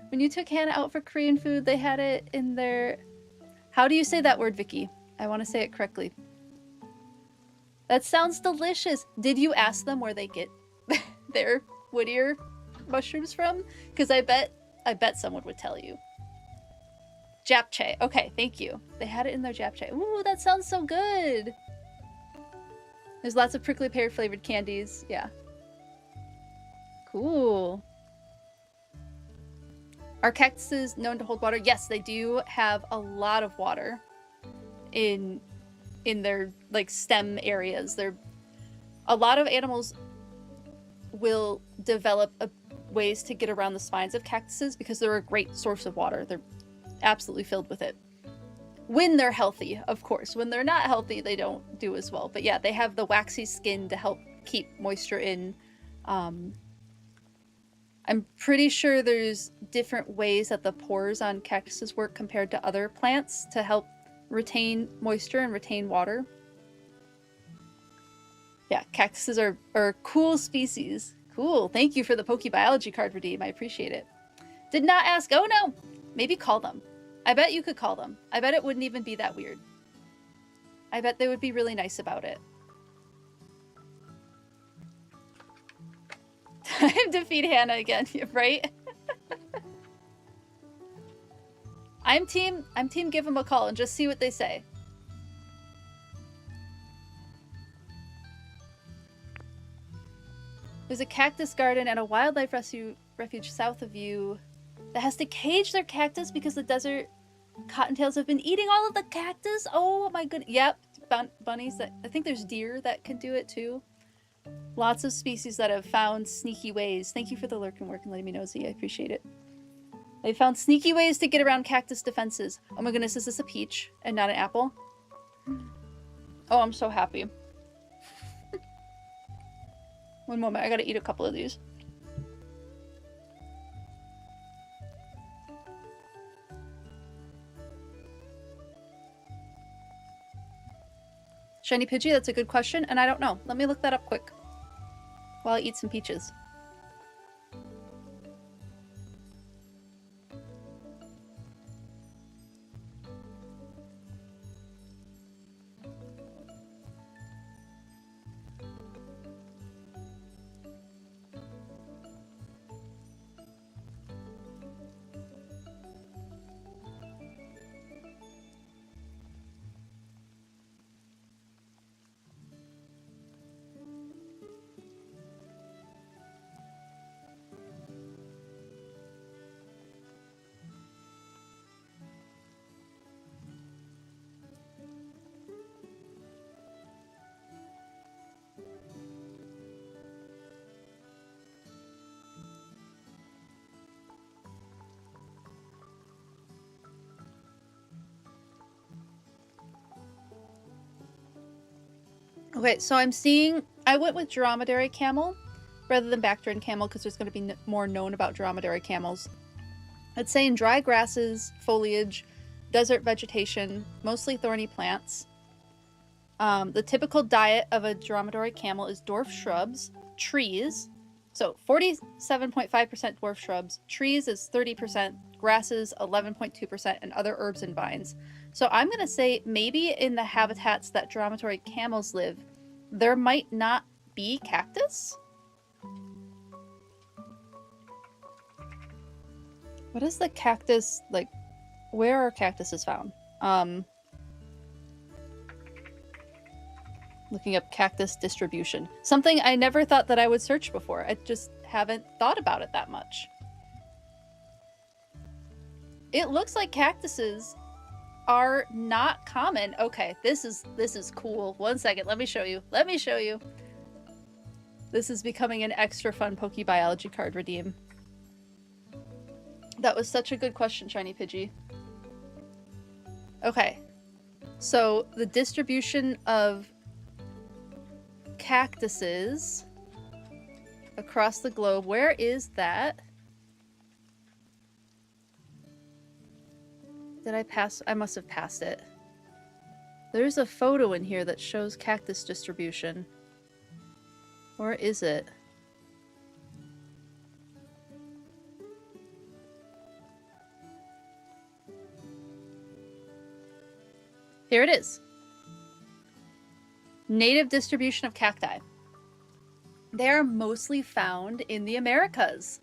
When you took Hannah out for Korean food, they had it in their... How do you say that word, Vicky? I want to say it correctly. That sounds delicious. Did you ask them where they get their woodier mushrooms from? Because I bet someone would tell you. Japchae. Okay, thank you. They had it in their japchae. Ooh, that sounds so good. There's lots of prickly pear flavored candies. Yeah. Cool. Are cactuses known to hold water? Yes, they do have a lot of water in their, like, stem areas. A lot of animals will develop ways to get around the spines of cactuses because they're a great source of water. They're absolutely filled with it. When they're healthy, of course. When they're not healthy, they don't do as well. But yeah, they have the waxy skin to help keep moisture in. I'm pretty sure there's different ways that the pores on cactuses work compared to other plants to help retain moisture and retain water. Yeah, cactuses are a cool species. Cool. Thank you for the PokeBiology card redeem. I appreciate it. Did not ask. Oh no. Maybe call them. I bet you could call them. I bet it wouldn't even be that weird. I bet they would be really nice about it. Time to feed Hannah again, right? I'm team give them a call and just see what they say. There's a cactus garden and a wildlife refuge south of you that has to cage their cactus because the desert cottontails have been eating all of the cactus. Oh my goodness. Yep. Bunnies. I think there's deer that can do it too. Lots of species that have found sneaky ways. Thank you for the lurk and work and letting me know, Z. I appreciate it. They found sneaky ways to get around cactus defenses. Oh my goodness, is this a peach and not an apple? Oh, I'm so happy. One moment, I gotta eat a couple of these. Shiny Pidgey, that's a good question, and I don't know. Let me look that up quick while I eat some peaches. Okay, so I'm seeing... I went with dromedary camel rather than Bactrian camel because there's going to be more known about dromedary camels. It's saying dry grasses, foliage, desert vegetation, mostly thorny plants. The typical diet of a dromedary camel is dwarf shrubs, trees. So 47.5% dwarf shrubs, trees is 30%, grasses 11.2%, and other herbs and vines. So I'm going to say maybe in the habitats that dromedary camels live, there might not be cactus? What is the cactus, like, where are cactuses found? Looking up cactus distribution. Something I never thought that I would search before. I just haven't thought about it that much. It looks like cactuses are not common. Okay, this is cool. One second, let me show you. Let me show you. This is becoming an extra fun PokeBiology card redeem. That was such a good question, Shiny Pidgey. Okay. So, the distribution of cactuses across the globe. Where is that? Did I pass? I must have passed it. There's a photo in here that shows cactus distribution. Or is it? Here it is. Native distribution of cacti. They are mostly found in the Americas.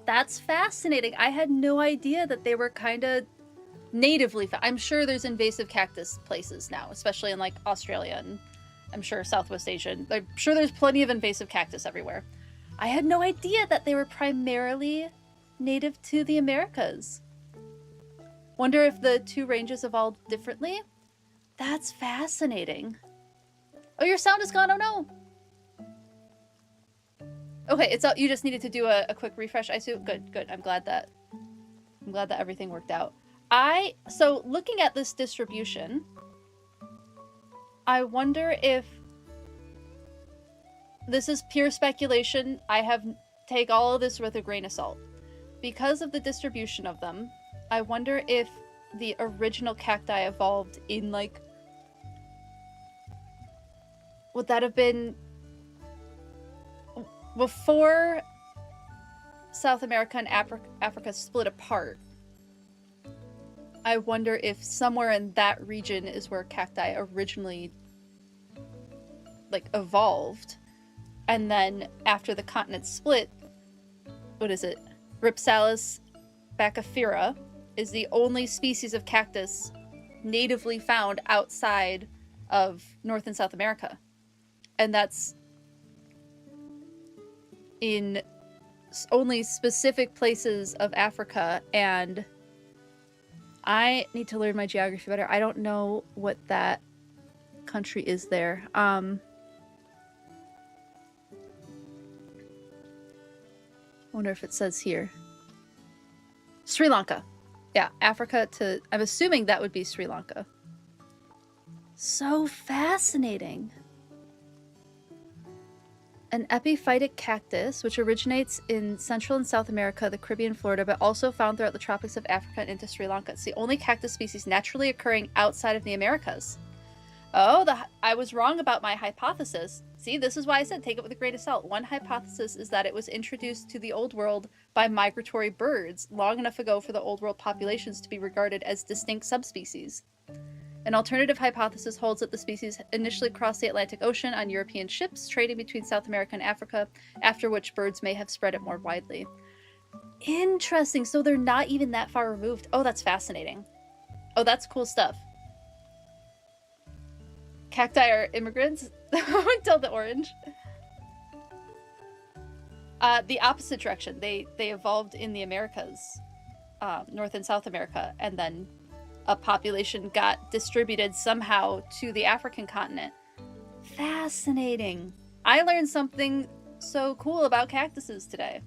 That's fascinating. I had no idea that they were kind of natively found. I'm sure there's invasive cactus places now, especially in like Australia and I'm sure Southwest Asia. I'm sure there's plenty of invasive cactus everywhere. I had no idea that they were primarily native to the Americas. Wonder if the two ranges evolved differently? That's fascinating. Oh, your sound is gone. Oh no. Okay, it's you just needed to do a quick refresh. I see. Good. I'm glad that everything worked out. So looking at this distribution, I wonder if this is pure speculation. Take all of this with a grain of salt. Because of the distribution of them, I wonder if the original cacti evolved in like, would that have been before South America and Africa split apart? I wonder if somewhere in that region is where cacti originally like evolved, and then after the continent split, what is it? Ripsalis bacifera is the only species of cactus natively found outside of North and South America. And that's in only specific places of Africa, and I need to learn my geography better. I don't know what that country is there. Wonder if it says here. Sri Lanka. Yeah, Africa to... I'm assuming that would be Sri Lanka. So fascinating. An epiphytic cactus, which originates in Central and South America, the Caribbean, Florida, but also found throughout the tropics of Africa and into Sri Lanka. It's the only cactus species naturally occurring outside of the Americas. Oh, I was wrong about my hypothesis. See, this is why I said take it with a grain of salt. One hypothesis is that it was introduced to the Old World by migratory birds long enough ago for the Old World populations to be regarded as distinct subspecies. An alternative hypothesis holds that the species initially crossed the Atlantic Ocean on European ships trading between South America and Africa, after which birds may have spread it more widely. Interesting. So they're not even that far removed. Oh, that's fascinating. Oh, that's cool stuff. Cacti are immigrants? Until the orange. The opposite direction. They evolved in the Americas, North and South America, and then a population got distributed somehow to the African continent. Fascinating. I learned something so cool about cactuses today.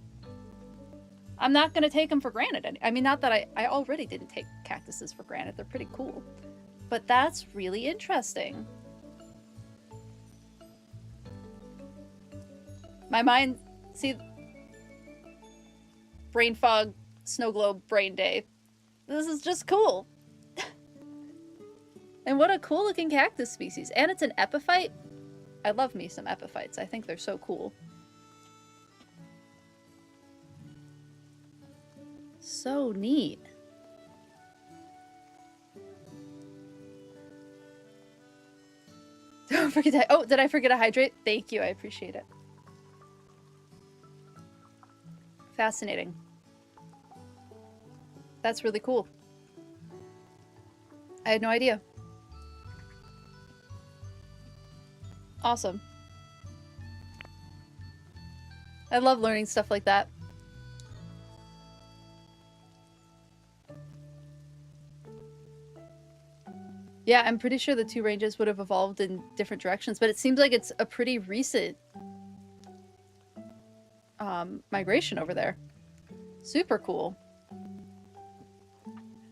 I'm not going to take them for granted. I mean, not that I already didn't take cactuses for granted. They're pretty cool. But that's really interesting. My mind, see, brain fog, snow globe, brain day. This is just cool. And what a cool looking cactus species. And it's an epiphyte. I love me some epiphytes. I think they're so cool. So neat. Don't forget to... Oh, did I forget to hydrate? Thank you. I appreciate it. Fascinating. That's really cool. I had no idea. Awesome. I love learning stuff like that. Yeah, I'm pretty sure the two ranges would have evolved in different directions, but it seems like it's a pretty recent migration over there. Super cool.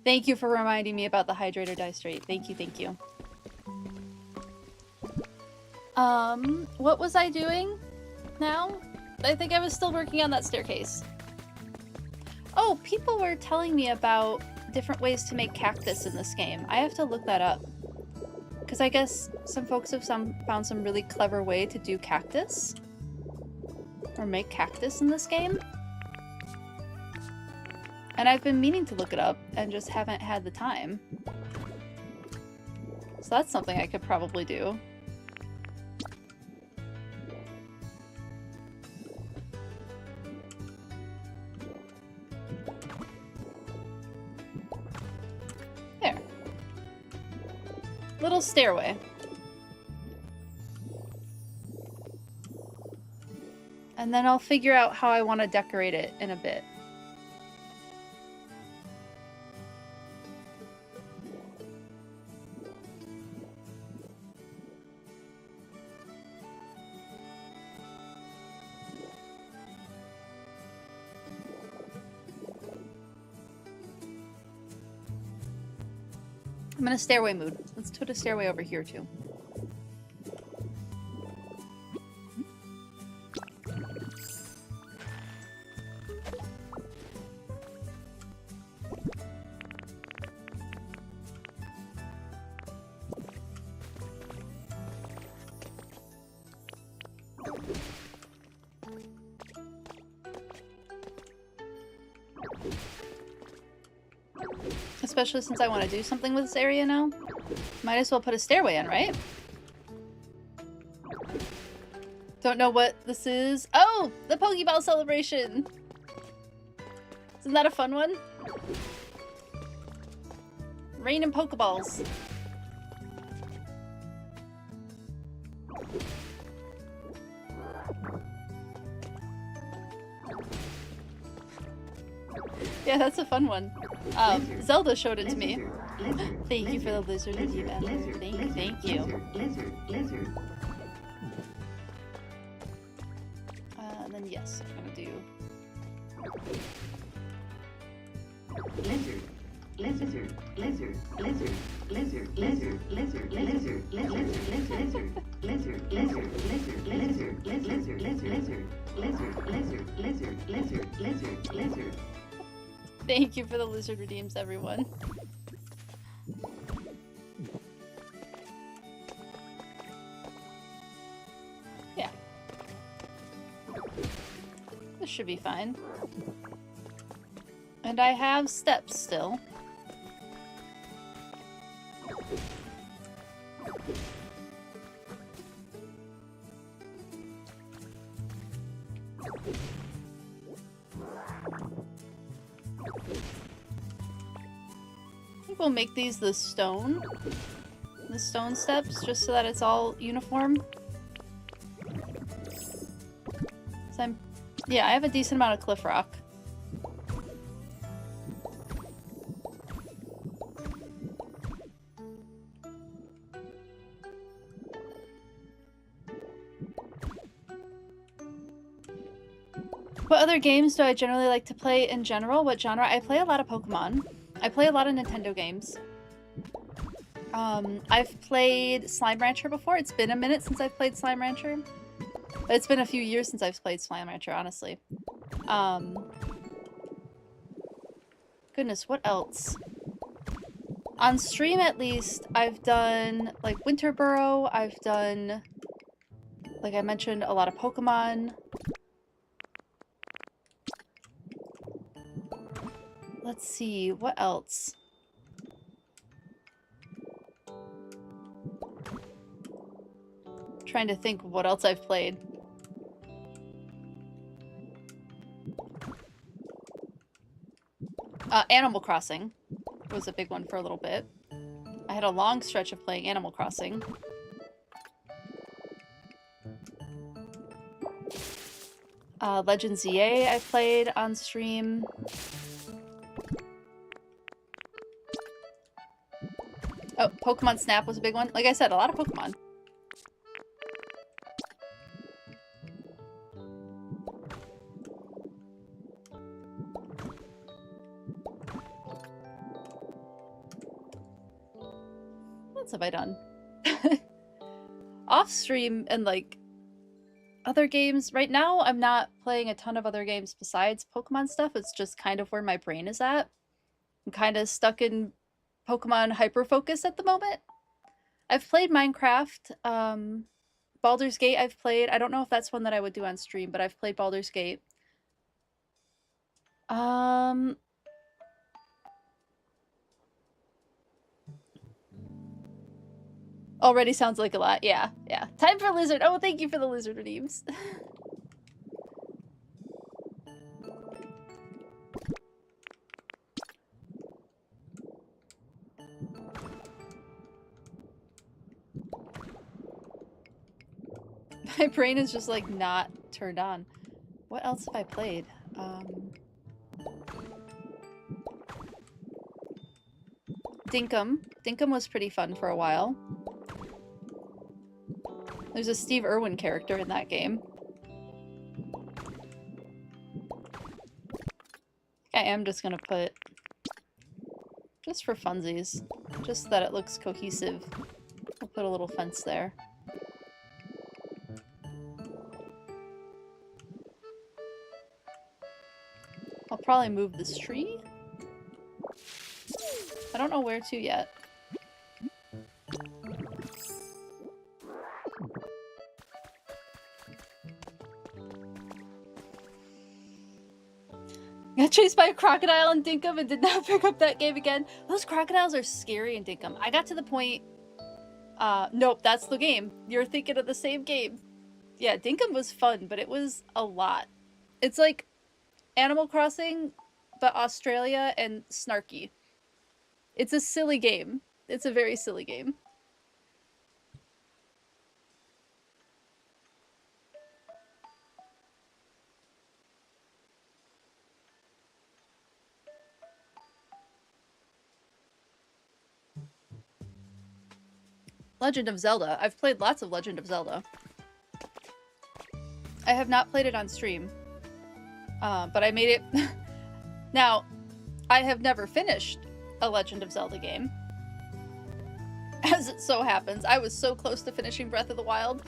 Thank you for reminding me about the hydrator dice rate. Thank you, thank you. What was I doing now? I think I was still working on that staircase. Oh, people were telling me about different ways to make cactus in this game. I have to look that up. Because I guess some folks have found some really clever way to do cactus. Or make cactus in this game. And I've been meaning to look it up and just haven't had the time. So that's something I could probably do. There. Little stairway. And then I'll figure out how I want to decorate it in a bit. I'm in a stairway mood. Let's put a stairway over here too. Especially since I want to do something with this area now. Might as well put a stairway in, right? Don't know what this is. Oh! The Pokeball celebration! Isn't that a fun one? Rain and Pokeballs. Yeah, that's a fun one. Zelda showed it to me. Thank you for the lizard review, Ellen. Thank you. Then yes, I'm gonna do... Thank you for the lizard redeems, everyone. Yeah. This should be fine. And I have steps still. I think we'll make these the stone steps, just so that it's all uniform. So yeah, I have a decent amount of cliff rock. What other games do I generally like to play in general? What genre? I play a lot of Pokemon. I play a lot of Nintendo games. I've played Slime Rancher before. It's been a minute since I've played Slime Rancher. But it's been a few years since I've played Slime Rancher, honestly. Goodness, what else? On stream, at least, I've done, like, Winterboro. I've done, like I mentioned, a lot of Pokemon. Let's see, what else? Trying to think of what else I've played. Animal Crossing was a big one for a little bit. I had a long stretch of playing Animal Crossing. Legends EA I played on stream. Oh, Pokemon Snap was a big one. Like I said, a lot of Pokemon. What else have I done? Off stream and like other games. Right now, I'm not playing a ton of other games besides Pokemon stuff. It's just kind of where my brain is at. I'm kind of stuck in Pokemon hyper-focus at the moment. I've played Minecraft. Baldur's Gate I've played. I don't know if that's one that I would do on stream, but I've played Baldur's Gate. Already sounds like a lot. Yeah, yeah. Time for Lizard. Oh, thank you for the Lizard redeems. My brain is just like not turned on. What else have I played? Dinkum. Dinkum was pretty fun for a while. There's a Steve Irwin character in that game. I am just gonna put, just for funsies, just that it looks cohesive, I'll put a little fence there. I'll probably move this tree. I don't know where to yet. Got chased by a crocodile in Dinkum and did not pick up that game again. Those crocodiles are scary in Dinkum. I got to the point... nope, that's the game. You're thinking of the same game. Yeah, Dinkum was fun, but it was a lot. It's like Animal Crossing, but Australia and snarky. It's a silly game. It's a very silly game. Legend of Zelda. I've played lots of Legend of Zelda. I have not played it on stream. But I made it... Now, I have never finished a Legend of Zelda game. As it so happens, I was so close to finishing Breath of the Wild.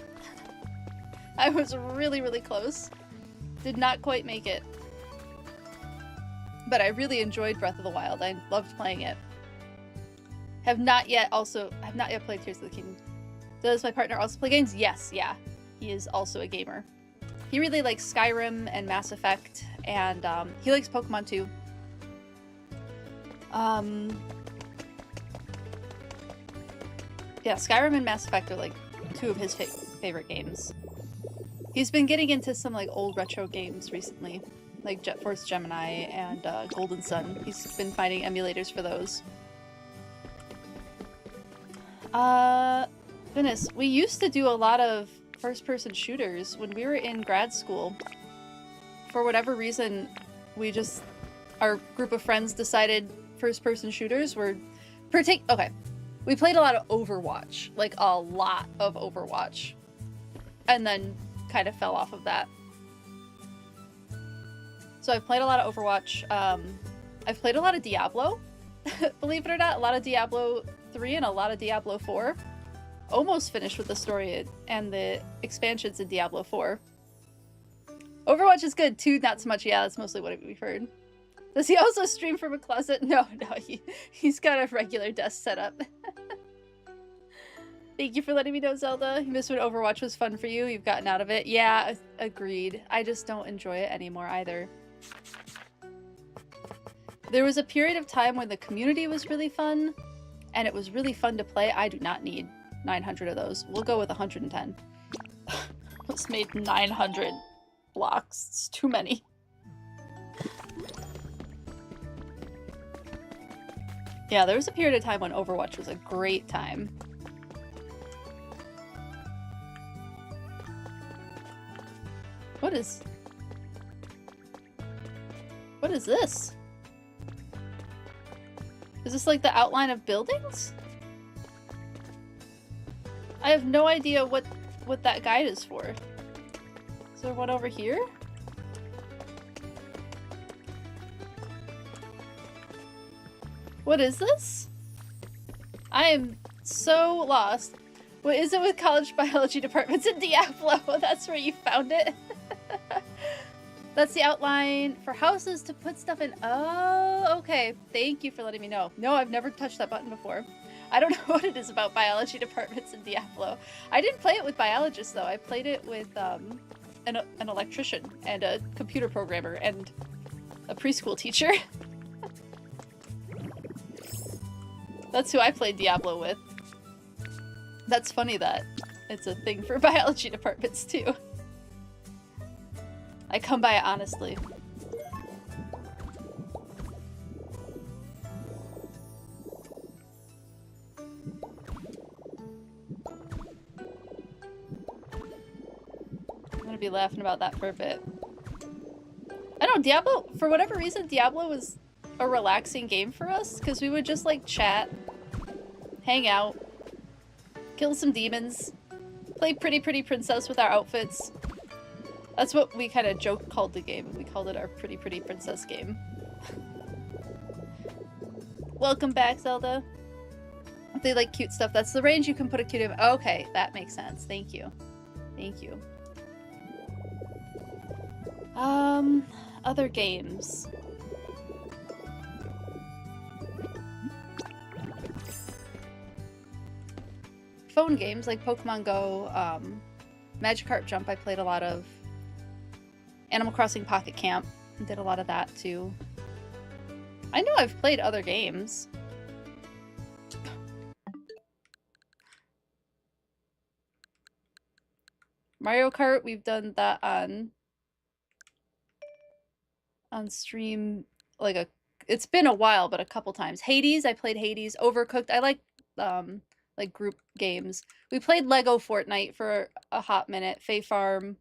I was really, really close. Did not quite make it. But I really enjoyed Breath of the Wild. I loved playing it. Have not yet played Tears of the Kingdom. Does my partner also play games? Yes, yeah. He is also a gamer. He really likes Skyrim and Mass Effect, and he likes Pokemon too. Yeah, Skyrim and Mass Effect are like two of his favorite games. He's been getting into some like old retro games recently, like Jet Force Gemini and Golden Sun. He's been finding emulators for those. Goodness, we used to do a lot of first-person shooters when we were in grad school. For whatever reason, our group of friends decided first-person shooters were okay. We played a lot of Overwatch, like a lot of Overwatch, and then kind of fell off of that. So I've played a lot of Overwatch. I've played a lot of Diablo, believe it or not, a lot of Diablo 3 and a lot of Diablo 4. Almost finished with the story and the expansions in Diablo 4. Overwatch is good too, not so much. Yeah, that's mostly what we've heard. Does he also stream from a closet? No, he's got a regular desk setup. Thank you for letting me know, Zelda. You missed when Overwatch was fun for you. You've gotten out of it. Yeah, agreed. I just don't enjoy it anymore either. There was a period of time when the community was really fun, and it was really fun to play. I do not need 900 of those. We'll go with 110. Let's make 900 blocks. It's too many. Yeah, there was a period of time when Overwatch was a great time. What is this? Is this like the outline of buildings? I have no idea what that guide is for. Is there one over here? What is this? I am so lost. What is it with college biology departments in Diablo? That's where you found it. That's the outline for houses to put stuff in. Oh, okay. Thank you for letting me know. No, I've never touched that button before. I don't know what it is about biology departments in Diablo. I didn't play it with biologists though. I played it with an electrician and a computer programmer and a preschool teacher. That's who I played Diablo with. That's funny that it's a thing for biology departments too. I come by it honestly. I'm gonna be laughing about that for a bit. I don't know, Diablo, for whatever reason, Diablo was a relaxing game for us, because we would just like chat, hang out, kill some demons, play Pretty Pretty Princess with our outfits. That's what we kind of called the game. We called it our Pretty Pretty Princess game. Welcome back, Zelda. If they like cute stuff, that's the range you can put a cute... Okay, that makes sense. Thank you. Thank you. Other games. Phone games like Pokemon Go, Magikarp Jump I played a lot of. Animal Crossing Pocket Camp, did a lot of that too. I know I've played other games. Mario Kart, we've done that on stream, like it's been a while, but a couple times. Hades, I played Hades. Overcooked, I like group games. We played Lego Fortnite for a hot minute. Fae Farm,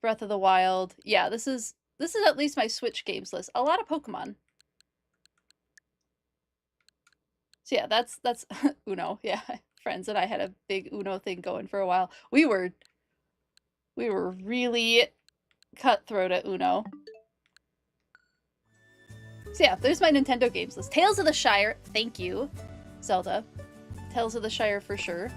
Breath of the Wild. Yeah, this is at least my Switch games list. A lot of Pokemon. So yeah, that's Uno. Yeah, friends and I had a big Uno thing going for a while. We were really cutthroat at Uno. So yeah, there's my Nintendo games list. Tales of the Shire. Thank you, Zelda. Tales of the Shire for sure.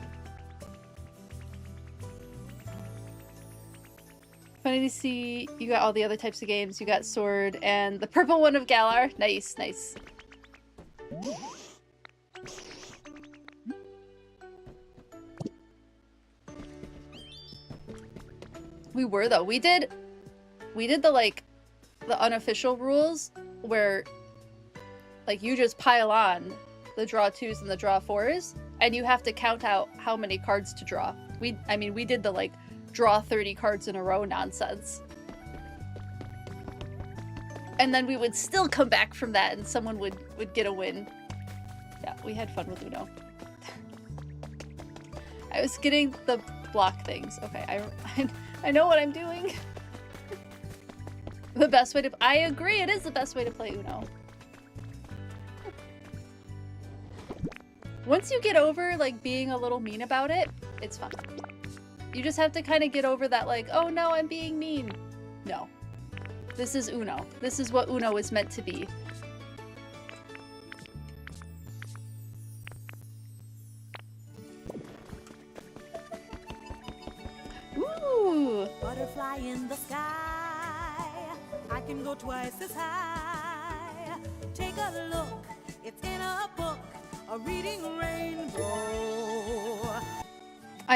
Funny to see you got all the other types of games. You got Sword and the purple one of Galar. Nice, nice. We were though. We did the the unofficial rules where like you just pile on the draw 2s and the draw 4s and you have to count out how many cards to draw. I mean we did the like draw 30 cards in a row nonsense. And then we would still come back from that and someone would get a win. Yeah, we had fun with Uno. I was getting the block things. Okay, I know what I'm doing. The best way to... I agree, it is the best way to play Uno. Once you get over, like, being a little mean about it, it's fun. You just have to kind of get over that, like, oh no, I'm being mean. No. This is Uno. This is what Uno is meant to be. Ooh! Butterfly in the sky, I can go twice as high. Take a look, it's in a book, a reading rainbow.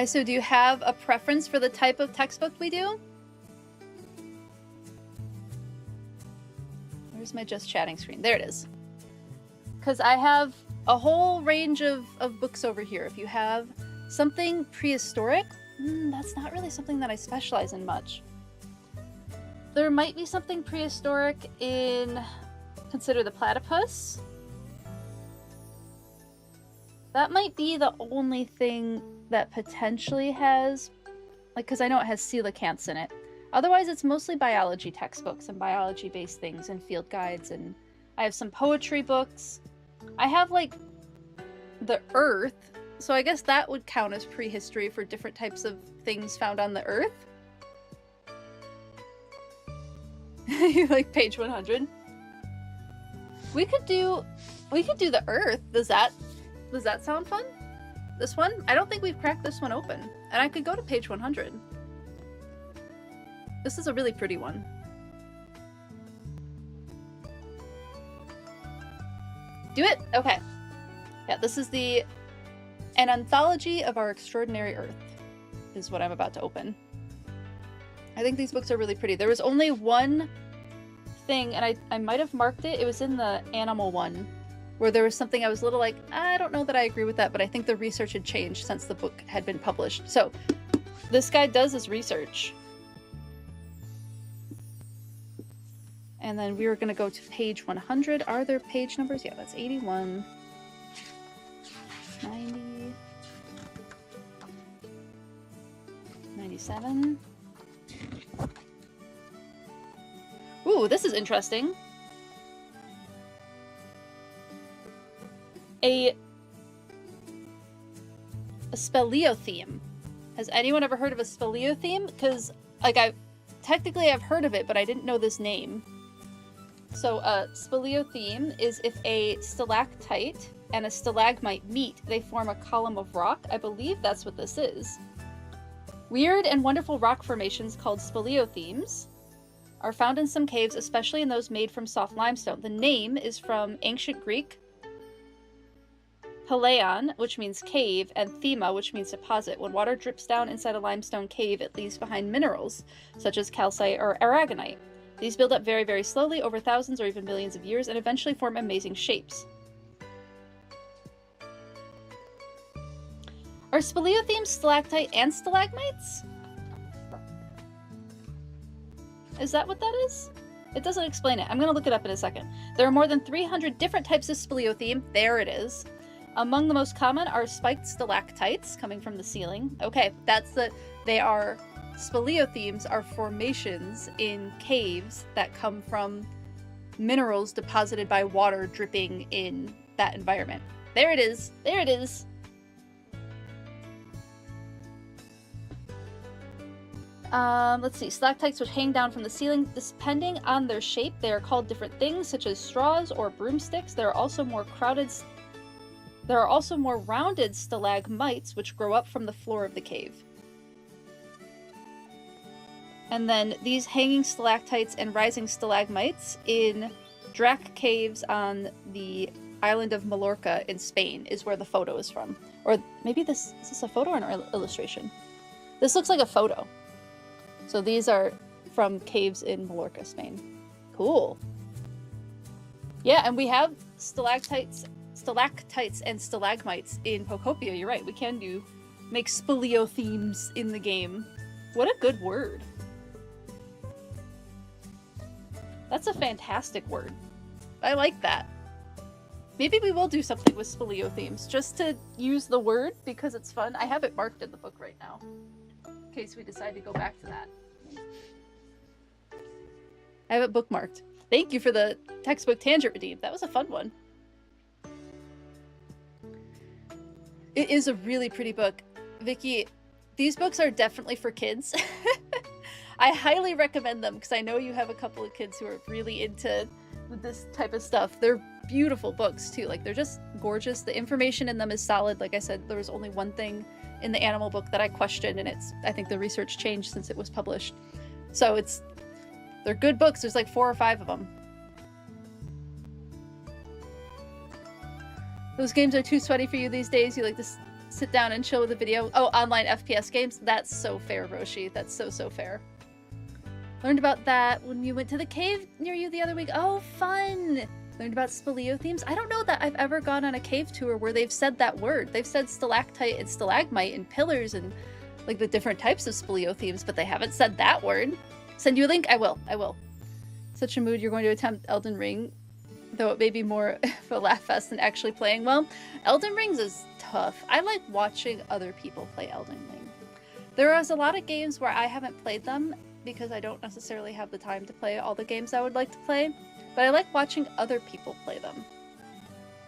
So do you have a preference for the type of textbook we do? Where's my just chatting screen? There it is. Because I have a whole range of books over here. If you have something prehistoric, that's not really something that I specialize in much. There might be something prehistoric in Consider the Platypus. That might be the only thing that potentially has, like, because I know it has coelacanths in it. Otherwise, it's mostly biology textbooks and biology-based things and field guides, and I have some poetry books. I have, like, the Earth, so I guess that would count as prehistory for different types of things found on the Earth. You like page 100? We could do the Earth. Does that sound fun? This one? I don't think we've cracked this one open. And I could go to page 100. This is a really pretty one. Do it? Okay. Yeah, this is an anthology of our extraordinary Earth is what I'm about to open. I think these books are really pretty. There was only one thing, and I might have marked it. It was in the animal one, where there was something I was a little like, I don't know that I agree with that, but I think the research had changed since the book had been published. So this guy does his research. And then we were going to go to page 100. Are there page numbers? Yeah, that's 81, 90, 97. Ooh, this is interesting. A speleotheme. Has anyone ever heard of a speleotheme? Because, like, technically I've heard of it, but I didn't know this name. So a speleotheme is if a stalactite and a stalagmite meet, they form a column of rock. I believe that's what this is. Weird and wonderful rock formations called speleothemes are found in some caves, especially in those made from soft limestone. The name is from ancient Greek Paleon, which means cave, and thema, which means deposit. When water drips down inside a limestone cave, it leaves behind minerals, such as calcite or aragonite. These build up very, very slowly over thousands or even millions of years and eventually form amazing shapes. Are speleothemes stalactite and stalagmites? Is that what that is? It doesn't explain it. I'm going to look it up in a second. There are more than 300 different types of speleotheme. There it is. Among the most common are spiked stalactites coming from the ceiling. Okay, speleothemes are formations in caves that come from minerals deposited by water dripping in that environment. There it is. There it is. Let's see. Stalactites which hang down from the ceiling. Depending on their shape, they are called different things, such as straws or broomsticks. There are also more rounded stalagmites which grow up from the floor of the cave. And then these hanging stalactites and rising stalagmites in Drac caves on the island of Mallorca in Spain is where the photo is from. Or maybe is this a photo or an illustration? This looks like a photo. So these are from caves in Mallorca, Spain. Cool. Yeah, and we have stalactites and stalagmites in Pokopia. You're right, we can make speleothemes in the game. What a good word. That's a fantastic word. I like that. Maybe we will do something with speleothemes, just to use the word because it's fun. I have it marked in the book right now, in case we decide to go back to that. I have it bookmarked. Thank you for the textbook tangent redeem. That was a fun one. It is a really pretty book. Vicky, these books are definitely for kids. I highly recommend them because I know you have a couple of kids who are really into this type of stuff. They're beautiful books too. Like, they're just gorgeous. The information in them is solid. Like I said, there was only one thing in the animal book that I questioned, and I think the research changed since it was published. So they're good books. There's like 4 or 5 of them. Those games are too sweaty for you these days. You like to sit down and chill with a video. Oh, online FPS games? That's so fair, Roshi. That's so fair. Learned about that when you went to the cave near you the other week. Oh, fun! Learned about speleothemes. I don't know that I've ever gone on a cave tour where they've said that word. They've said stalactite and stalagmite and pillars and like the different types of speleothemes, but they haven't said that word. Send you a link? I will. Such a mood you're going to attempt Elden Ring, though it may be more of a laugh fest than actually playing. Well, Elden Ring is tough. I like watching other people play Elden Ring. There is a lot of games where I haven't played them, because I don't necessarily have the time to play all the games I would like to play, but I like watching other people play them.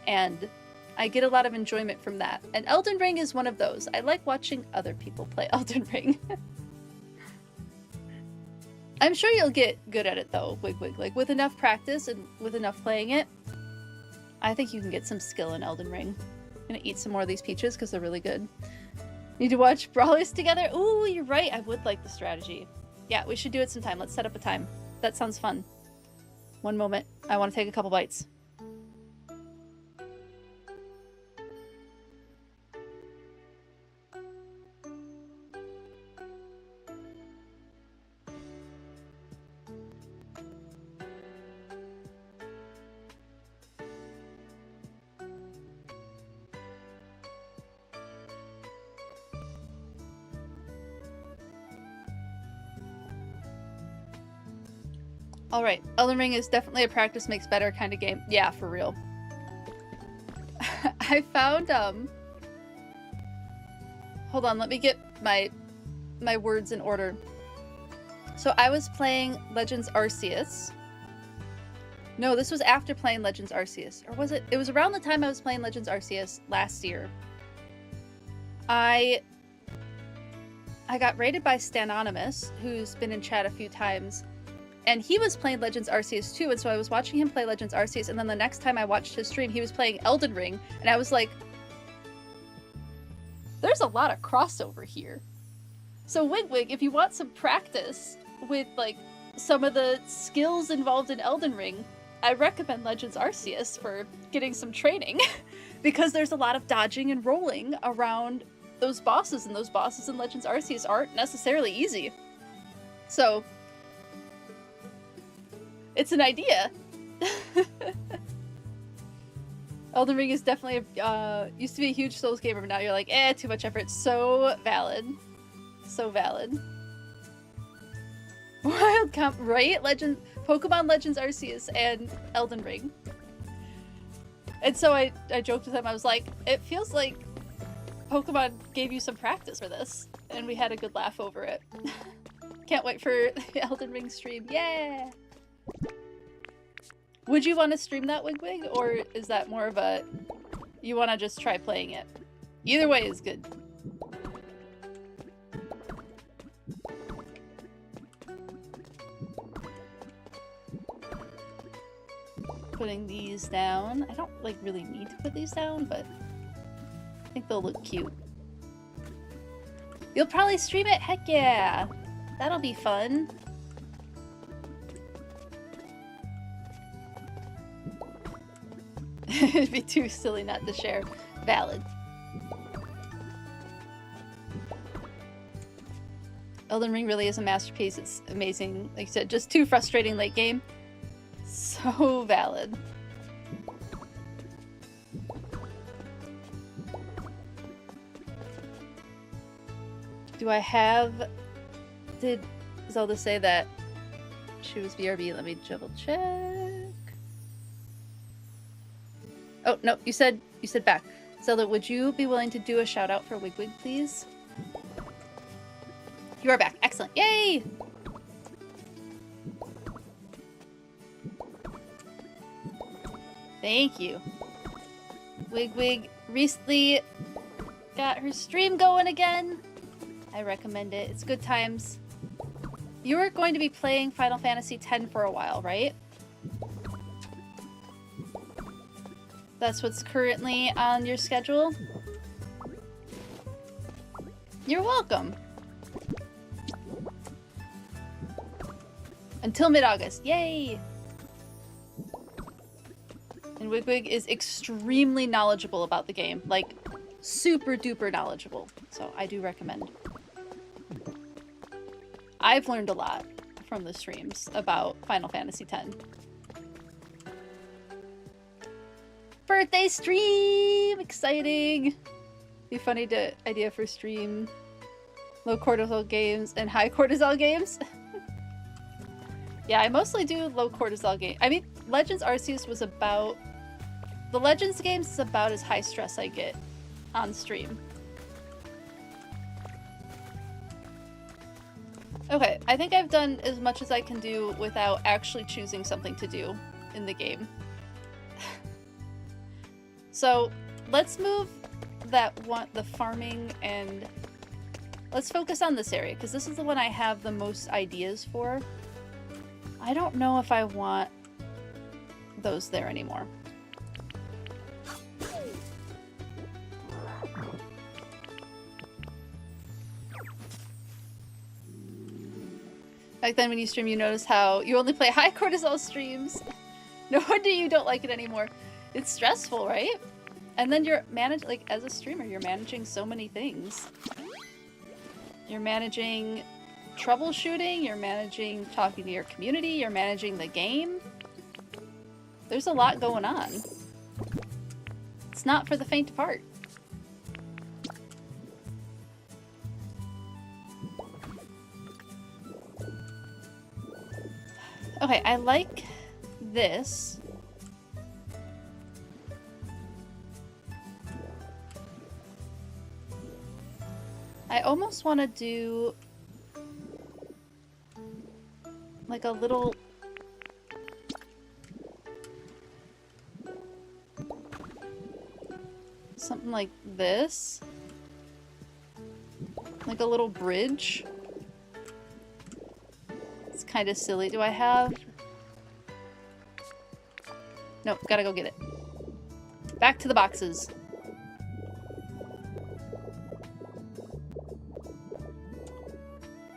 And I get a lot of enjoyment from that. And Elden Ring is one of those. I like watching other people play Elden Ring. I'm sure you'll get good at it though, Wigwig. Like with enough practice and with enough playing it, I think you can get some skill in Elden Ring. I'm gonna eat some more of these peaches because they're really good. Need to watch Brawlers together? Ooh, you're right. I would like the strategy. Yeah, we should do it sometime. Let's set up a time. That sounds fun. One moment. I want to take a couple bites. Alright, Elden Ring is definitely a practice makes better kind of game. Yeah, for real. I found, hold on, let me get my words in order. So I was playing Legends Arceus. No, this was after playing Legends Arceus. Or was it? It was around the time I was playing Legends Arceus last year. I got raided by Stanonymous, who's been in chat a few times. And he was playing Legends Arceus too, and so I was watching him play Legends Arceus, and then the next time I watched his stream, he was playing Elden Ring, and I was like, there's a lot of crossover here. So Wigwig, if you want some practice with, like, some of the skills involved in Elden Ring, I recommend Legends Arceus for getting some training, because there's a lot of dodging and rolling around those bosses, and those bosses in Legends Arceus aren't necessarily easy. So it's an idea. Elden Ring is definitely used to be a huge Souls gamer, but now you're like, too much effort. So valid. So valid. Wild comp, right? Pokemon Legends Arceus and Elden Ring. And so I joked with him, I was like, it feels like Pokemon gave you some practice for this. And we had a good laugh over it. Can't wait for the Elden Ring stream. Yeah! Would you want to stream that, Wigwig? Or is that more of a, you want to just try playing it? Either way is good. Putting these down. I don't like really need to put these down, but I think they'll look cute. You'll probably stream it? Heck yeah! That'll be fun. It'd be too silly not to share. Valid. Elden Ring really is a masterpiece. It's amazing. Like you said, just too frustrating late game. So valid. Do I have... Did Zelda say that she was BRB? Let me double check. Oh, no, you said back. Zelda, would you be willing to do a shout out for Wigwig, please? You are back. Excellent. Yay! Thank you. Wigwig recently got her stream going again. I recommend it. It's good times. You were going to be playing Final Fantasy X for a while, right? That's what's currently on your schedule? You're welcome. Until mid-August. Yay! And Wigwig is extremely knowledgeable about the game. Like, super duper knowledgeable. So I do recommend. I've learned a lot from the streams about Final Fantasy X. Birthday stream! Exciting! Be funny to idea for stream. Low cortisol games and high cortisol games. Yeah, I mostly do low cortisol games. I mean, Legends Arceus was about... The Legends games is about as high stress I get on stream. Okay, I think I've done as much as I can do without actually choosing something to do in the game. So let's move that one, the farming, and let's focus on this area because this is the one I have the most ideas for. I don't know if I want those there anymore. Back then when you stream, you notice how you only play high cortisol streams. No wonder you don't like it anymore. It's stressful, right? And then you're like as a streamer, you're managing so many things. You're managing troubleshooting, you're managing talking to your community, you're managing the game. There's a lot going on. It's not for the faint of heart. Okay, I like this. I almost want to do like a little something like this, like a little bridge. It's kind of silly. Do I have... Nope, gotta go get it. Back to the boxes.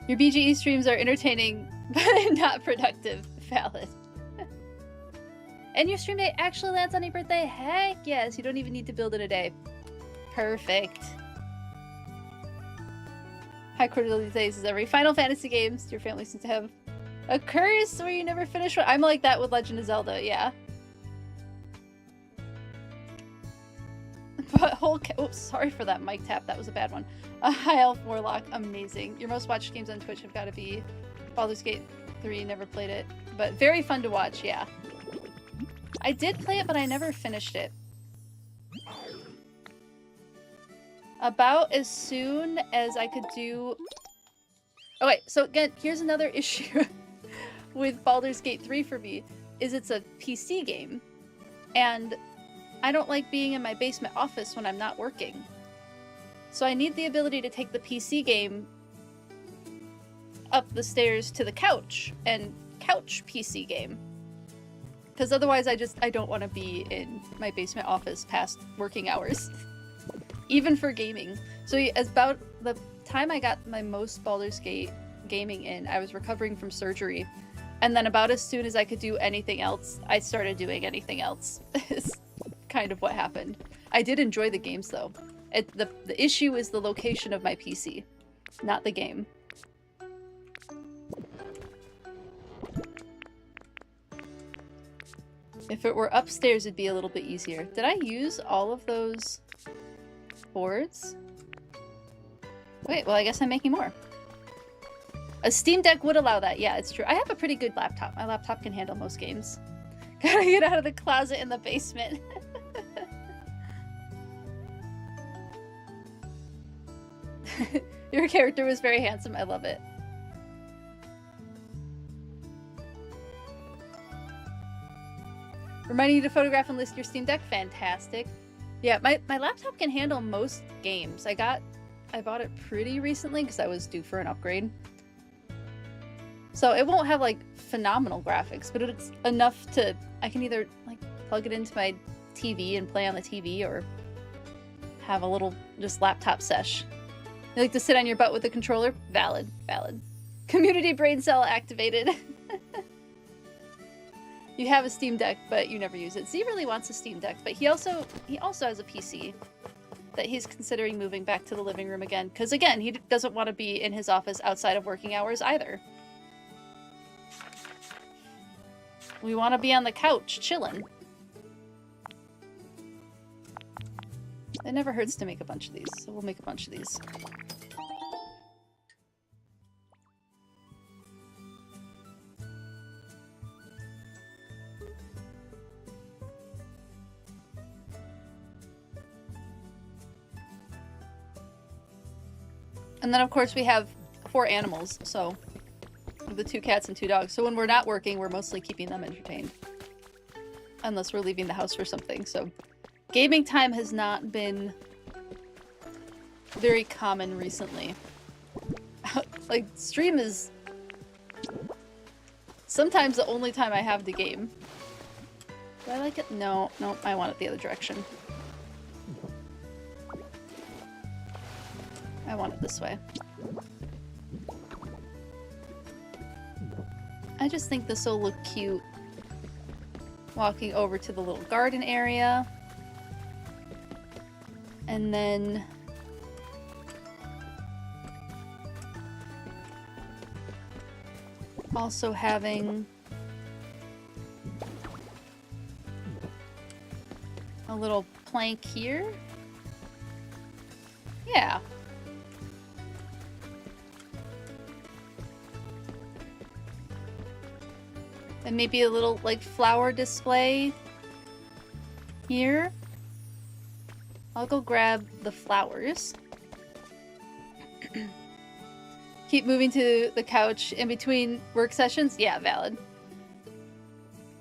Your BGE streams are entertaining, but not productive. Valid. And your stream day actually lands on your birthday? Heck yes, you don't even need to build it a day. Perfect. High cortisol these days is every Final Fantasy games your family seems to have a curse where you never finish one. I'm like that with Legend of Zelda, yeah. But oops, sorry for that mic tap, that was a bad one. A High Elf Warlock, amazing. Your most watched games on Twitch have got to be Baldur's Gate 3, never played it. But very fun to watch, yeah. I did play it, but I never finished it. About as soon as I could do... Okay, so again, here's another issue with Baldur's Gate 3 for me, is it's a PC game. And I don't like being in my basement office when I'm not working. So I need the ability to take the PC game up the stairs to the couch and couch PC game. Because otherwise I don't want to be in my basement office past working hours. Even for gaming. So as about the time I got my most Baldur's Gate gaming in, I was recovering from surgery. And then about as soon as I could do anything else, I started doing anything else. Is kind of what happened. I did enjoy the games though. The issue is the location of my PC, not the game. If it were upstairs, it'd be a little bit easier. Did I use all of those boards? Wait, well, I guess I'm making more. A Steam Deck would allow that. Yeah, it's true. I have a pretty good laptop. My laptop can handle most games. Gotta get out of the closet in the basement. Your character was very handsome. I love it. Reminding you to photograph and list your Steam Deck. Fantastic. Yeah, my laptop can handle most games. I bought it pretty recently because I was due for an upgrade. So it won't have like phenomenal graphics, but it's enough to, I can either like plug it into my TV and play on the TV or have a little just laptop sesh. You like to sit on your butt with the controller? Valid, valid. Community brain cell activated. You have a Steam Deck, but you never use it. Z really wants a Steam Deck, but he also has a PC that he's considering moving back to the living room again. Because again, he doesn't want to be in his office outside of working hours either. We want to be on the couch, chilling. It never hurts to make a bunch of these, so we'll make a bunch of these. And then of course we have 4 animals, so The 2 cats and 2 dogs. So when we're not working, we're mostly keeping them entertained. Unless we're leaving the house for something. So gaming time has not been very common recently. Like, stream is sometimes the only time I have to game. Do I like it? No, no, I want it the other direction. I want it this way. I just think this will look cute. Walking over to the little garden area. And then also having a little plank here. Yeah. And maybe a little, like, flower display here. I'll go grab the flowers. Keep moving to the couch in between work sessions? Yeah, valid.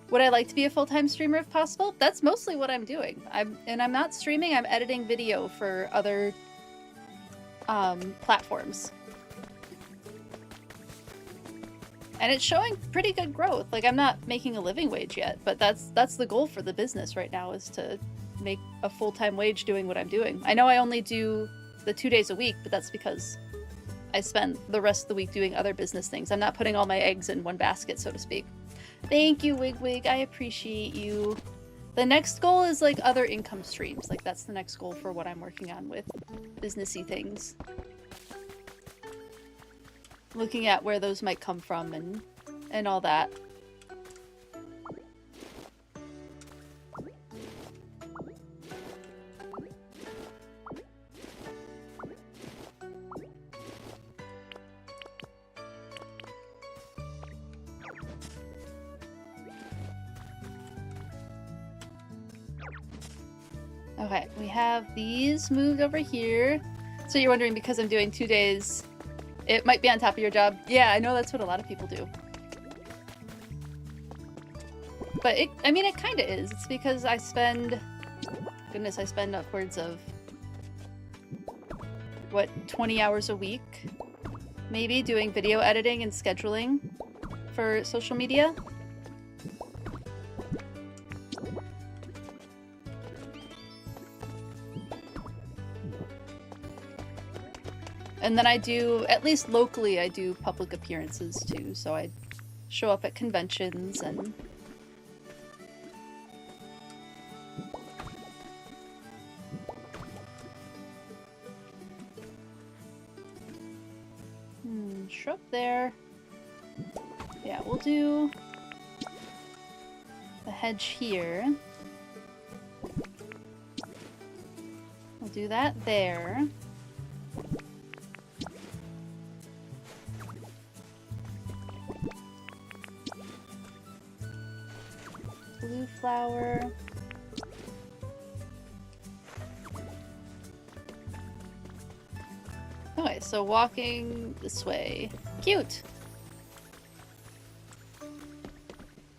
Would I like to be a full-time streamer if possible? That's mostly what I'm doing. I'm not streaming, I'm editing video for other platforms. And it's showing pretty good growth. Like, I'm not making a living wage yet, but that's the goal for the business right now, is to make a full-time wage doing what I'm doing. I know I only do the 2 days a week, but that's because I spend the rest of the week doing other business things. I'm not putting all my eggs in one basket, so to speak. Thank you, Wigwig. I appreciate you. The next goal is, like, other income streams. Like, that's the next goal for what I'm working on with businessy things. Looking at where those might come from and all that. Okay, we have these moved over here. So you're wondering, because I'm doing 2 days, it might be on top of your job. Yeah, I know that's what a lot of people do. But I mean, it kind of is. It's because I spend, goodness, I spend upwards of, what, 20 hours a week? Maybe doing video editing and scheduling for social media. And then I do, at least locally, I do public appearances too. So I show up at conventions and... Shrub there. Yeah, we'll do the hedge here. We'll do that there. Blue flower. Okay, so walking this way. Cute!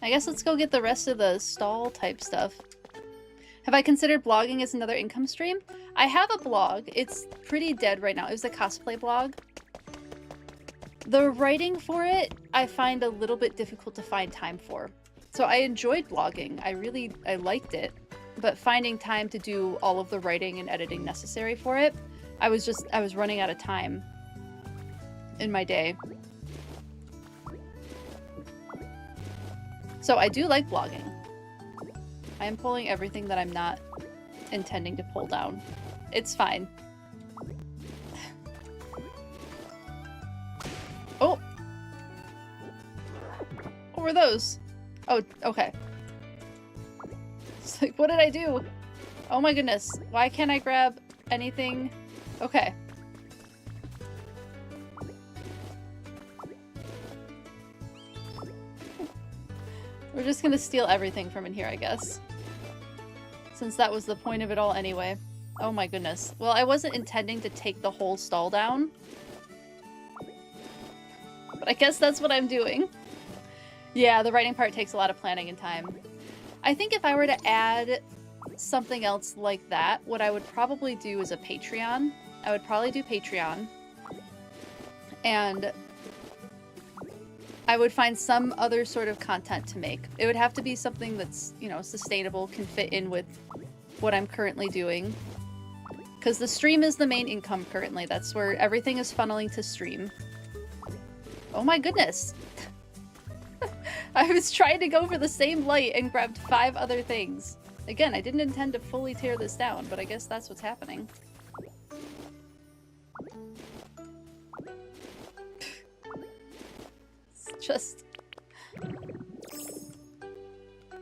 I guess let's go get the rest of the stall type stuff. Have I considered blogging as another income stream? I have a blog. It's pretty dead right now. It was a cosplay blog. The writing for it, I find a little bit difficult to find time for. So I enjoyed blogging. I liked it. But finding time to do all of the writing and editing necessary for it, I was running out of time in my day. So I do like blogging. I am pulling everything that I'm not intending to pull down. It's fine. Oh! What were those? Oh, okay. It's like, what did I do? Oh my goodness. Why can't I grab anything? Okay. We're just gonna steal everything from in here, I guess. Since that was the point of it all anyway. Oh my goodness. Well, I wasn't intending to take the whole stall down. But I guess that's what I'm doing. Yeah, the writing part takes a lot of planning and time. I think if I were to add something else like that, what I would probably do is a Patreon. I would probably do Patreon. And I would find some other sort of content to make. It would have to be something that's, you know, sustainable, can fit in with what I'm currently doing. Because the stream is the main income currently. That's where everything is funneling to stream. Oh my goodness. I was trying to go for the same light and grabbed 5 other things. Again, I didn't intend to fully tear this down, but I guess that's what's happening. It's just...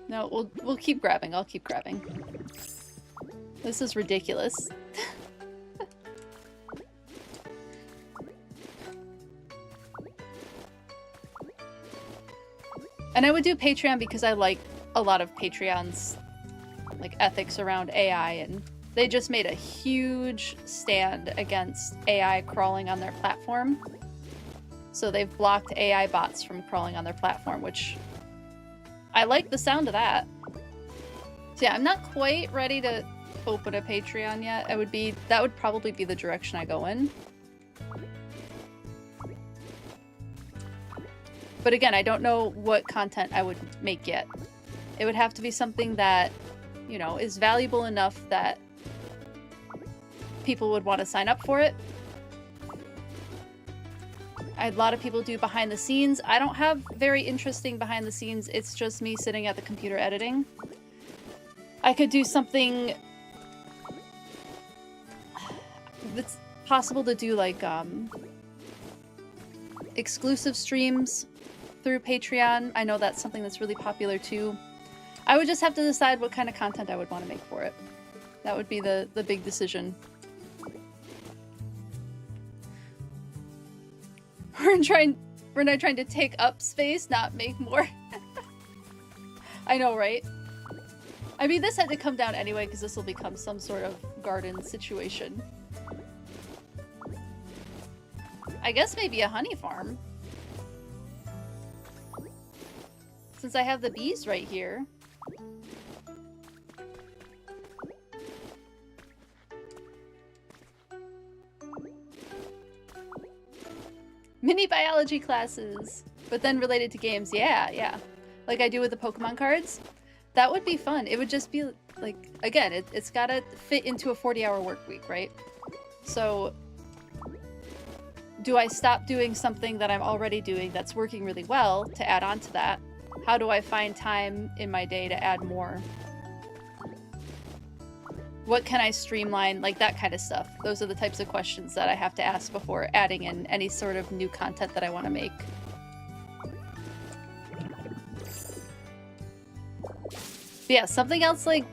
No, we'll keep grabbing. I'll keep grabbing. This is ridiculous. And I would do Patreon because I like a lot of Patreon's like ethics around AI, and they just made a huge stand against AI crawling on their platform. So they've blocked AI bots from crawling on their platform, which I like the sound of that. So yeah, I'm not quite ready to open a Patreon yet. That would probably be the direction I go in. But again, I don't know what content I would make yet. It would have to be something that, you know, is valuable enough that people would want to sign up for it. A lot of people do behind the scenes. I don't have very interesting behind the scenes. It's just me sitting at the computer editing. I could do something that's possible to do, like exclusive streams through Patreon. I know that's something that's really popular too. I would just have to decide what kind of content I would want to make for it. That would be the big decision. We're not trying to take up space, not make more. I know, right? I mean, this had to come down anyway because this will become some sort of garden situation. I guess maybe a honey farm. Since I have the bees right here. Mini biology classes, but then related to games. Yeah. Like I do with the Pokemon cards. That would be fun. It would just be like, again, it's gotta fit into a 40-hour work week, right? So do I stop doing something that I'm already doing that's working really well to add on to that? How do I find time in my day to add more? What can I streamline? Like that kind of stuff. Those are the types of questions that I have to ask before adding in any sort of new content that I want to make. But yeah, something else like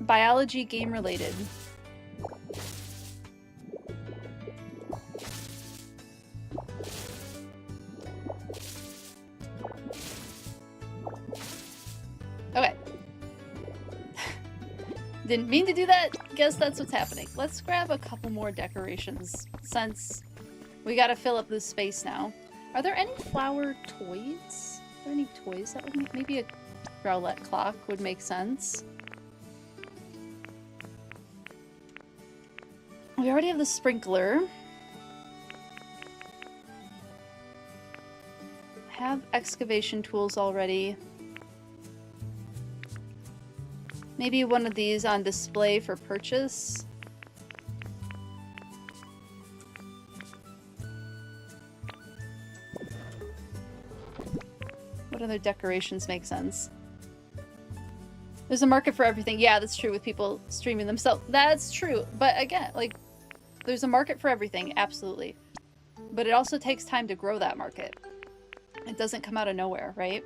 biology game related. Okay. Didn't mean to do that. Guess that's what's happening. Let's grab a couple more decorations since we gotta fill up this space now. Are there any flower toys? Are there any toys that would make, maybe a Growlette clock would make sense? We already have the sprinkler. Have excavation tools already. Maybe one of these on display for purchase. What other decorations make sense? There's a market for everything. Yeah, that's true with people streaming themselves. That's true. But again, like, there's a market for everything, absolutely. But it also takes time to grow that market. It doesn't come out of nowhere, right?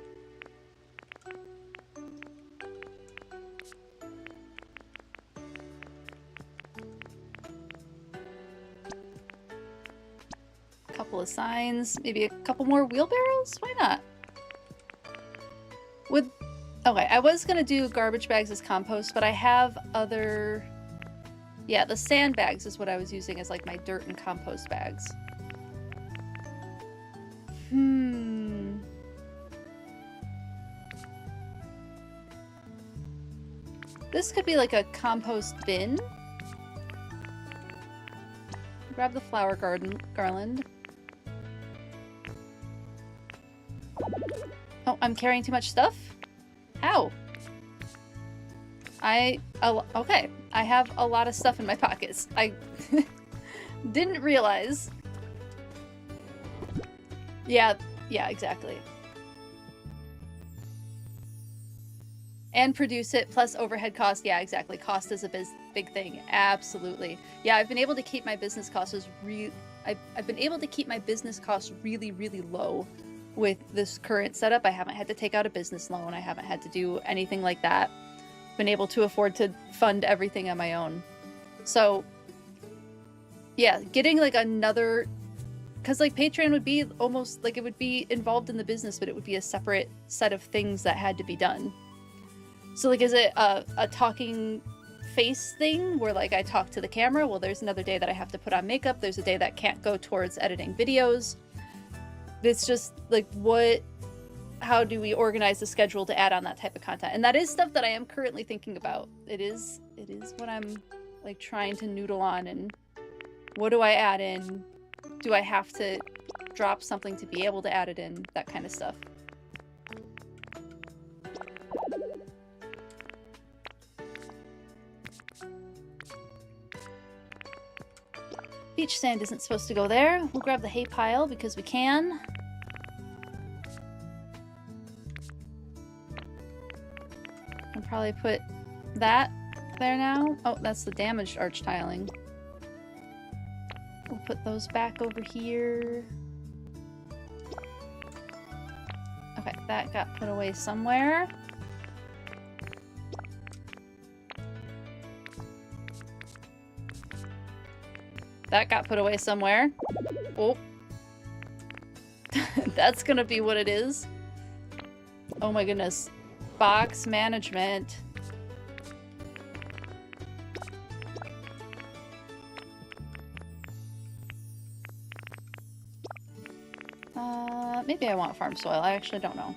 Couple of signs, maybe a couple more wheelbarrows? Why not? Okay, I was gonna do garbage bags as compost, but I have other... Yeah, the sandbags is what I was using as like my dirt and compost bags. This could be like a compost bin. Grab the flower garland. Oh, I'm carrying too much stuff? How? Okay. I have a lot of stuff in my pockets. I didn't realize. Yeah, exactly. And produce it plus overhead cost. Yeah, exactly. Cost is a big thing. Absolutely. Yeah, I've been able to keep my business costs I've been able to keep my business costs really, really low with this current setup. I haven't had to take out a business loan. I haven't had to do anything like that. Been able to afford to fund everything on my own. So yeah, getting like another, because like Patreon would be almost like it would be involved in the business, but it would be a separate set of things that had to be done. So like, is it a talking face thing where like I talk to the camera? Well, there's another day that I have to put on makeup. There's a day that can't go towards editing videos. It's just like, how do we organize the schedule to add on that type of content? And that is stuff that I am currently thinking about. It is what I'm like trying to noodle on, and what do I add in? Do I have to drop something to be able to add it in? That kind of stuff. Beach sand isn't supposed to go there. We'll grab the hay pile because we can. I'll probably put that there now. Oh, that's the damaged arch tiling. We'll put those back over here. Okay, that got put away somewhere. That got put away somewhere. Oh. That's gonna be what it is. Oh my goodness. Box management. Maybe I want farm soil. I actually don't know.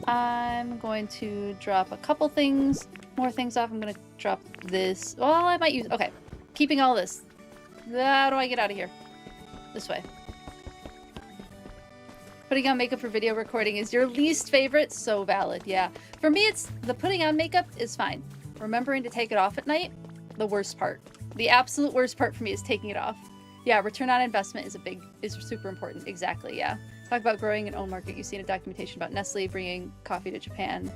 I'm going to drop a couple things, more things off. I'm gonna drop this. Well, I might use, okay. Keeping all this. How do I get out of here? This way. Putting on makeup for video recording is your least favorite? So valid, yeah. For me, it's the putting on makeup is fine. Remembering to take it off at night, the worst part. The absolute worst part for me is taking it off. Yeah, return on investment is super important. Exactly, yeah. Talk about growing an own market. You've seen a documentation about Nestle bringing coffee to Japan.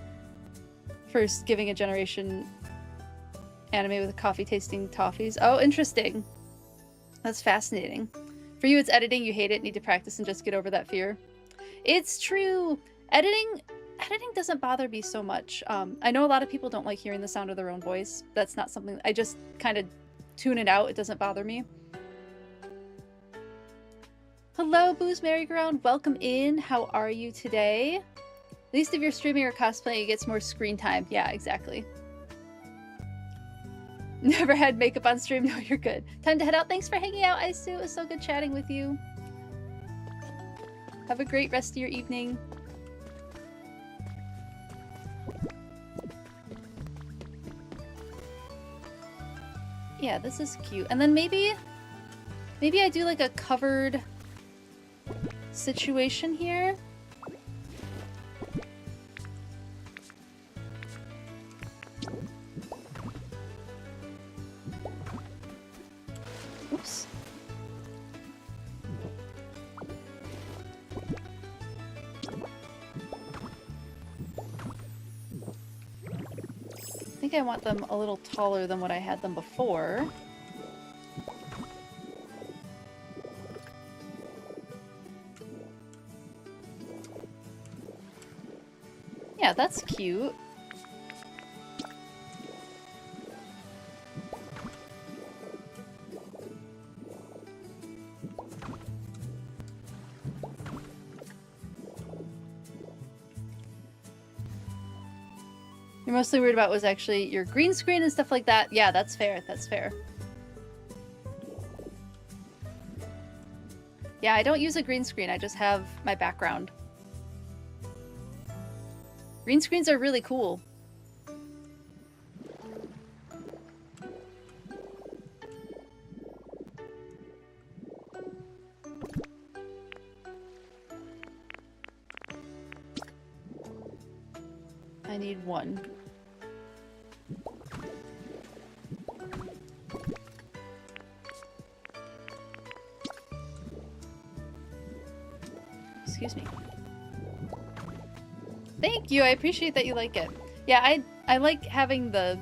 First giving a generation anime with coffee tasting toffees. Oh, interesting. That's fascinating. For you, it's editing. You hate it. Need to practice and just get over that fear. It's true. Editing doesn't bother me so much. I know a lot of people don't like hearing the sound of their own voice. That's not something, I just kind of tune it out. It doesn't bother me. Hello, Booze Merry-Go-Round. Welcome in. How are you today? At least if you're streaming or cosplaying, it gets more screen time. Yeah, exactly. Never had makeup on stream? No, you're good. Time to head out. Thanks for hanging out, Isu. It was so good chatting with you. Have a great rest of your evening. Yeah, this is cute. And then maybe I do like a covered situation here. Oops. I think I want them a little taller than what I had them before. Yeah, that's cute. You're mostly worried about was actually your green screen and stuff like that. Yeah, that's fair. That's fair. Yeah, I don't use a green screen. I just have my background. Green screens are really cool. I need one. Excuse me. Thank you, I appreciate that you like it. Yeah, I like having the...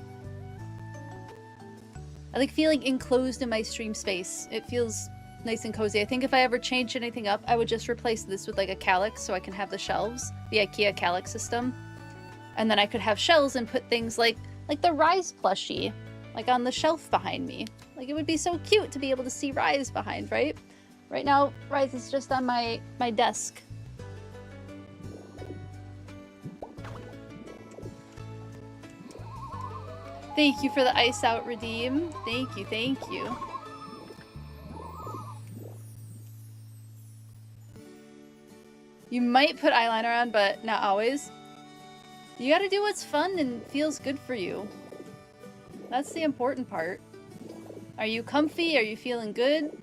I like feeling enclosed in my stream space. It feels nice and cozy. I think if I ever changed anything up, I would just replace this with like a calyx so I can have the shelves. The IKEA calyx system. And then I could have shelves and put things like the Rise plushie, like on the shelf behind me. Like it would be so cute to be able to see Rise behind, right? Right now, Rise is just on my desk. Thank you for the ice out redeem. Thank you, thank you. You might put eyeliner on, but not always. You gotta do what's fun and feels good for you. That's the important part. Are you comfy? Are you feeling good?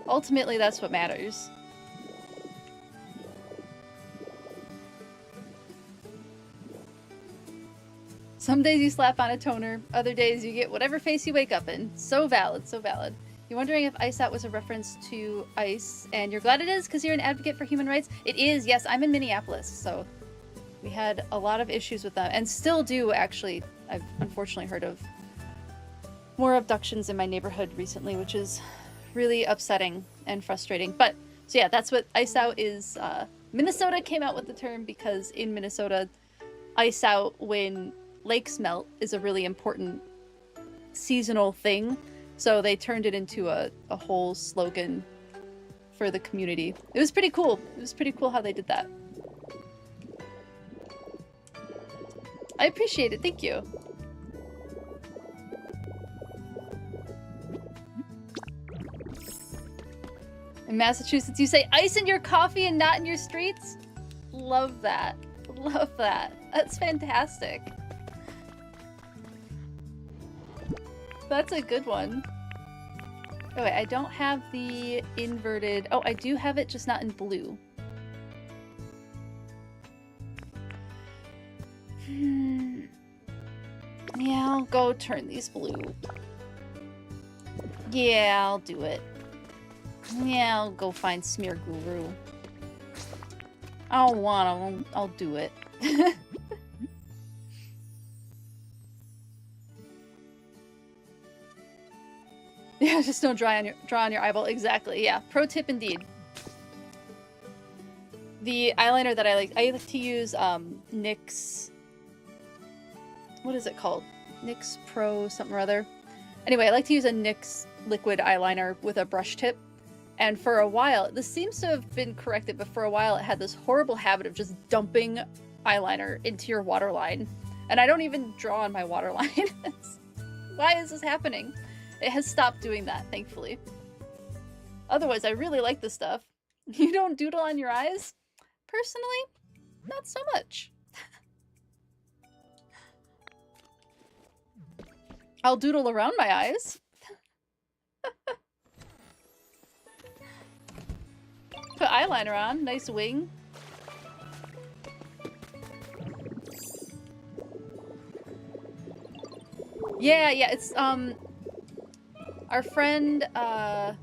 Ultimately, that's what matters. Some days you slap on a toner, other days you get whatever face you wake up in. So valid, so valid. You're wondering if Ice Out was a reference to ICE, and you're glad it is because you're an advocate for human rights? It is, yes, I'm in Minneapolis, so we had a lot of issues with them, and still do, actually. I've unfortunately heard of more abductions in my neighborhood recently, which is really upsetting and frustrating. But, so yeah, that's what Ice Out is. Minnesota came out with the term because in Minnesota, Ice Out, when lakes melt, is a really important seasonal thing. So they turned it into a whole slogan for the community. It was pretty cool. It was pretty cool how they did that. I appreciate it. Thank you. In Massachusetts, you say ice in your coffee and not in your streets? Love that. Love that. That's fantastic. That's a good one. Oh wait, I don't have the inverted... Oh, I do have it, just not in blue. Yeah, I'll go turn these blue. Yeah, I'll do it. Yeah, I'll go find Smear Guru. I don't want to. I'll do it. Yeah, just don't draw on your eyeball. Exactly. Yeah. Pro tip indeed. The eyeliner that I like to use NYX. What is it called? NYX Pro something or other. Anyway, I like to use a NYX liquid eyeliner with a brush tip. And for a while, this seems to have been corrected, but for a while it had this horrible habit of just dumping eyeliner into your waterline. And I don't even draw on my waterline. Why is this happening? It has stopped doing that, thankfully. Otherwise, I really like this stuff. You don't doodle on your eyes? Personally, not so much. I'll doodle around my eyes. Put eyeliner on, nice wing. Yeah, it's, our friend, our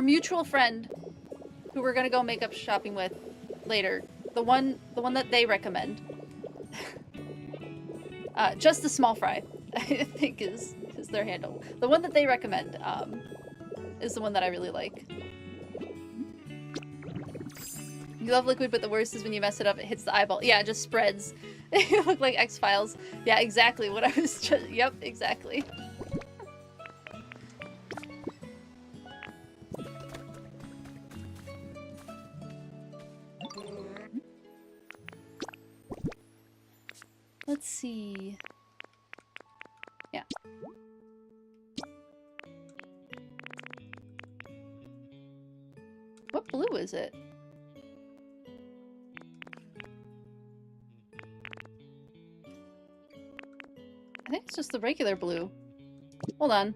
mutual friend, who we're gonna go makeup shopping with later. The one that they recommend. Just the small fry, I think is their handle. The one that they recommend, is the one that I really like. You love liquid, but the worst is when you mess it up, it hits the eyeball. Yeah, it just spreads. You look like X-Files. Yeah, exactly what I was just... Yep, exactly. Let's see. Yeah. What blue is it? I think it's just the regular blue. Hold on.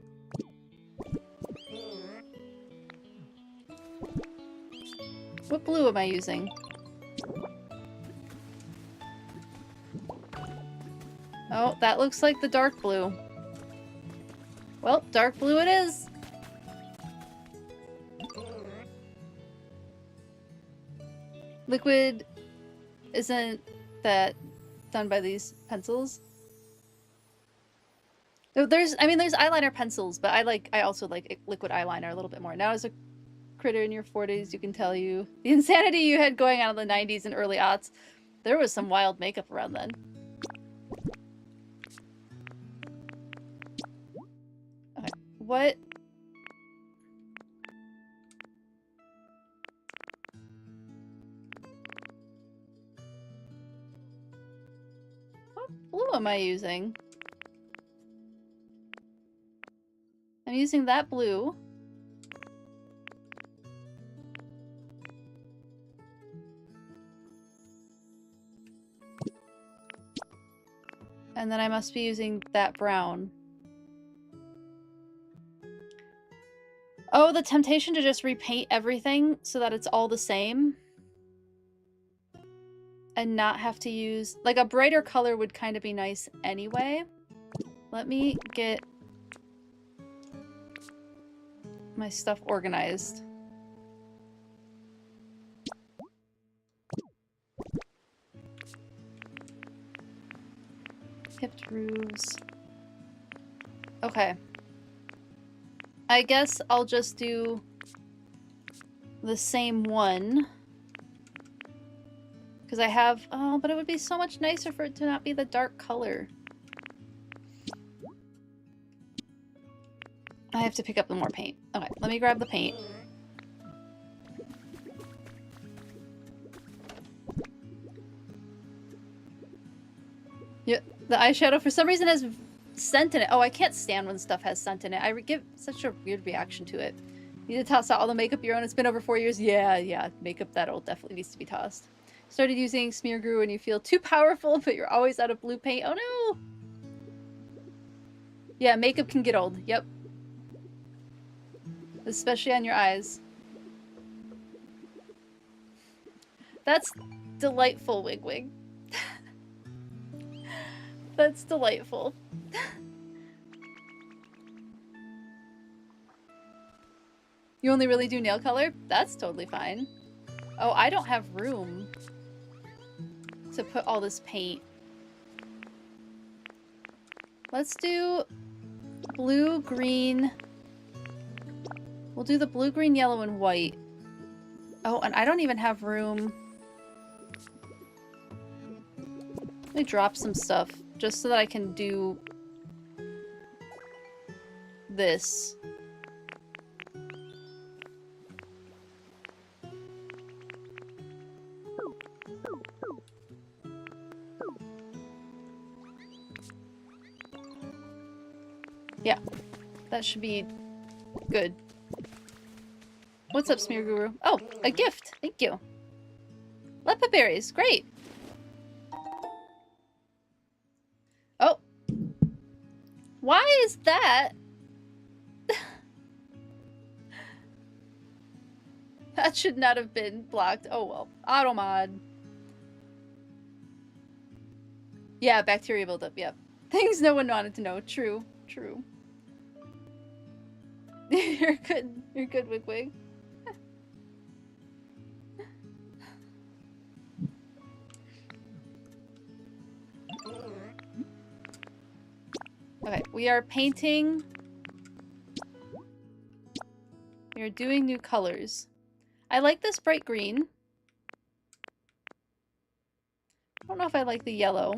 What blue am I using? Oh, that looks like the dark blue. Well, dark blue it is. Liquid isn't that done by these pencils? No, there's eyeliner pencils, but I also like liquid eyeliner a little bit more. Now as a critter in your 40s, you can tell you the insanity you had going on in the 90s and early aughts. There was some wild makeup around then. Okay, what? What blue am I using? I'm using that blue. And then I must be using that brown. Oh, the temptation to just repaint everything so that it's all the same. And not have to use... Like, a brighter color would kind of be nice anyway. Let me get my stuff organized. Hipped roofs. Okay. I guess I'll just do the same one. Because I have... Oh, but it would be so much nicer for it to not be the dark color. I have to pick up more paint. Okay, let me grab the paint. Yeah, the eyeshadow for some reason has scent in it. Oh, I can't stand when stuff has scent in it. I give such a weird reaction to it. You need to toss out all the makeup you're on. It's been over 4 years. Yeah. Makeup that old definitely needs to be tossed. Started using smear glue when you feel too powerful, but you're always out of blue paint. Oh no! Yeah, makeup can get old. Yep. Especially on your eyes. That's delightful, Wigwig. That's delightful. You only really do nail color? That's totally fine. Oh, I don't have room to put all this paint. Let's do blue, green. We'll do the blue, green, yellow, and white. Oh, and I don't even have room. Let me drop some stuff just so that I can do this. Yeah, that should be good. What's up, Smear Guru? Oh, a gift! Thank you. Leopard berries, great! Oh. Why is that? That should not have been blocked. Oh well. Automod. Yeah, bacteria buildup, yep. Things no one wanted to know. True. True. You're good, Wigwig. Okay, we are painting. We are doing new colors. I like this bright green. I don't know if I like the yellow.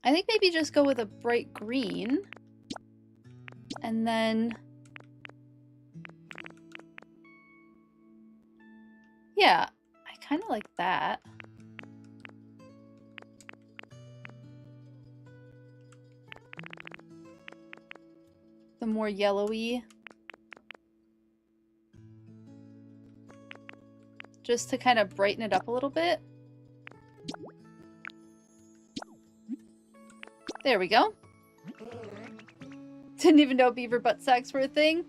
I think maybe just go with a bright green. And then... Yeah, I kind of like that. the more yellowy. Just to kind of brighten it up a little bit. There we go. Didn't even know beaver butt sacks were a thing.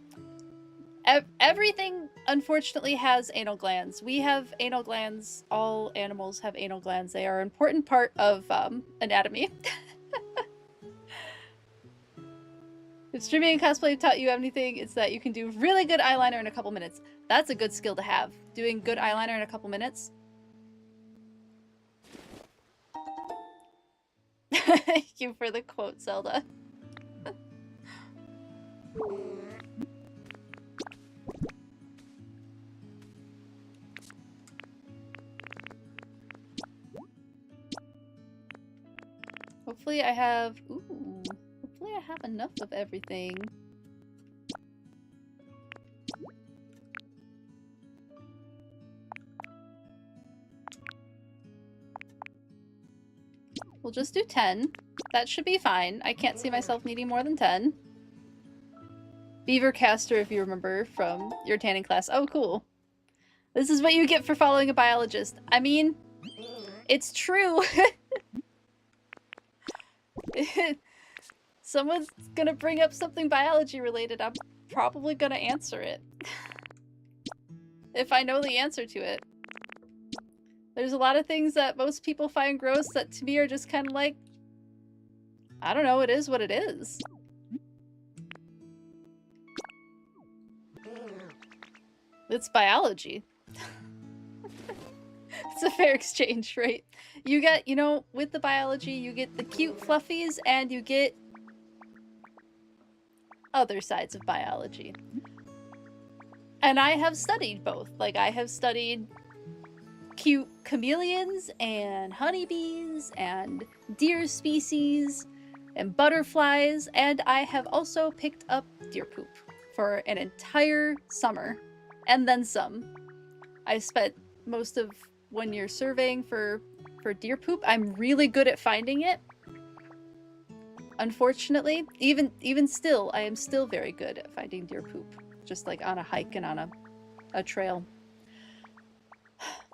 Everything, unfortunately, has anal glands. We have anal glands. All animals have anal glands. They are an important part of anatomy. If streaming and cosplay taught you anything, it's that you can do really good eyeliner in a couple minutes. That's a good skill to have. Doing good eyeliner in a couple minutes. Thank you for the quote, Zelda. Hopefully I have... Ooh. Hopefully I have enough of everything. We'll just do 10. That should be fine. I can't see myself needing more than 10. Beaver caster, if you remember from your tanning class. Oh, cool. This is what you get for following a biologist. I mean, it's true. Someone's gonna bring up something biology related, I'm probably gonna answer it. If I know the answer to it. There's a lot of things that most people find gross that to me are just kind of like, I don't know, it is what it is. It's biology. It's a fair exchange, right? You get, you know, with the biology, you get the cute fluffies and you get other sides of biology. And I have studied both. Like, I have studied cute chameleons and honeybees and deer species and butterflies, and I have also picked up deer poop for an entire summer and then some. I spent most of 1 year surveying for deer poop. I'm really good at finding it. Unfortunately, even still, I am still very good at finding deer poop, just like on a hike and on a trail.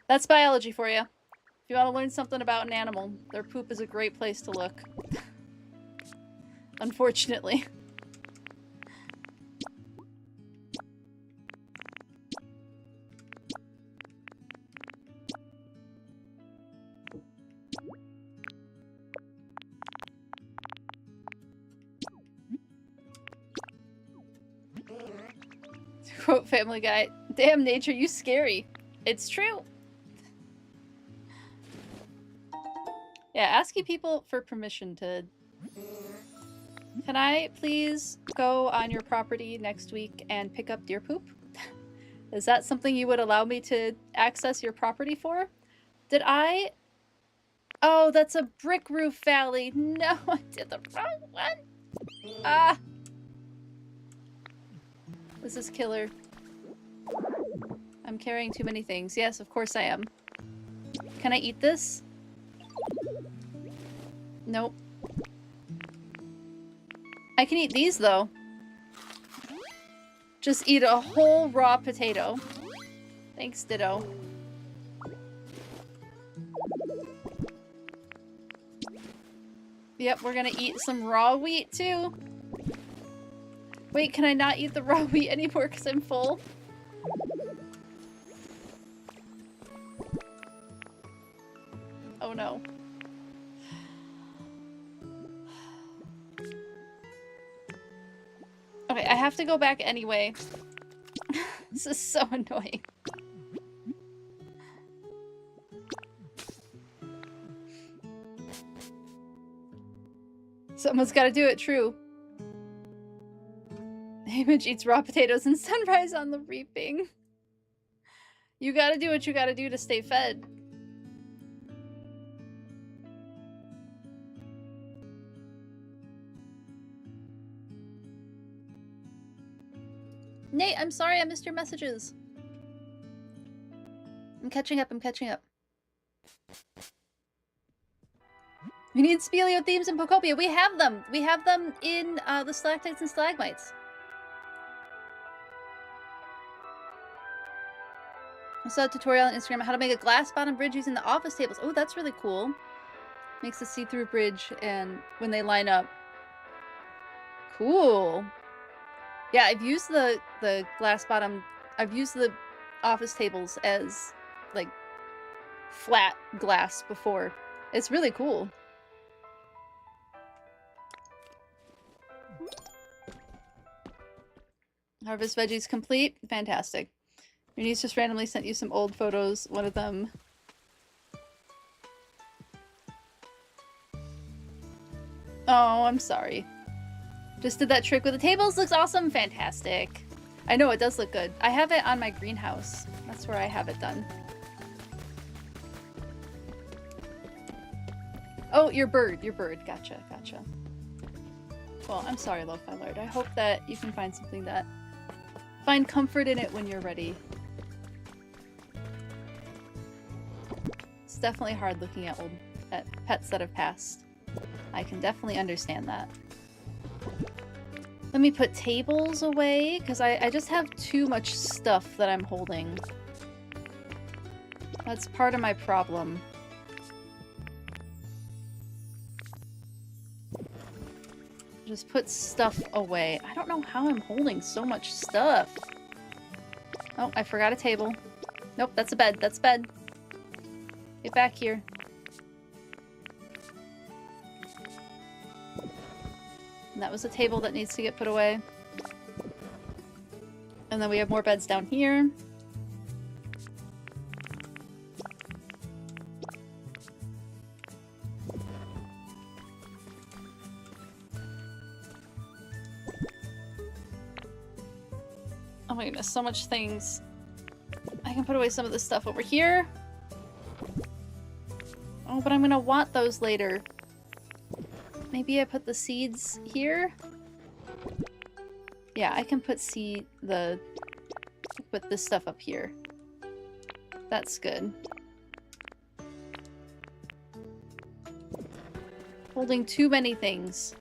That's biology for you. If you want to learn something about an animal, their poop is a great place to look. Unfortunately. Quote Family Guy, damn nature, you scary. It's true. Yeah, asking people for permission to... Can I please go on your property next week and pick up deer poop? Is that something you would allow me to access your property for? Did I... Oh, that's a brick roof valley. No, I did the wrong one. Ah. This is killer. I'm carrying too many things. Yes, of course I am. Can I eat this? Nope. I can eat these, though. Just eat a whole raw potato. Thanks, Ditto. Yep, we're gonna eat some raw wheat, too. Wait, can I not eat the raw wheat anymore because I'm full? Oh no. Okay, I have to go back anyway. This is so annoying. Someone's gotta do it, true. Image eats raw potatoes and sunrise on the reaping. You gotta do what you gotta do to stay fed. Nate, I'm sorry I missed your messages. I'm catching up, I'm catching up. We need Speleo themes in Pokopia. We have them! We have them in the stalactites and stalagmites. I saw a tutorial on Instagram on how to make a glass bottom bridge using the office tables. Oh, that's really cool. Makes a see-through bridge and when they line up. Cool. Yeah, I've used the glass bottom, I've used the office tables as like flat glass before. It's really cool. Harvest veggies complete. Fantastic. Your niece just randomly sent you some old photos. One of them. Oh, I'm sorry. Just did that trick with the tables. Looks awesome. Fantastic. I know it does look good. I have it on my greenhouse. That's where I have it done. Oh, your bird. Your bird. Gotcha. Gotcha. Well, I'm sorry, Lo-Fi Lord. I hope that you can find something that... Find comfort in it when you're ready. It's definitely hard looking at pets that have passed. I can definitely understand that. Let me put tables away, because I just have too much stuff that I'm holding. That's part of my problem. Just put stuff away. I don't know how I'm holding so much stuff. Oh, I forgot a table. Nope, that's a bed. That's a bed. Get back here. And that was a table that needs to get put away. And then we have more beds down here. Oh my goodness, so much things. I can put away some of this stuff over here. Oh, but I'm gonna want those later. Maybe I put the seeds here? Yeah, I can put put this stuff up here. That's good. Holding too many things.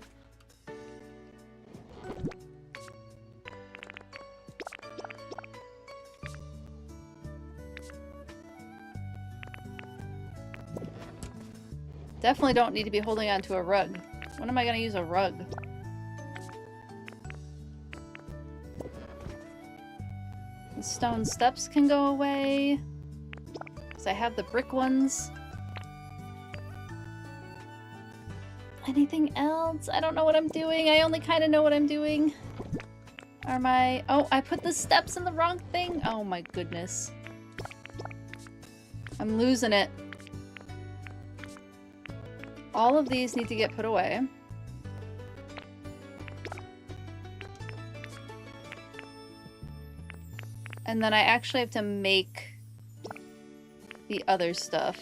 Definitely don't need to be holding on to a rug. When am I gonna use a rug? The stone steps can go away. Because I have the brick ones. Anything else? I don't know what I'm doing. I only kind of know what I'm doing. Oh, I put the steps in the wrong thing. Oh my goodness. I'm losing it. All of these need to get put away. And then I actually have to make the other stuff.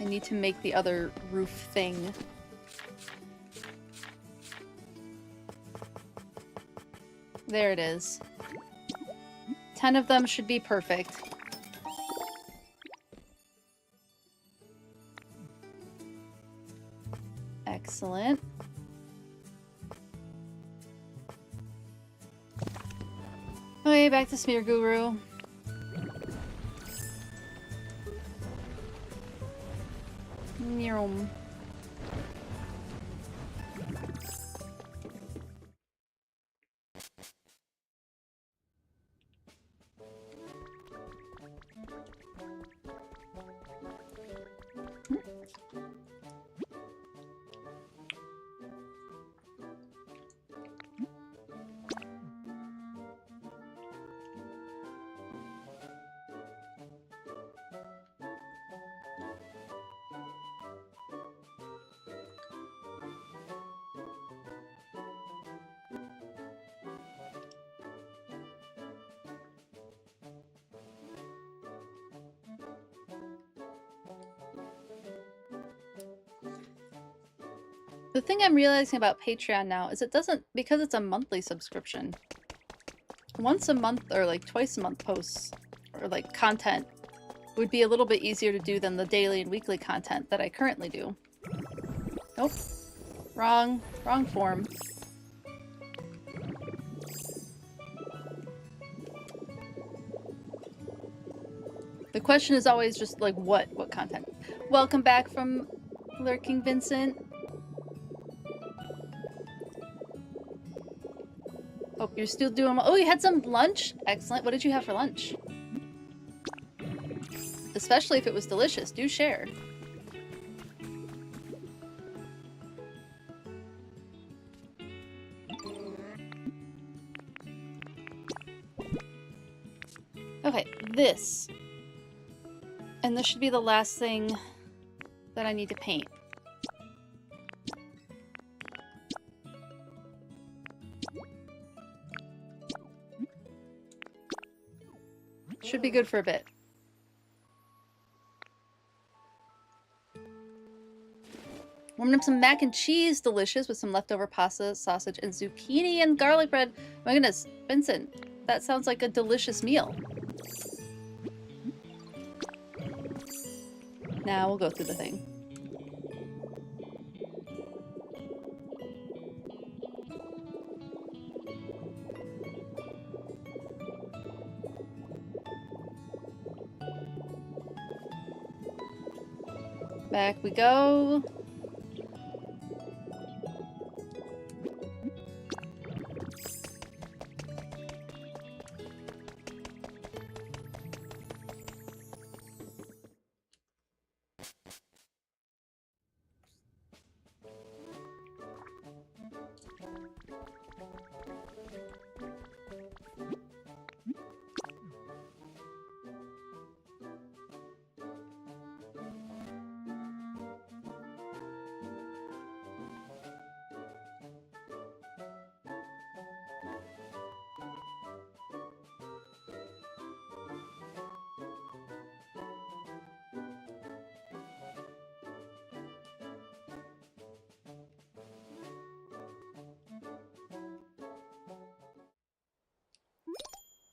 I need to make the other roof thing. There it is. 10 of them should be perfect. Excellent. Okay, back to Smear Guru. Nyum. The thing I'm realizing about Patreon now is it doesn't, because it's a monthly subscription, once a month or like twice a month posts or like content would be a little bit easier to do than the daily and weekly content that I currently do. Nope. Wrong form. The question is always just like, what content? Welcome back from Lurking Vincent. Hope you're still doing well. Oh, you had some lunch? Excellent. What did you have for lunch? Especially if it was delicious. Do share. Okay, this. And this should be the last thing that I need to paint. Should be good for a bit. Warming up some mac and cheese, delicious, with some leftover pasta, sausage, and zucchini and garlic bread. My goodness, Vincent, that sounds like a delicious meal. Now we'll go through the thing. Back we go.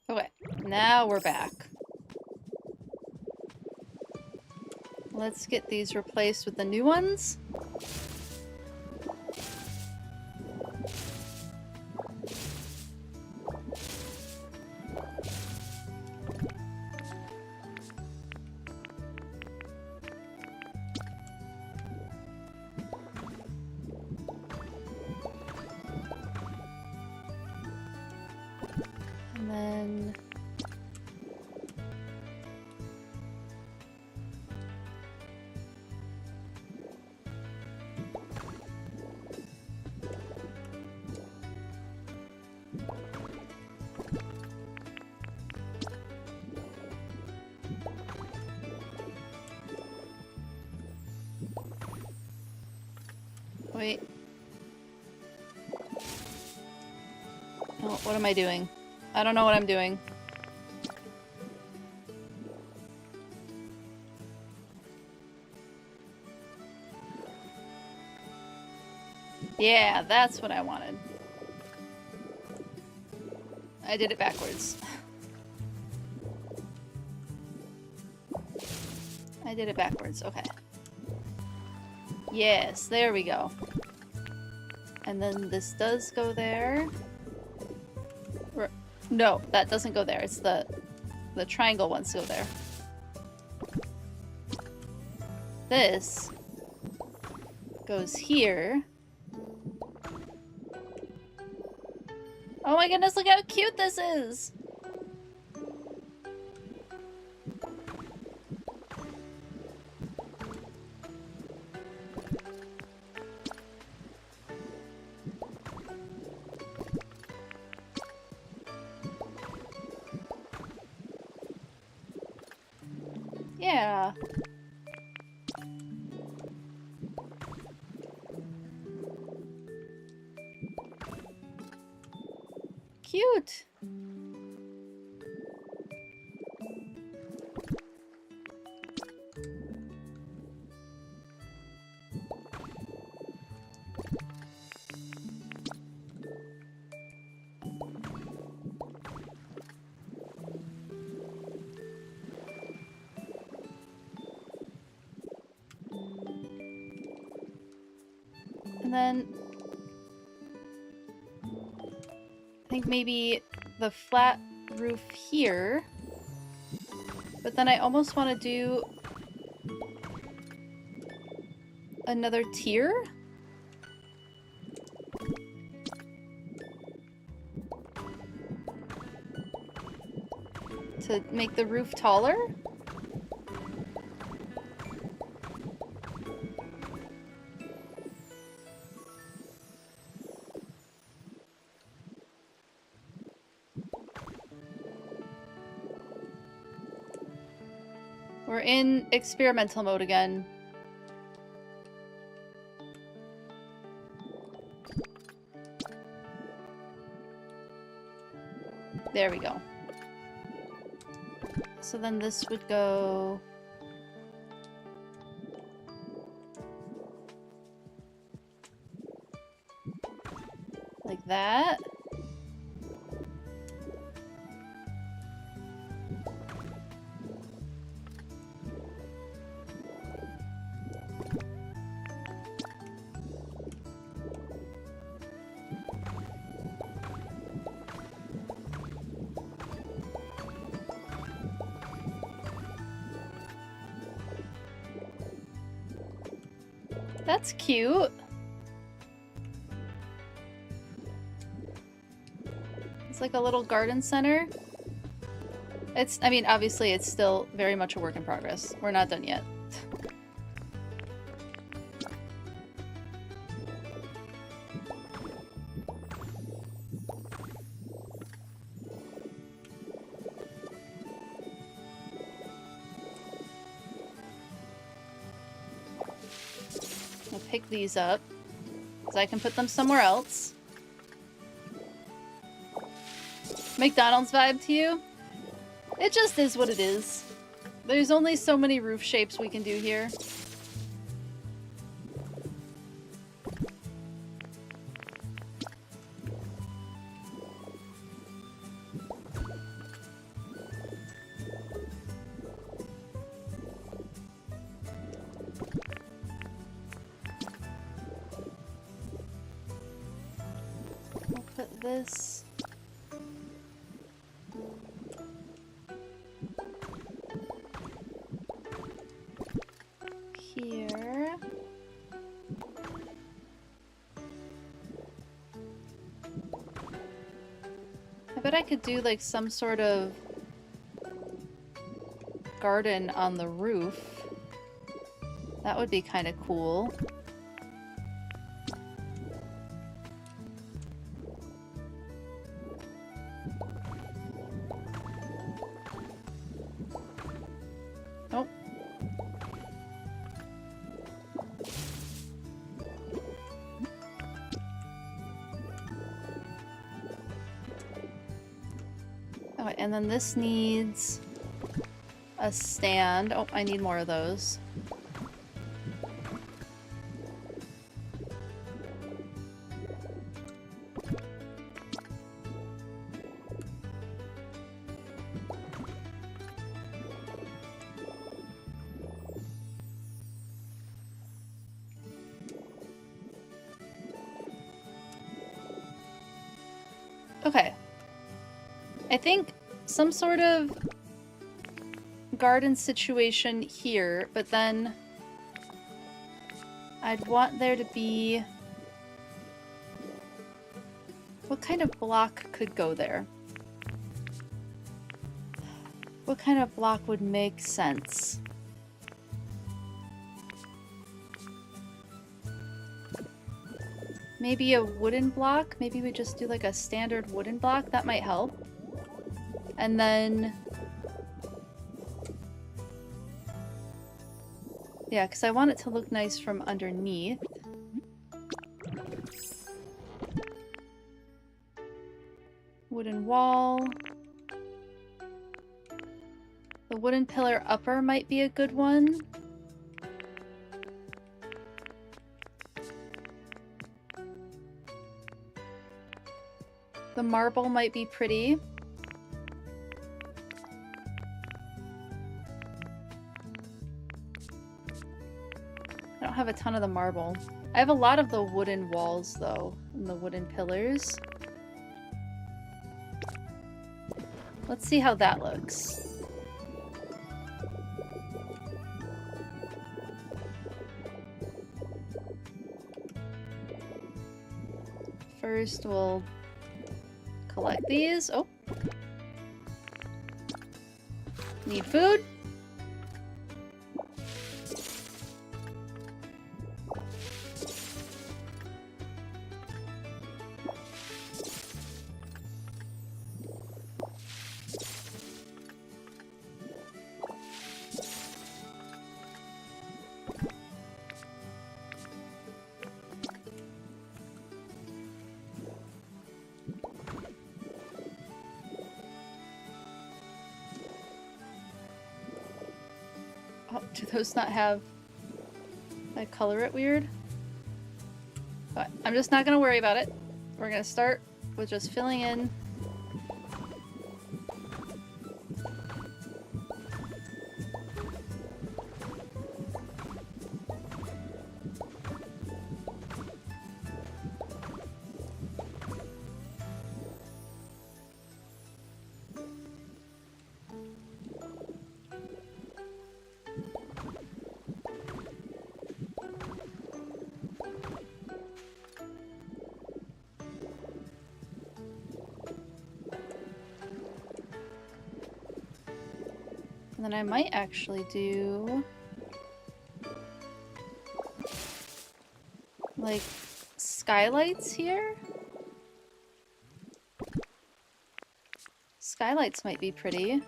Okay, now we're back. Let's get these replaced with the new ones. And then... Wait. Oh, what am I doing? I don't know what I'm doing. Yeah, that's what I wanted. I did it backwards. I did it backwards, okay. Yes, there we go. And then this does go there. No, that doesn't go there. It's the triangle ones go there. This goes here. Oh my goodness, look how cute this is! Yeah. Cute. And then I think maybe the flat roof here But then I almost want to do another tier. To make the roof taller. We're in experimental mode again. There we go. So then this would go... like that. That's cute. It's like a little garden center. It's, I mean, obviously it's still very much a work in progress. We're not done yet. Pick these up, because I can put them somewhere else. McDonald's vibe to you? It just is what it is. There's only so many roof shapes we can do here. This here. I bet I could do like some sort of garden on the roof. That would be kind of cool. And then this needs a stand. Oh, I need more of those. Okay. I think some sort of garden situation here, but then I'd want there to be... What kind of block could go there? What kind of block would make sense? Maybe a wooden block? Maybe we just do like a standard wooden block? That might help. And then... yeah, because I want it to look nice from underneath. Wooden wall. The wooden pillar upper might be a good one. The marble might be pretty. I don't have a ton of the marble. I have a lot of the wooden walls, though, and the wooden pillars. Let's see how that looks. First, we'll collect these. Oh. Need food. Oh, do those not have... I color it weird? But I'm just not gonna worry about it. We're gonna start with just filling in. And then I might actually do like skylights here. Skylights might be pretty.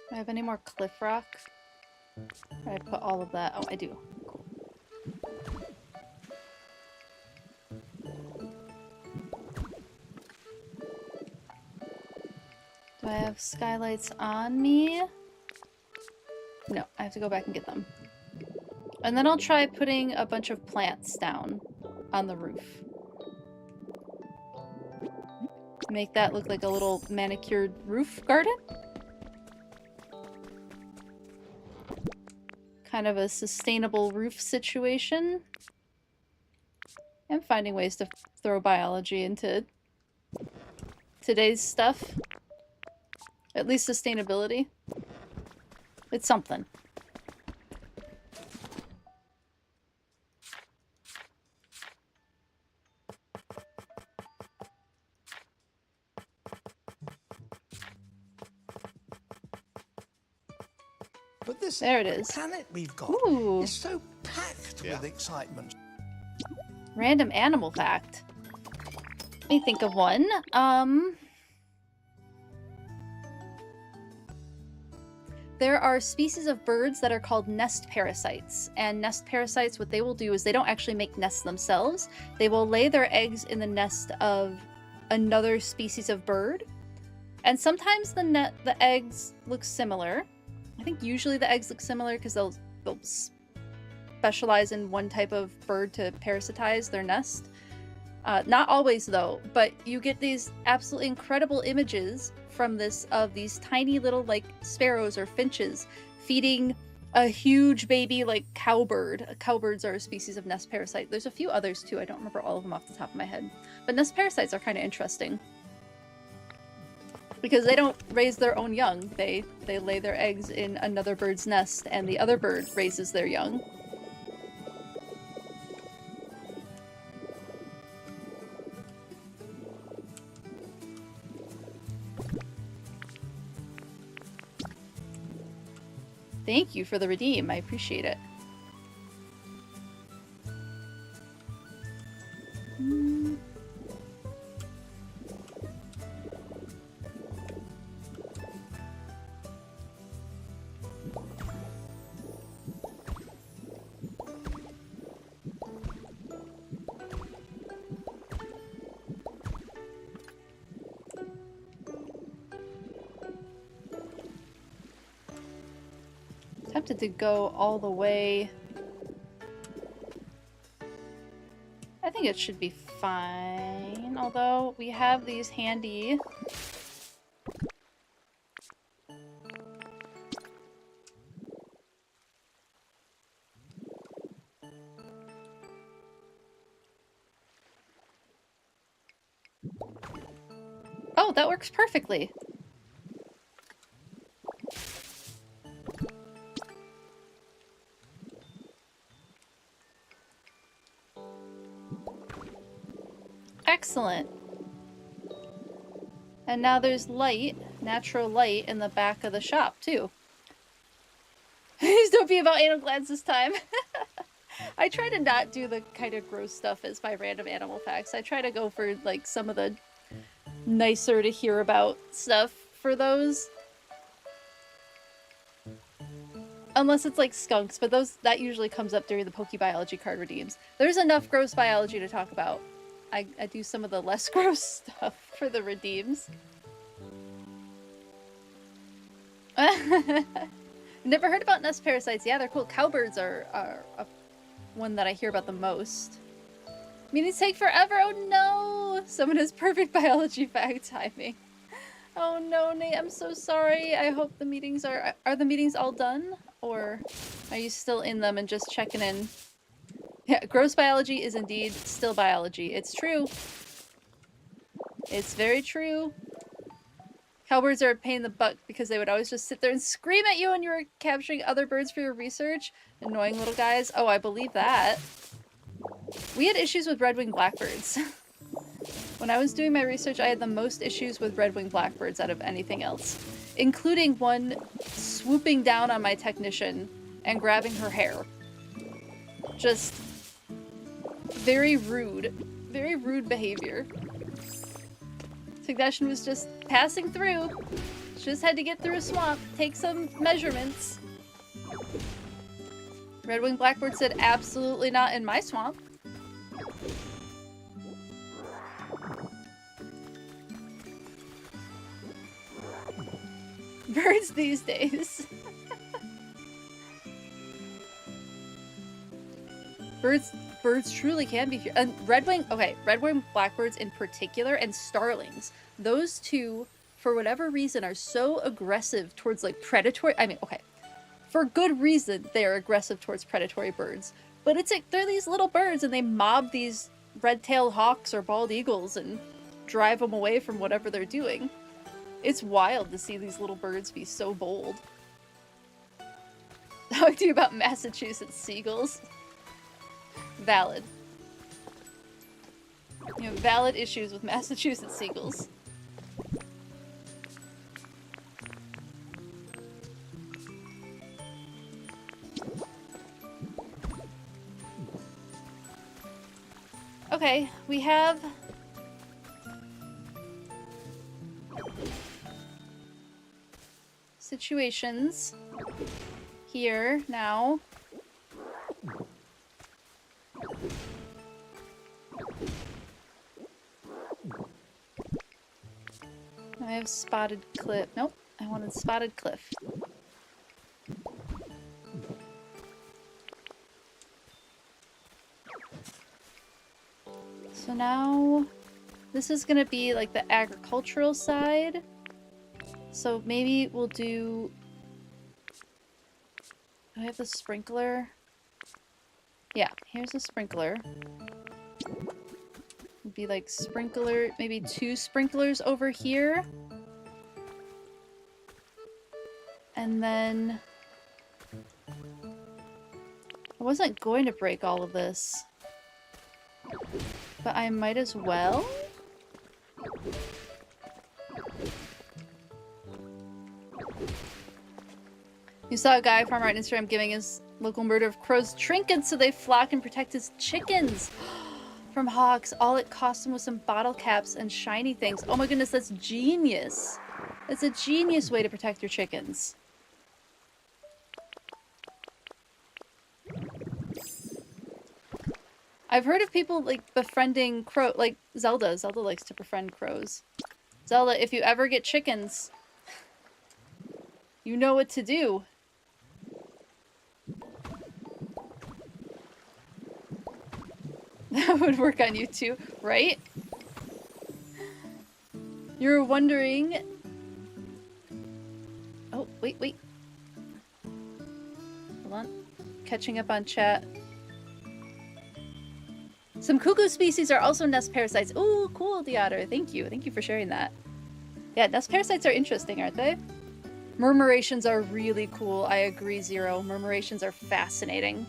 Do I have any more cliff rock? I put all of that. Oh, I do. Cool. Do I have skylights on me? No, I have to go back and get them. And then I'll try putting a bunch of plants down on the roof. Make that look like a little manicured roof garden. Kind of a sustainable roof situation. I'm finding ways to throw biology into today's stuff. At least sustainability. It's something. But this There it is. planet we've got Ooh. is so packed with excitement. Random animal fact. Let me think of one. There are species of birds that are called nest parasites. And nest parasites, what they will do is they don't actually make nests themselves. They will lay their eggs in the nest of another species of bird. And sometimes the eggs look similar. I think usually the eggs look similar because they'll specialize in one type of bird to parasitize their nest. Not always though, but you get these absolutely incredible images from this of these tiny little like sparrows or finches feeding a huge baby like cowbird. Cowbirds are a species of nest parasite. There's a few others too. I don't remember all of them off the top of my head. But nest parasites are kind of interesting. Because they don't raise their own young. They lay their eggs in another bird's nest and the other bird raises their young. Thank you for the redeem. I appreciate it. Tempted to go all the way. I think it should be fine, although we have these handy. Oh, that works perfectly. Excellent. And now there's light, natural light, in the back of the shop, too. Please don't be about anal glands this time. I try to not do the kind of gross stuff as my random animal facts. I try to go for, like, some of the nicer to hear about stuff for those. Unless it's like skunks, but that usually comes up during the PokeBiology card redeems. There's enough gross biology to talk about. I do some of the less gross stuff for the redeems. Never heard about nest parasites. Yeah, they're cool. Cowbirds are one that I hear about the most. Meetings take forever. Oh no! Someone has perfect biology fact timing. Oh no, Nate, I'm so sorry. I hope the meetings are the meetings all done? Or are you still in them and just checking in? Yeah, gross biology is indeed still biology. It's true. It's very true. Cowbirds are a pain in the butt because they would always just sit there and scream at you when you were capturing other birds for your research. Annoying little guys. Oh, I believe that. We had issues with red-winged blackbirds. When I was doing my research, I had the most issues with red-winged blackbirds out of anything else, including one swooping down on my technician and grabbing her hair. Just very rude behavior. Technician was just passing through. Just had to get through a swamp, take some measurements. Red-winged blackbird said, absolutely not in my swamp. Birds these days. Birds truly can be and red-winged blackbirds in particular and starlings. Those two, for whatever reason, are so aggressive towards like predatory. I mean, okay, for good reason they are aggressive towards predatory birds. But it's like they're these little birds and they mob these red-tailed hawks or bald eagles and drive them away from whatever they're doing. It's wild to see these little birds be so bold. Talk to you about Massachusetts seagulls. Valid. You know, valid issues with Massachusetts seagulls. Okay, we have situations here now. I have spotted cliff. Nope, I wanted spotted cliff. So now this is gonna be like the agricultural side. So maybe we'll do... Do I have the sprinkler? Yeah, here's a sprinkler. It'd be like sprinkler, maybe 2 sprinklers over here. And then... I wasn't going to break all of this. But I might as well? You saw a guy farmer on Instagram giving his local murder of crows trinkets so they flock and protect his chickens from hawks. All it cost him was some bottle caps and shiny things. Oh my goodness, that's genius. That's a genius way to protect your chickens. I've heard of people like befriending crow, like Zelda. Zelda likes to befriend crows. Zelda, if you ever get chickens, you know what to do. That would work on you too, right? You're wondering... Oh, wait. Hold on. Catching up on chat. Some cuckoo species are also nest parasites. Ooh, cool, Deotter. Thank you. Thank you for sharing that. Yeah, nest parasites are interesting, aren't they? Murmurations are really cool. I agree, Zero. Murmurations are fascinating.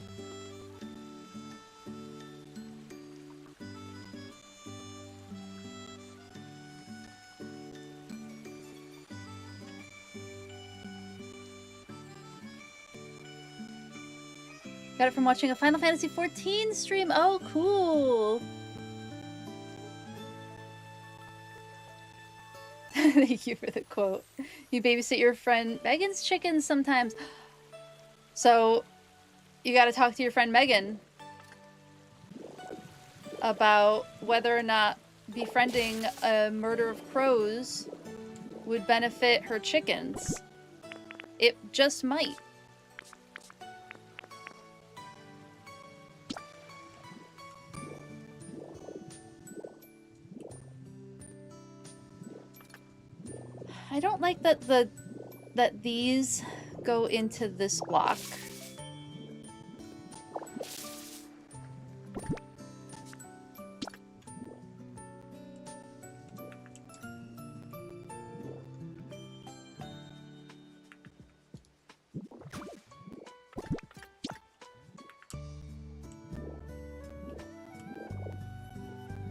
Got it from watching a Final Fantasy XIV stream. Oh, cool. Thank you for the quote. You babysit your friend Megan's chickens sometimes. So, you gotta talk to your friend Megan about whether or not befriending a murder of crows would benefit her chickens. It just might. I don't like that these go into this block.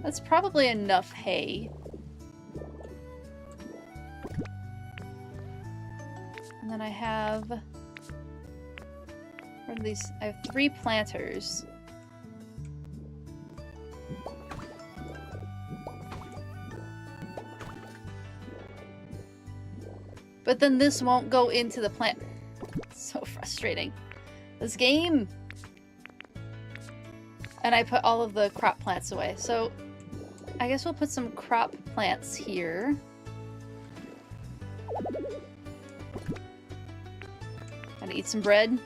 That's probably enough hay. And then I have... What are these? I have 3 planters. But then this won't go into the plant. It's so frustrating. This game! And I put all of the crop plants away. So I guess we'll put some crop plants here. Gotta eat some bread.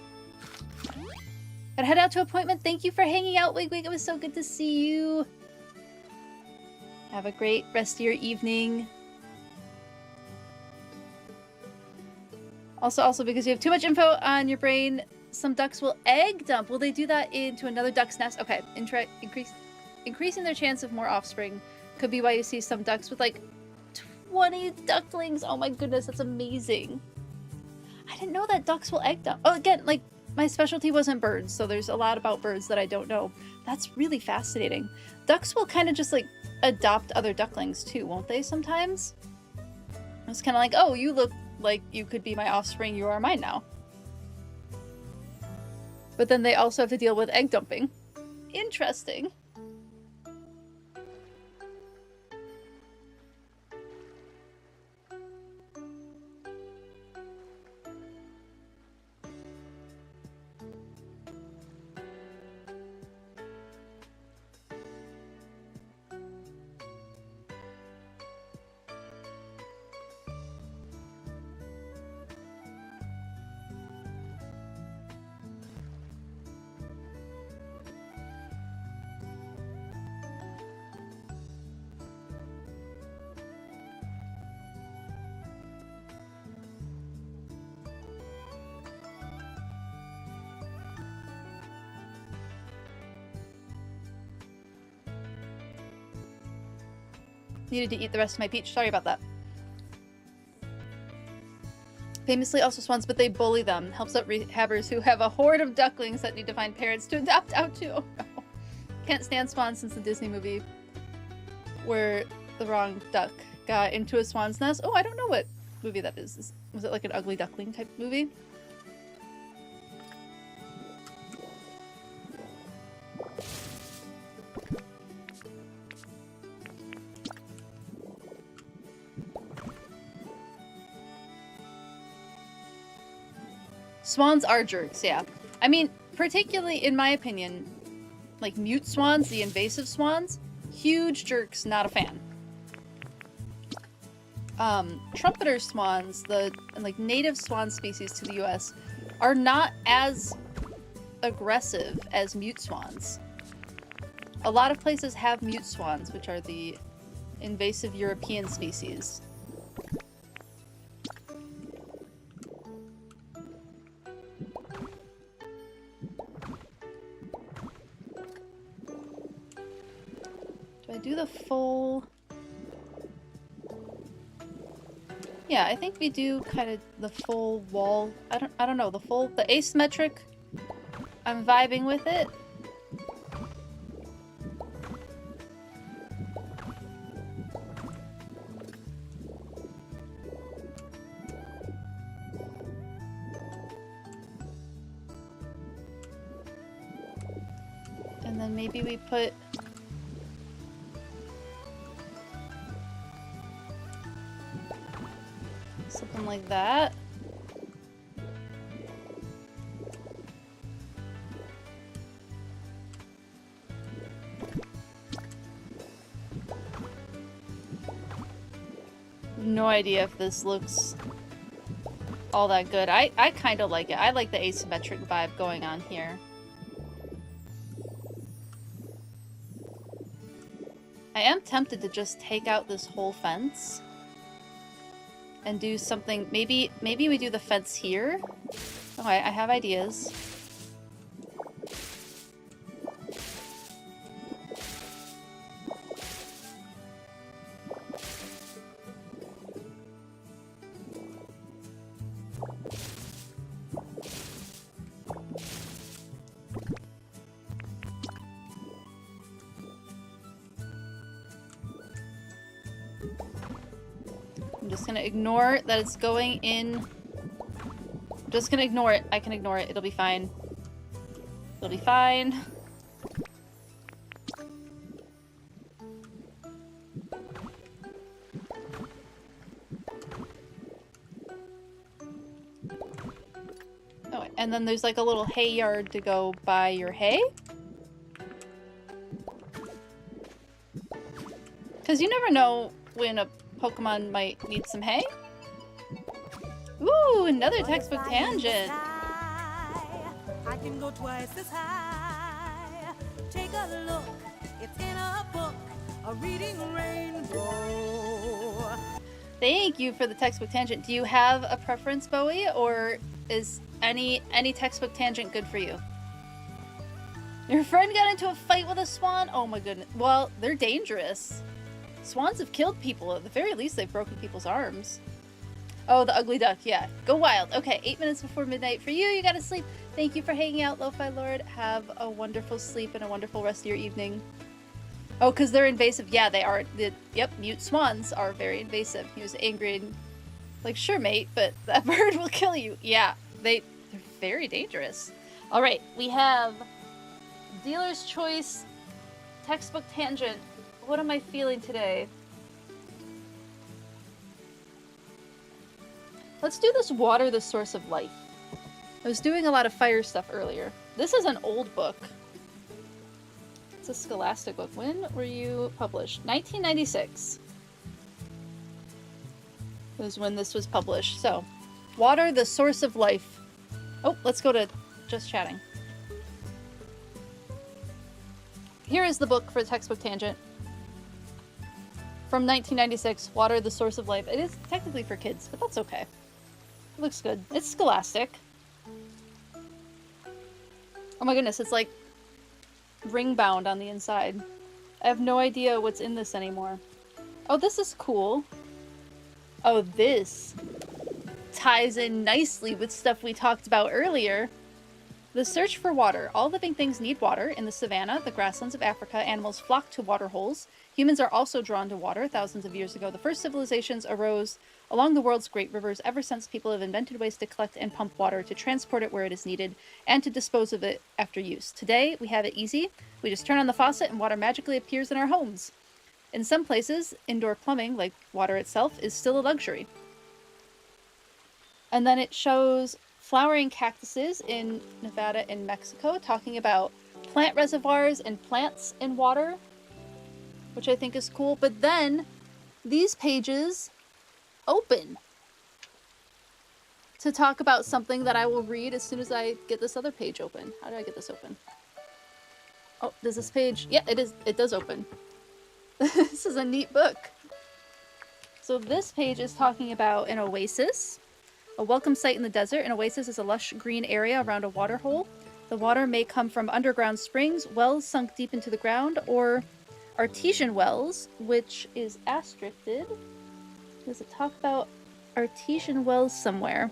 Gotta head out to appointment. Thank you for hanging out, Wig Wig. It was so good to see you. Have a great rest of your evening. Also, because you have too much info on your brain, some ducks will egg dump. Will they do that into another duck's nest? Okay, increasing their chance of more offspring could be why you see some ducks with like 20 ducklings. Oh my goodness, that's amazing. I didn't know that ducks will egg dump. Oh, again, like my specialty wasn't birds, so there's a lot about birds that I don't know. That's really fascinating. Ducks will kind of just like adopt other ducklings too, won't they sometimes? It's kind of like, oh, you look like you could be my offspring, you are mine now. But then they also have to deal with egg dumping. Interesting. Needed to eat the rest of my peach. Sorry about that. Famously also swans, but they bully them. Helps out rehabbers who have a horde of ducklings that need to find parents to adopt out to. Oh no. Can't stand swans since the Disney movie where the wrong duck got into a swan's nest. Oh, I don't know what movie that is. Was it like an Ugly Duckling type movie? Swans are jerks, yeah. I mean, particularly in my opinion, like mute swans, the invasive swans, huge jerks, not a fan. Trumpeter swans, the like native swan species to the US, are not as aggressive as mute swans. A lot of places have mute swans, which are the invasive European species. Do I do the full... Yeah, I think we do kind of the full wall. I don't know, the asymmetric. I'm vibing with it. And then maybe we put something like that. No idea if this looks all that good. I kind of like it. I like the asymmetric vibe going on here. I am tempted to just take out this whole fence and do something. Maybe we do the fence here. Okay, I have ideas. Ignore that it's going in. I'm just gonna ignore it. I can ignore it. It'll be fine. It'll be fine. Oh, and then there's like a little hay yard to go buy your hay. Because you never know when a Pokemon might need some hay. Ooh, another textbook tangent. I can go twice as high. Take a look, it's in a book, a reading rainbow. Thank you for the textbook tangent. Do you have a preference, Bowie, or is any textbook tangent good for you? Your friend got into a fight with a swan? Oh my goodness. Well, they're dangerous. Swans have killed people. At the very least, they've broken people's arms. Oh, the ugly duck. Yeah. Go wild. Okay, 8 minutes before midnight for you. You gotta sleep. Thank you for hanging out, Lo-Fi Lord. Have a wonderful sleep and a wonderful rest of your evening. Oh, because they're invasive. Yeah, they are. Yep, mute swans are very invasive. He was angry and like, sure, mate, but that bird will kill you. Yeah, they're very dangerous. All right, we have Dealer's Choice, textbook tangent. What am I feeling today? Let's do this water, the source of life. I was doing a lot of fire stuff earlier. This is an old book. It's a Scholastic book. When were you published? 1996 was when this was published. So, water, the source of life. Oh, let's go to just chatting. Here is the book for the textbook tangent. From 1996, Water, the Source of Life. It is technically for kids, but that's okay. It looks good. It's Scholastic. Oh my goodness, it's like ring bound on the inside. I have no idea what's in this anymore. Oh, this is cool. Oh, this ties in nicely with stuff we talked about earlier. The search for water. All living things need water. In the savanna, the grasslands of Africa, animals flock to water holes. Humans are also drawn to water. Thousands of years ago, the first civilizations arose along the world's great rivers. Ever since, people have invented ways to collect and pump water, to transport it where it is needed, and to dispose of it after use. Today, we have it easy. We just turn on the faucet and water magically appears in our homes. In some places, indoor plumbing, like water itself, is still a luxury. And then it shows flowering cactuses in Nevada and Mexico, talking about plant reservoirs and plants in water, which I think is cool. But then these pages open to talk about something that I will read as soon as I get this other page open. How do I get this open? Oh, does this page... Yeah, it is. It does open. This is a neat book. So this page is talking about an oasis. A welcome site in the desert. An oasis is a lush green area around a water hole. The water may come from underground springs, wells sunk deep into the ground, or artesian wells, which is asterisked. Does it talk about artesian wells somewhere?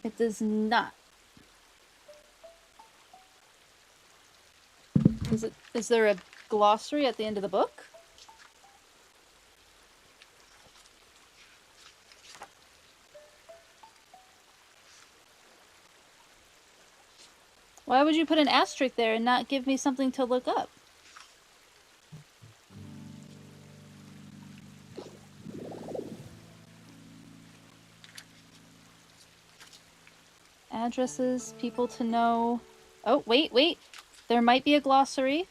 It does not. Is there a glossary at the end of the book? Why would you put an asterisk there and not give me something to look up? Addresses, people to know. Oh, wait. There might be a glossary.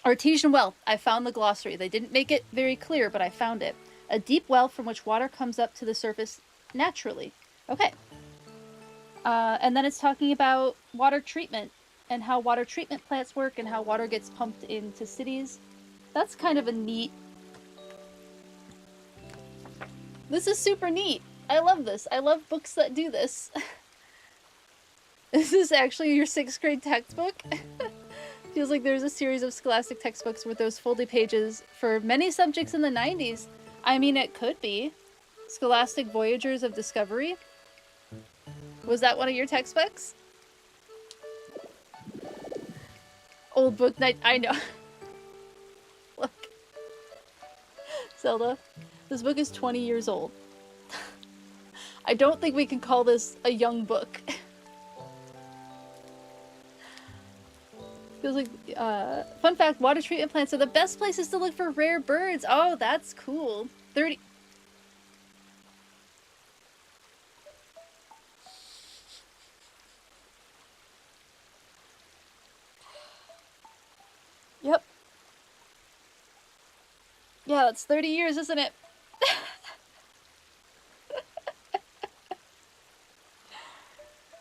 Artesian well. I found the glossary. They didn't make it very clear, but I found it. A deep well from which water comes up to the surface naturally. Okay. And then it's talking about water treatment and how water treatment plants work and how water gets pumped into cities. That's kind of a neat... This is super neat. I love this. I love books that do this. This is actually your 6th grade textbook. Feels like there's a series of scholastic textbooks with those folded pages for many subjects in the 90s. I mean, it could be. Scholastic Voyagers of Discovery. Was that one of your textbooks? Old book night. I know. Look. Zelda. This book is 20 years old. I don't think we can call this a young book. Feels like, fun fact, water treatment plants are the best places to look for rare birds. Oh, that's cool. 30... Yep. Yeah, that's 30 years, isn't it?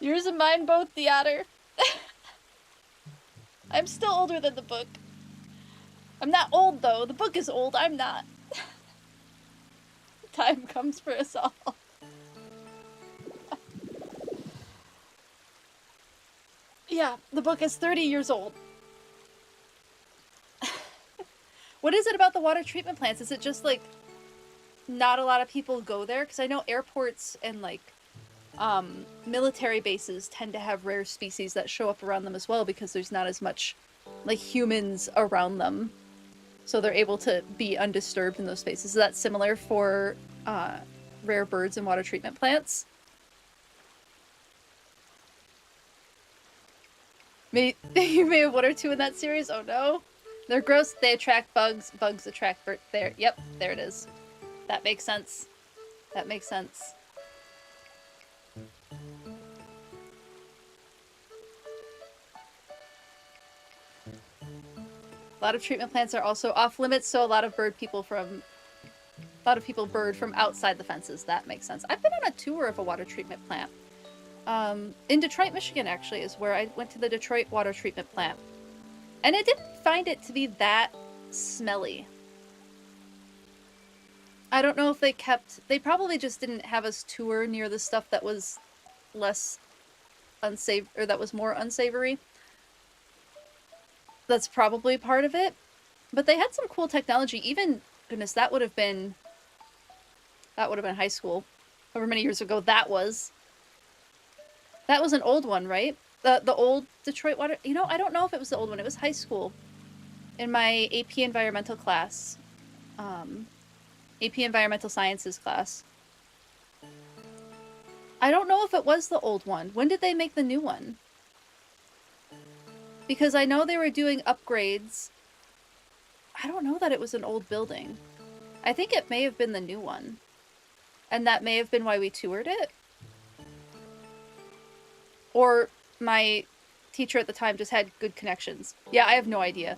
Yours and mine both, the otter. I'm still older than the book. I'm not old, though. The book is old. I'm not. Time comes for us all. Yeah, the book is 30 years old. What is it about the water treatment plants? Is it just, like, not a lot of people go there? Because I know airports and, like, military bases tend to have rare species that show up around them as well because there's not as much, like, humans around them. So they're able to be undisturbed in those spaces. Is that similar for rare birds and water treatment plants? You may have one or two in that series. Oh no. They're gross. They attract bugs. Bugs attract birds. There. Yep. There it is. That makes sense. That makes sense. A lot of treatment plants are also off limits, so a lot of people bird from outside the fences. That makes sense. I've been on a tour of a water treatment plant. In Detroit, Michigan, actually, is where I went to the Detroit water treatment plant. And I didn't find it to be that smelly. I don't know if they probably just didn't have us tour near the stuff that was less unsafe, or that was more unsavory. That's probably part of it. But they had some cool technology. Even, goodness, that would have been high school. However many years ago that was. That was an old one, right? The old Detroit water... You know, I don't know if it was the old one. It was high school. In my AP Environmental class. AP Environmental Sciences class. I don't know if it was the old one. When did they make the new one? Because I know they were doing upgrades. I don't know that it was an old building. I think it may have been the new one. And that may have been why we toured it. Or my teacher at the time just had good connections. Yeah, I have no idea.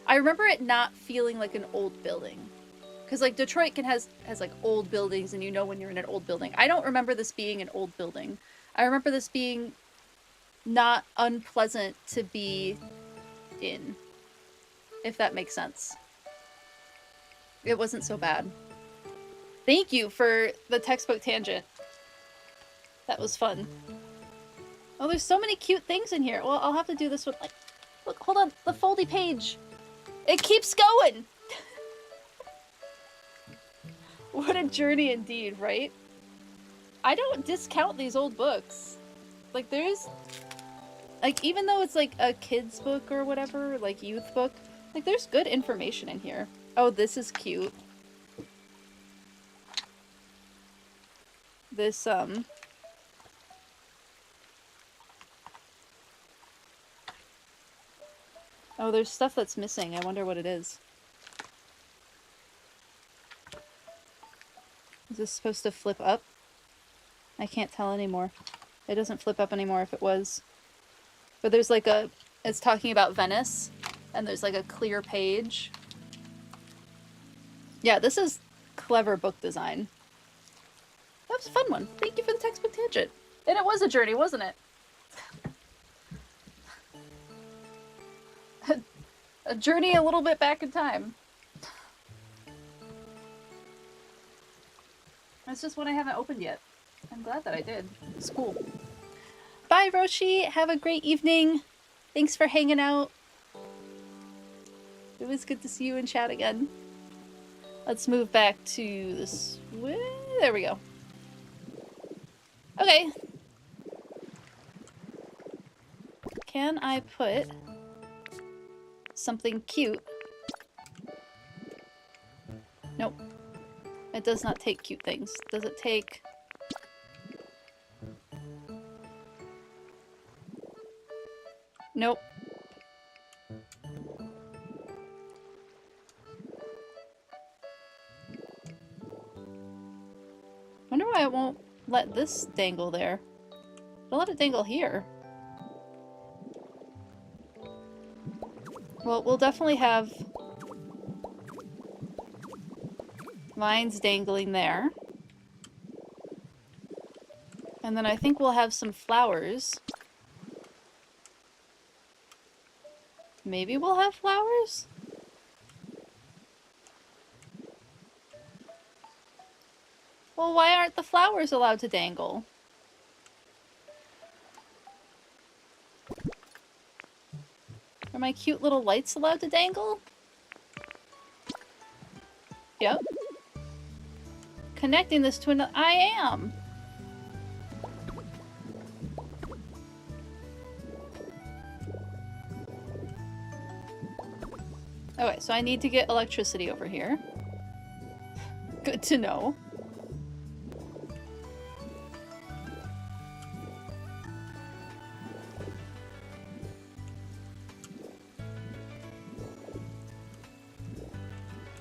I remember it not feeling like an old building. Because, like, Detroit has, like, old buildings, and you know when you're in an old building. I don't remember this being an old building. I remember this being not unpleasant to be in, if that makes sense. It wasn't so bad. Thank you for the textbook tangent. That was fun. Oh, there's so many cute things in here. Well, I'll have to do this one. Like, look, hold on. The foldy page. It keeps going. What a journey indeed, right? I don't discount these old books. Like, there's... Like, even though it's, like, a kid's book or whatever, like, youth book, like, there's good information in here. Oh, this is cute. This, Oh, there's stuff that's missing. I wonder what it is. Is this supposed to flip up? I can't tell anymore. It doesn't flip up anymore if it was. But there's like a... It's talking about Venice, and there's like a clear page. Yeah, this is clever book design. That was a fun one. Thank you for the textbook tangent. And it was a journey, wasn't it? A journey a little bit back in time. That's just one I haven't opened yet. I'm glad that I did. It's cool. Bye, Roshi. Have a great evening. Thanks for hanging out. It was good to see you in chat again. Let's move back to this way. There we go. Okay. Can I put something cute? Nope. It does not take cute things. Does it take... Nope. Wonder why it won't let this dangle there. I'll let it dangle here. Well, we'll definitely have lines dangling there. And then I think we'll have some flowers. Maybe we'll have flowers? Well, why aren't the flowers allowed to dangle? Are my cute little lights allowed to dangle? Yep. Connecting this to another... I am! Okay, so I need to get electricity over here. Good to know.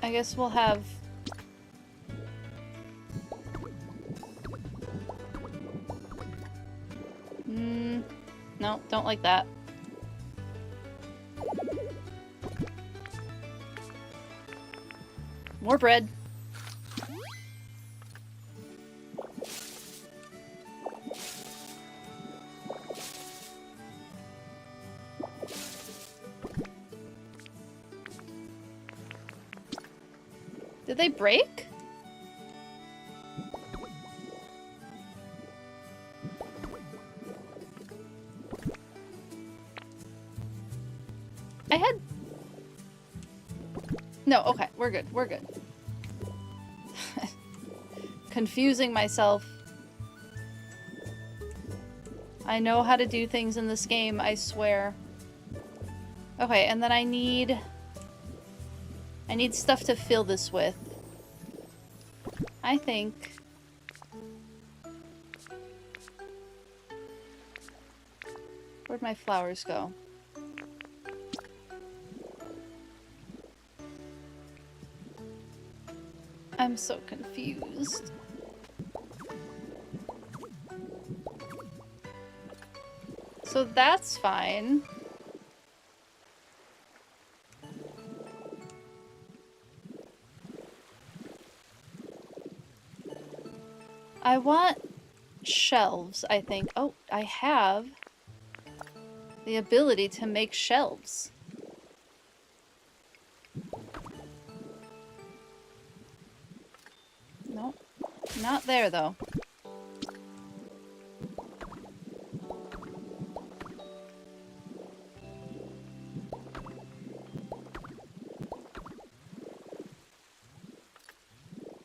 I guess we'll have... No, don't like that. More bread. Did they break? I had... No, okay, we're good, we're good. Confusing myself. I know how to do things in this game, I swear. Okay, and then I need stuff to fill this with. I think... Where'd my flowers go? I'm so confused. So that's fine. I want shelves, I think. Oh, I have the ability to make shelves. Nope. Not there, though.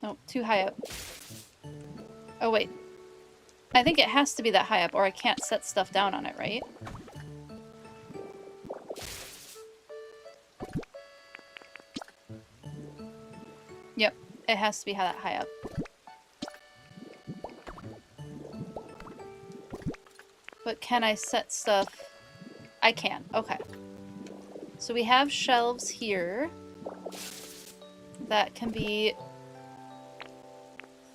Nope, too high up. Oh, wait. I think it has to be that high up, or I can't set stuff down on it, right? Yep, it has to be that high up. But can I set stuff? I can, okay. So we have shelves here that can be...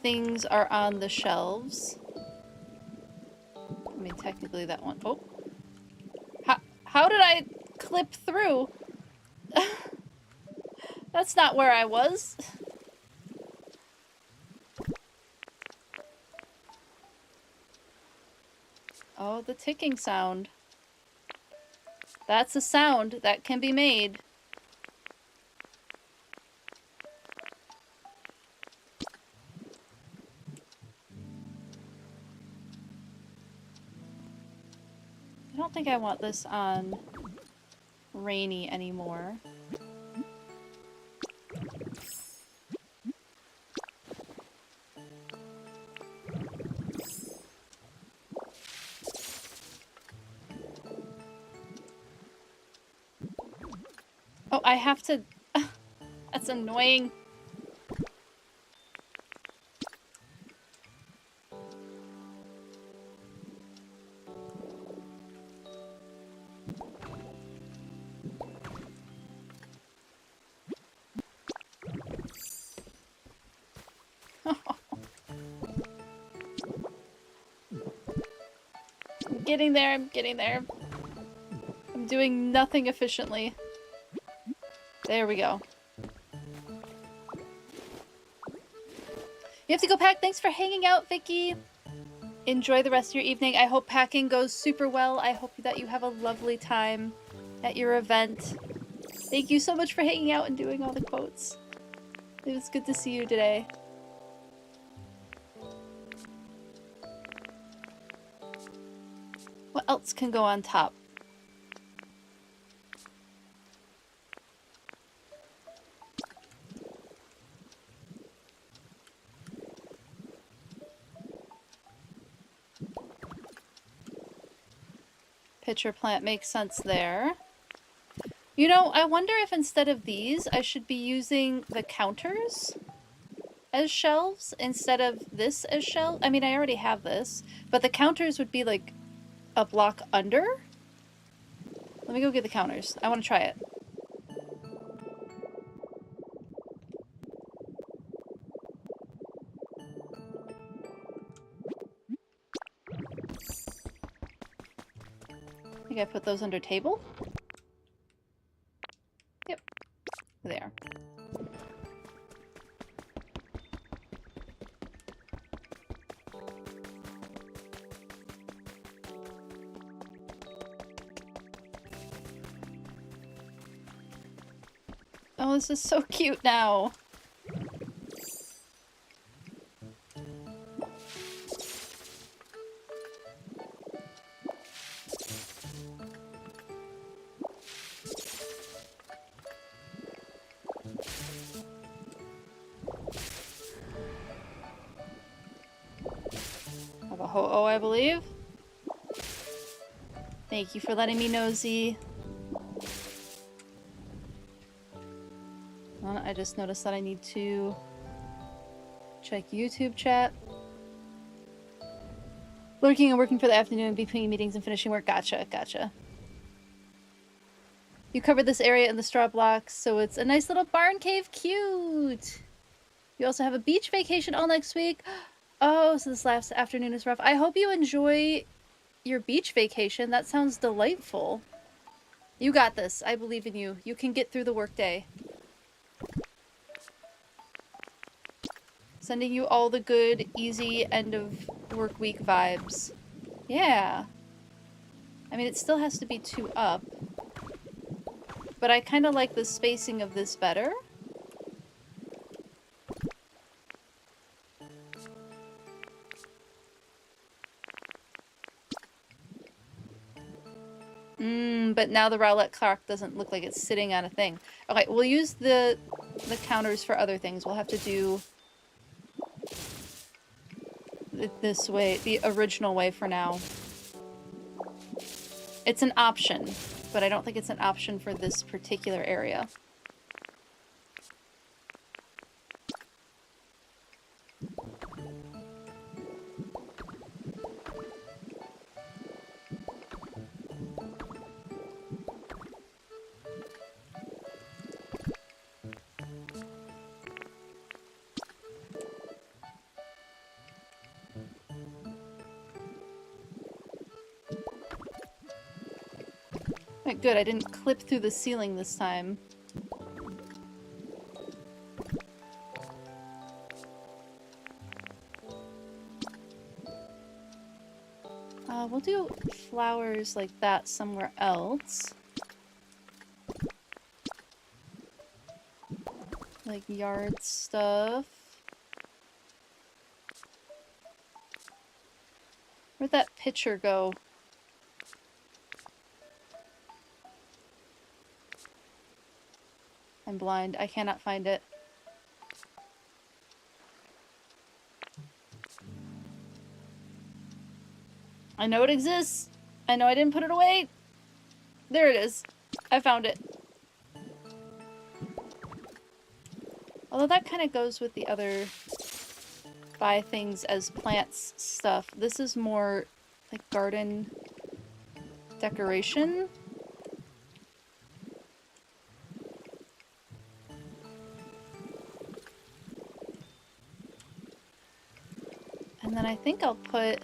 Things are on the shelves. I mean, technically that one... Oh. How did I clip through? That's not where I was. Oh, the ticking sound. That's a sound that can be made. I don't think I want this on rainy anymore. Oh, I have to... That's annoying. I'm getting there, I'm getting there. I'm doing nothing efficiently. There we go. You have to go pack. Thanks for hanging out, Vicky. Enjoy the rest of your evening. I hope packing goes super well. I hope that you have a lovely time at your event. Thank you so much for hanging out and doing all the quotes. It was good to see you today. What else can go on top? Pitcher plant makes sense there. You know, I wonder if instead of these, I should be using the counters as shelves instead of this as shelves. I mean, I already have this, but the counters would be like a block under. Let me go get the counters. I want to try it. I think I put those under table. Yep. There. Oh, this is so cute now. Have a ho-oh, I believe. Thank you for letting me know, Z. I just noticed that I need to check YouTube chat. Lurking and working for the afternoon between meetings and finishing work. Gotcha, gotcha. You covered this area in the straw blocks, so it's a nice little barn cave. Cute! You also have a beach vacation all next week. Oh, so this last afternoon is rough. I hope you enjoy your beach vacation. That sounds delightful. You got this. I believe in you. You can get through the workday. Sending you all the good, easy, end of work week vibes. Yeah. I mean, it still has to be 2 up. But I kind of like the spacing of this better. But now the Rowlett clock doesn't look like it's sitting on a thing. Okay, we'll use the counters for other things. We'll have to do it this way, the original way for now. It's an option, but I don't think it's an option for this particular area. Good, I didn't clip through the ceiling this time. We'll do flowers like that somewhere else. Like yard stuff. Where'd that picture go? I'm blind. I cannot find it. I know it exists. I know I didn't put it away. There it is. I found it. Although that kind of goes with the other buy things as plants stuff. This is more like garden decoration. And then I think I'll put...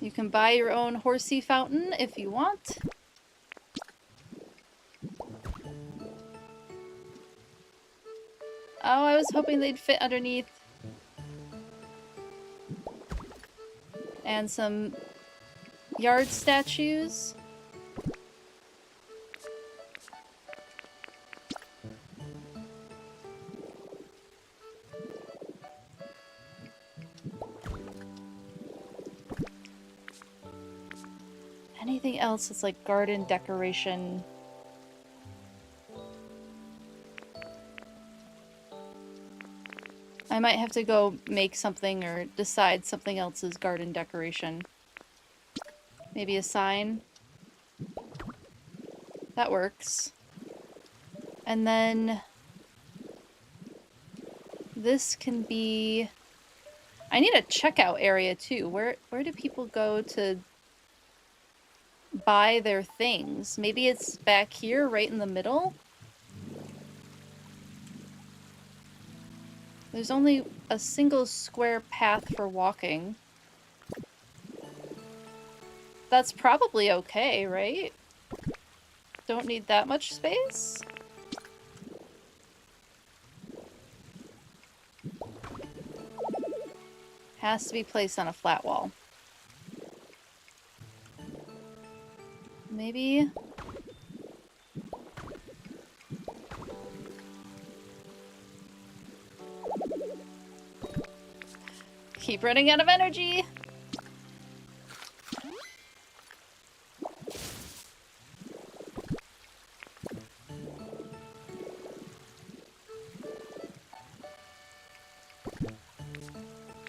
You can buy your own horsey fountain if you want. Oh, I was hoping they'd fit underneath. And some yard statues. Anything else that's like garden decoration? I might have to go make something or decide something else is garden decoration. Maybe a sign. That works. And then this can be... I need a checkout area too. Where do people go to buy their things? Maybe it's back here, right in the middle? There's only a single square path for walking. That's probably okay, right? Don't need that much space? Has to be placed on a flat wall. Maybe... Keep running out of energy!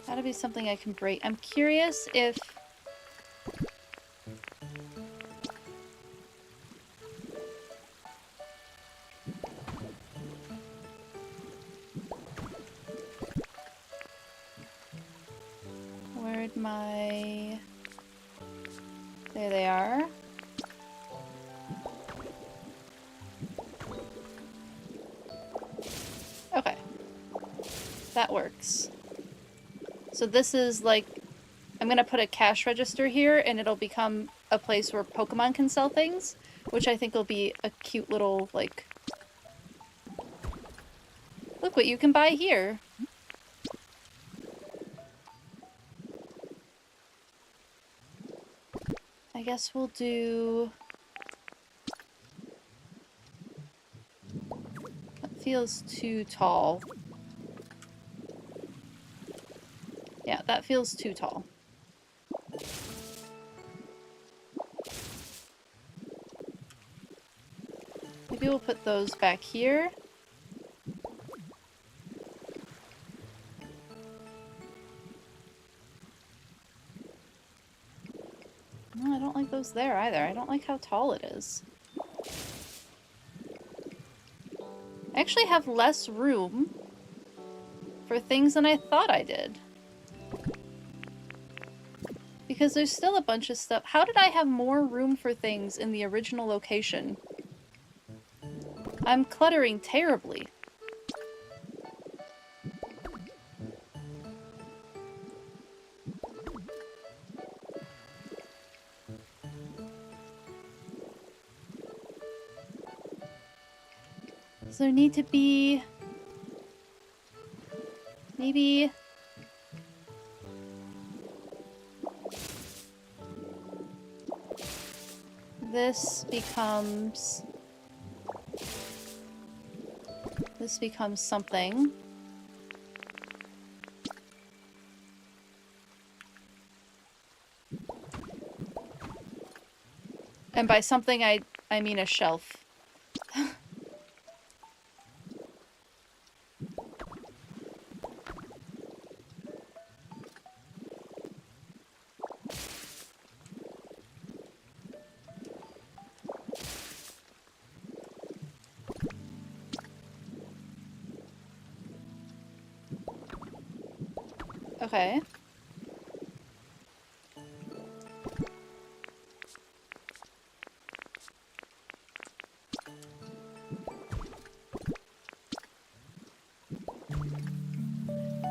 Gotta be something I can break. I'm curious if... Where'd my... There they are. Okay. That works. So this is like... I'm gonna put a cash register here and it'll become a place where Pokemon can sell things, which I think will be a cute little, like... Look what you can buy here. I guess we'll do... That feels too tall. Yeah, that feels too tall. Maybe we'll put those back here. No, I don't like those there either. I don't like how tall it is. I actually have less room for things than I thought I did. Because there's still a bunch of stuff. How did I have more room for things in the original location? I'm cluttering terribly. Does there need to be... Maybe... This becomes something. And by something I mean a shelf. Okay.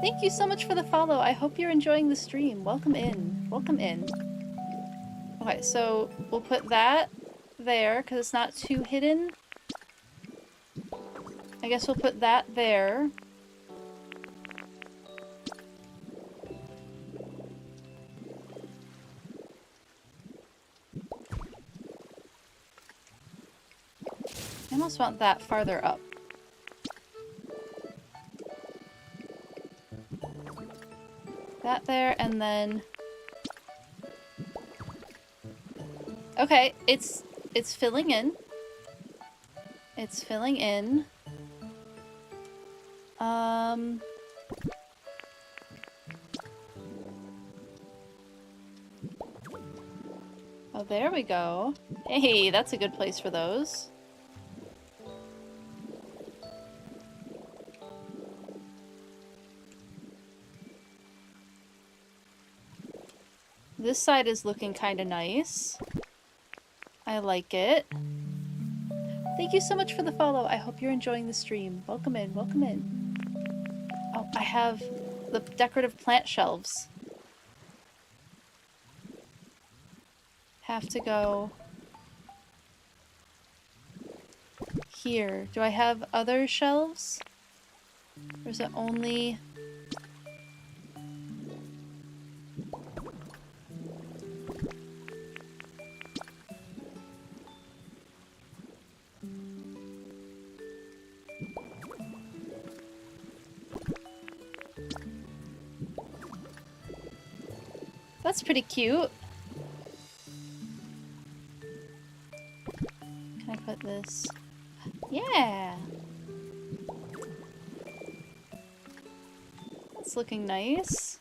Thank you so much for the follow. I hope you're enjoying the stream. Welcome in. Welcome in. Okay, so we'll put that there because it's not too hidden. I guess we'll put that there. I almost want that farther up. That there, and then... Okay, it's filling in. It's filling in. Oh, there we go. Hey, that's a good place for those. This side is looking kind of nice. I like it. Thank you so much for the follow. I hope you're enjoying the stream. Welcome in, welcome in. Oh, I have the decorative plant shelves. Have to go here. Do I have other shelves? Or is it only... That's pretty cute. Can I put this? Yeah! That's looking nice.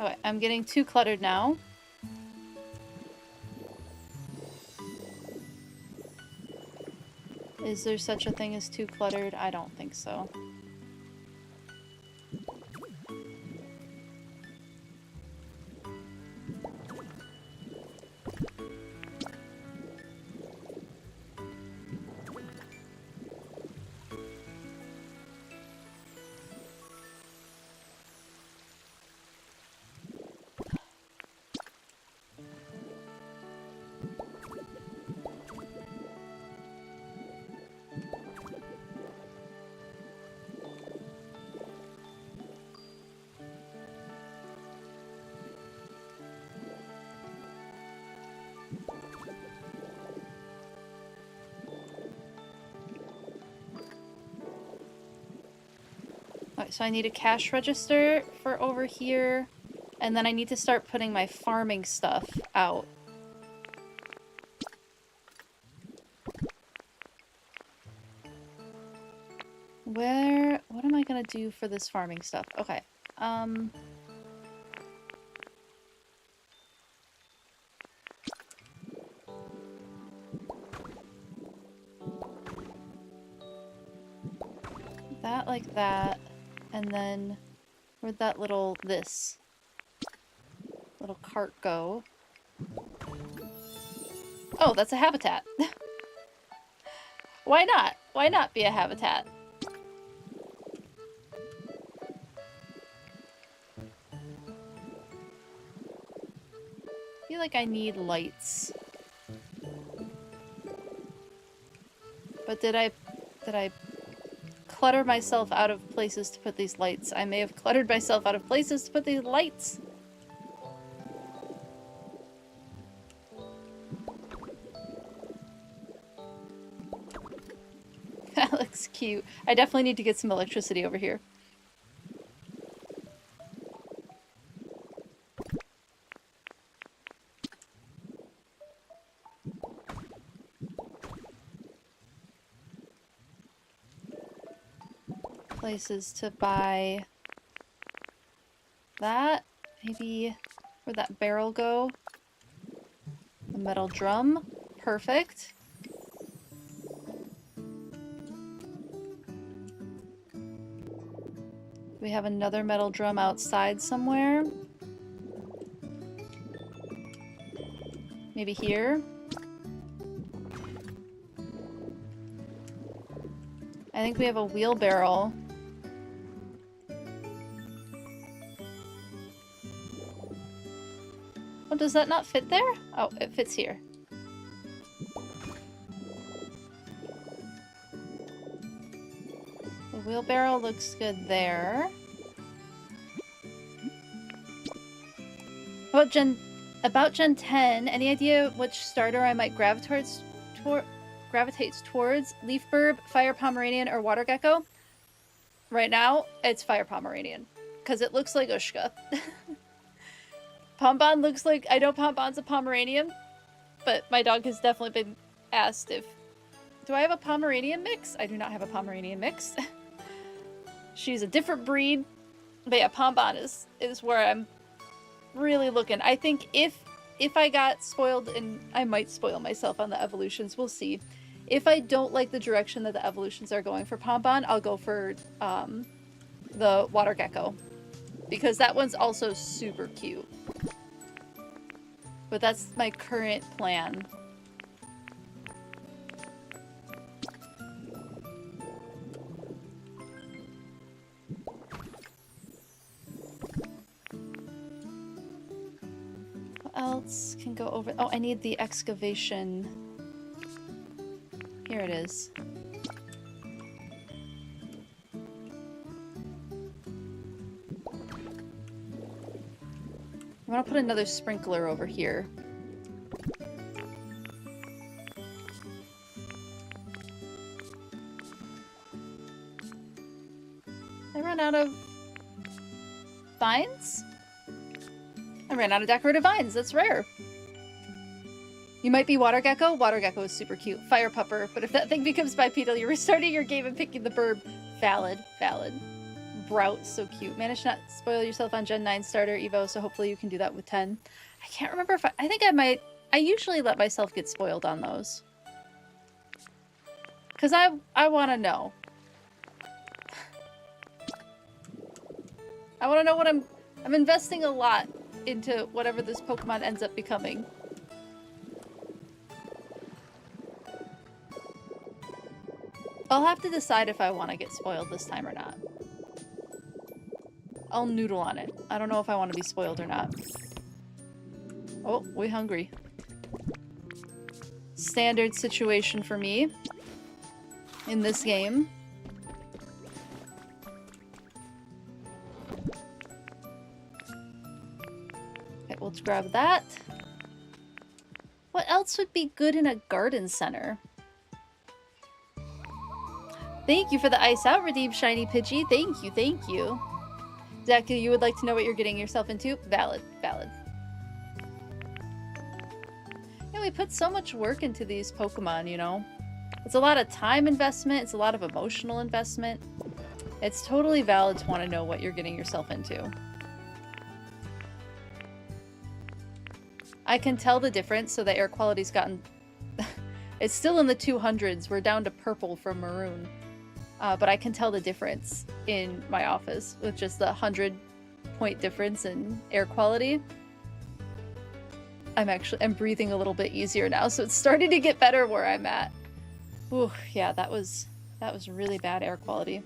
Okay, I'm getting too cluttered now. Is there such a thing as too cluttered? I don't think so. so I need a cash register for over here, and then I need to start putting my farming stuff out. What am I gonna do for this farming stuff? Okay, that like that, and then where'd that little cart go? Oh, that's a habitat. Why not? Why not be a habitat? I feel like I need lights. But did I clutter myself out of places to put these lights? I may have cluttered myself out of places to put these lights. That looks cute. I definitely need to get some electricity over here. Places to buy that. Maybe where'd that barrel go? The metal drum. Perfect. We have another metal drum outside somewhere. Maybe here. I think we have a wheelbarrow. Oh, does that not fit there? Oh, it fits here. The wheelbarrow looks good there. About Gen 10, any idea which starter I might gravitates towards? Leaf Burb, Fire Pomeranian, or Water Gecko? Right now, it's Fire Pomeranian. Because it looks like Ushka. Pombon looks like... I know Pombon's a Pomeranian, but my dog has definitely been asked if... Do I have a Pomeranian mix? I do not have a Pomeranian mix. She's a different breed. But yeah, Pombon is where I'm really looking. I think if I got spoiled, and I might spoil myself on the evolutions, we'll see. If I don't like the direction that the evolutions are going for Pombon, I'll go for the Water Gecko. Because that one's also super cute. But that's my current plan. What else can go over? Oh, I need the excavation. Here it is. I want to put another sprinkler over here. I ran out of vines? I ran out of decorative vines. That's rare. You might be Water Gecko. Water Gecko is super cute. Fire Pupper. But if that thing becomes bipedal, you're restarting your game and picking the burb. Valid. Valid. Brout, so cute. Managed not spoil yourself on Gen 9 starter Evo, so hopefully you can do that with 10. I can't remember if I think I might. I usually let myself get spoiled on those. Because I want to know. I want to know what I'm investing a lot into whatever this Pokemon ends up becoming. I'll have to decide if I want to get spoiled this time or not. I'll noodle on it. I don't know if I want to be spoiled or not. Oh, we hungry. Standard situation for me in this game. Okay, let's grab that. What else would be good in a garden center? Thank you for the ice out, Redeemed Shiny Pidgey. Thank you, thank you. Exactly, you would like to know what you're getting yourself into? Valid, valid. Yeah, we put so much work into these Pokemon, you know? It's a lot of time investment, it's a lot of emotional investment. It's totally valid to want to know what you're getting yourself into. I can tell the difference, so the air quality's gotten... It's still in the 200s, we're down to purple from maroon. But I can tell the difference in my office with just the 100-point difference in air quality. I'm breathing a little bit easier now, so it's starting to get better where I'm at. Ooh, yeah, that was really bad air quality.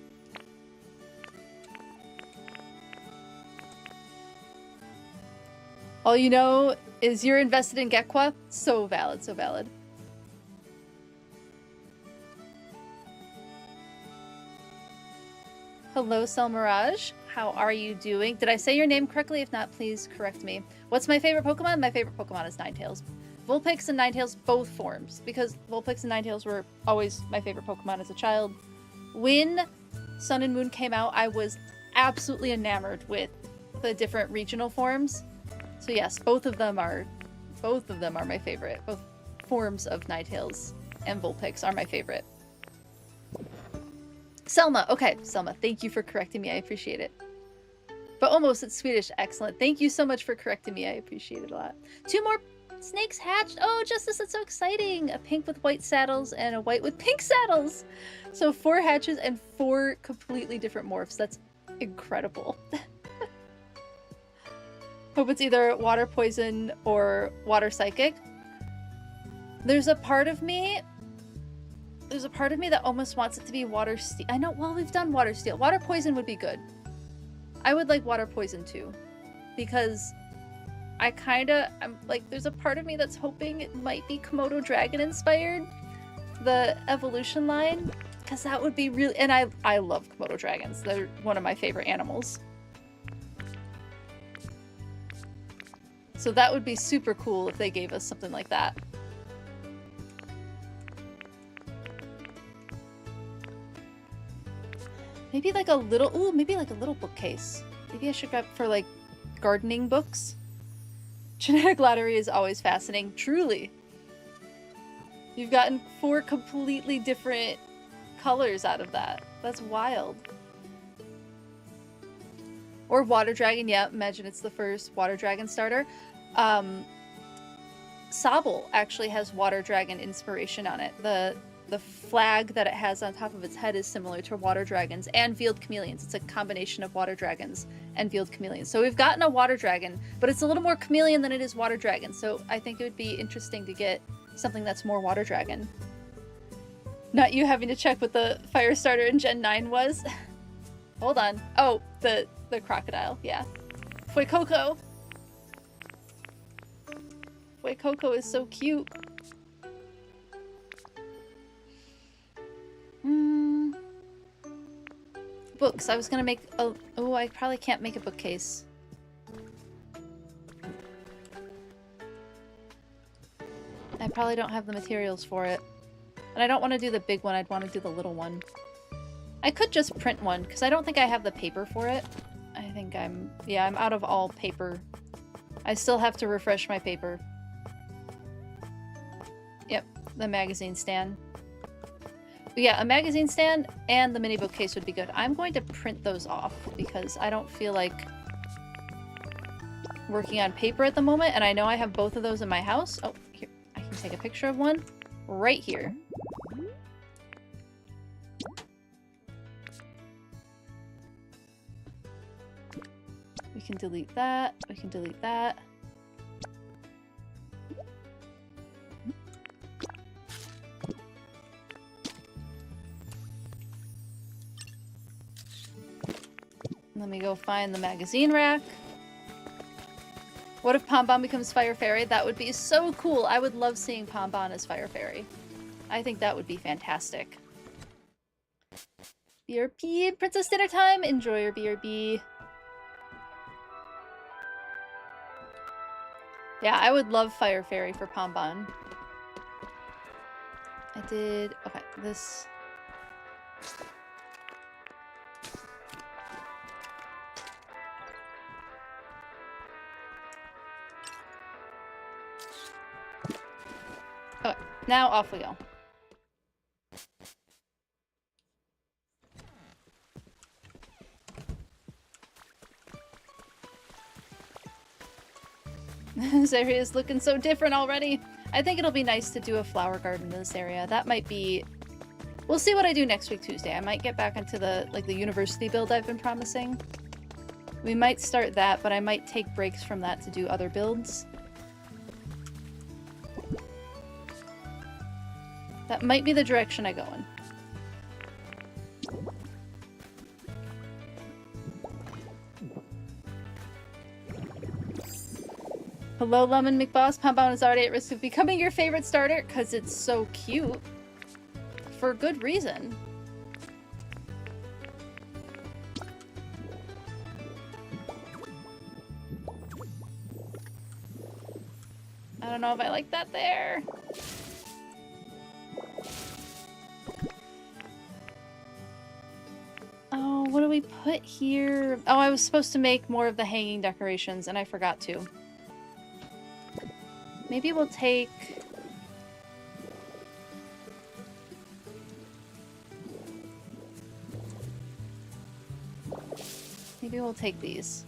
All you know is you're invested in Gekwa. So valid, so valid. Hello, Selmirage. How are you doing? Did I say your name correctly? If not, please correct me. What's my favorite Pokemon? My favorite Pokemon is Ninetales. Vulpix and Ninetales, both forms, because Vulpix and Ninetales were always my favorite Pokemon as a child. When Sun and Moon came out, I was absolutely enamored with the different regional forms. So yes, both of them are my favorite. Both forms of Ninetales and Vulpix are my favorite. Selma. Okay, Selma, thank you for correcting me. I appreciate it. But almost, it's Swedish. Excellent. Thank you so much for correcting me. I appreciate it a lot. 2 more snakes hatched. Oh, Justice, that's so exciting. A pink with white saddles and a white with pink saddles. So 4 hatches and 4 completely different morphs. That's incredible. Hope it's either water poison or water psychic. There's a part of me that almost wants it to be water steel. I know, well, we've done water steel. Water poison would be good. I would like water poison too, because I'm like, there's a part of me that's hoping it might be Komodo Dragon inspired, the evolution line, because that would be really, and I love Komodo dragons. They're one of my favorite animals. So that would be super cool if they gave us something like that. Maybe like a little, maybe like a little bookcase. Maybe I should grab for like gardening books. Genetic lottery is always fascinating, truly. You've gotten 4 completely different colors out of that. That's wild. Or water dragon, yeah, imagine it's the first water dragon starter. Sobble actually has water dragon inspiration on it. The flag that it has on top of its head is similar to water dragons and veiled chameleons. It's a combination of water dragons and veiled chameleons. So we've gotten a water dragon, but it's a little more chameleon than it is water dragon. So I think it would be interesting to get something that's more water dragon. Not you having to check what the fire starter in Gen 9 was. Hold on. Oh, the crocodile, yeah. Fuecoco. Fuecoco is so cute. Books. I was gonna make a... Oh, I probably can't make a bookcase. I probably don't have the materials for it. And I don't want to do the big one, I'd want to do the little one. I could just print one, because I don't think I have the paper for it. I think I'm out of all paper. I still have to refresh my paper. Yep, the magazine stand. But yeah, a magazine stand and the mini bookcase would be good. I'm going to print those off because I don't feel like working on paper at the moment, and I know I have both of those in my house. Oh, here, I can take a picture of one right here. We can delete that. We can delete that. Let me go find the magazine rack. What if Pombon becomes Fire Fairy? That would be so cool. I would love seeing Pombon as Fire Fairy. I think that would be fantastic. BRB, Princess Dinner Time. Enjoy your BRB. Yeah, I would love Fire Fairy for Pombon. I did... Okay, this... Okay, now off we go. This area is looking so different already. I think it'll be nice to do a flower garden in this area. That might be... We'll see what I do next week, Tuesday. I might get back into the, like, the university build I've been promising. We might start that, but I might take breaks from that to do other builds. That might be the direction I go in. Hello, Lemon McBoss. Pombound is already at risk of becoming your favorite starter because it's so cute. For good reason. I don't know if I like that there. Oh, what do we put here? Oh, I was supposed to make more of the hanging decorations and I forgot to. Maybe we'll take... Maybe we'll take these.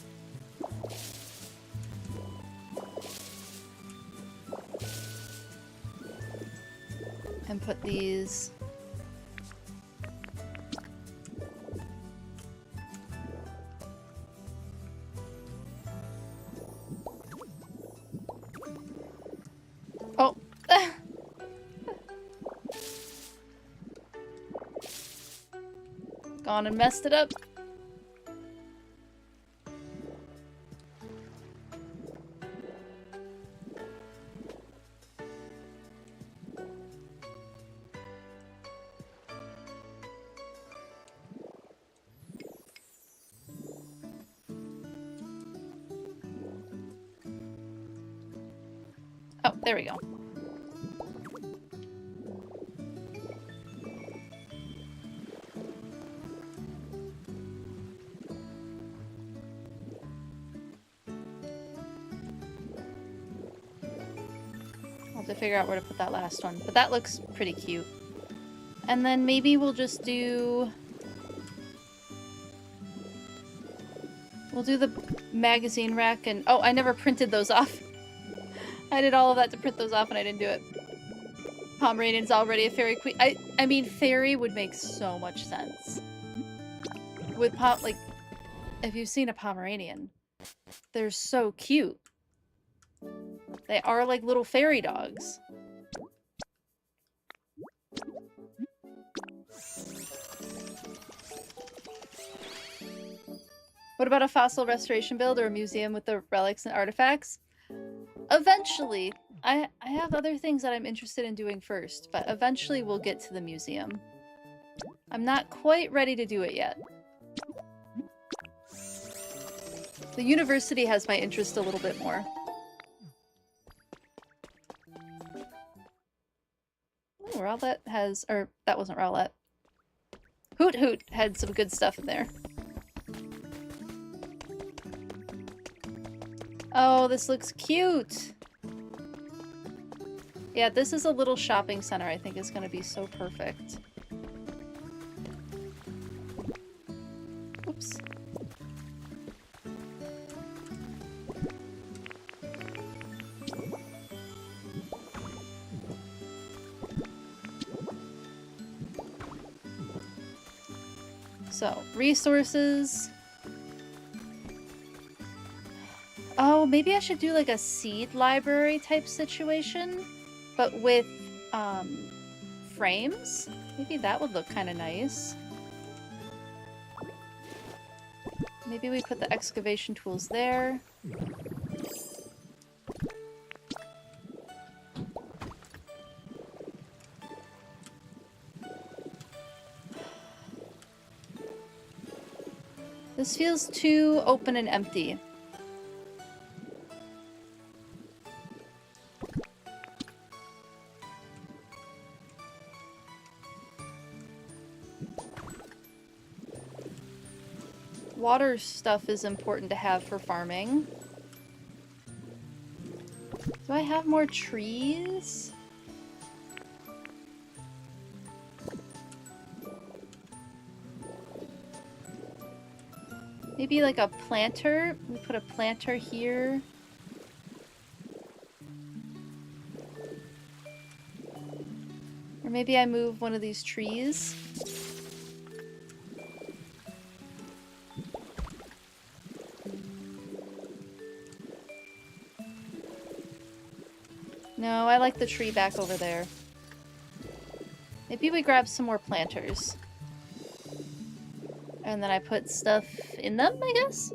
And put these... Oh! Gone and messed it up. Oh, there we go. I'll have to figure out where to put that last one, but that looks pretty cute. And then maybe we'll just do... We'll do the magazine rack and... Oh, I never printed those off. I did all of that to print those off and I didn't do it. Pomeranian's already a fairy queen. I mean, fairy would make so much sense. With like, if you've seen a Pomeranian, they're so cute. They are like little fairy dogs. What about a fossil restoration build or a museum with the relics and artifacts? Eventually. I have other things that I'm interested in doing first, but eventually we'll get to the museum. I'm not quite ready to do it yet. The university has my interest a little bit more. Oh, Rowlett has... Or, that wasn't Rowlett. Hoot Hoot had some good stuff in there. Oh, this looks cute! Yeah, this is a little shopping center I think is going to be so perfect. Oops. So, resources. Oh, maybe I should do like a seed library type situation, but with frames. Maybe that would look kind of nice. Maybe we put the excavation tools there. This feels too open and empty. Water stuff is important to have for farming. Do I have more trees? Maybe like a planter. We put a planter here. Or maybe I move one of these trees. No, I like the tree back over there. Maybe we grab some more planters. And then I put stuff in them, I guess?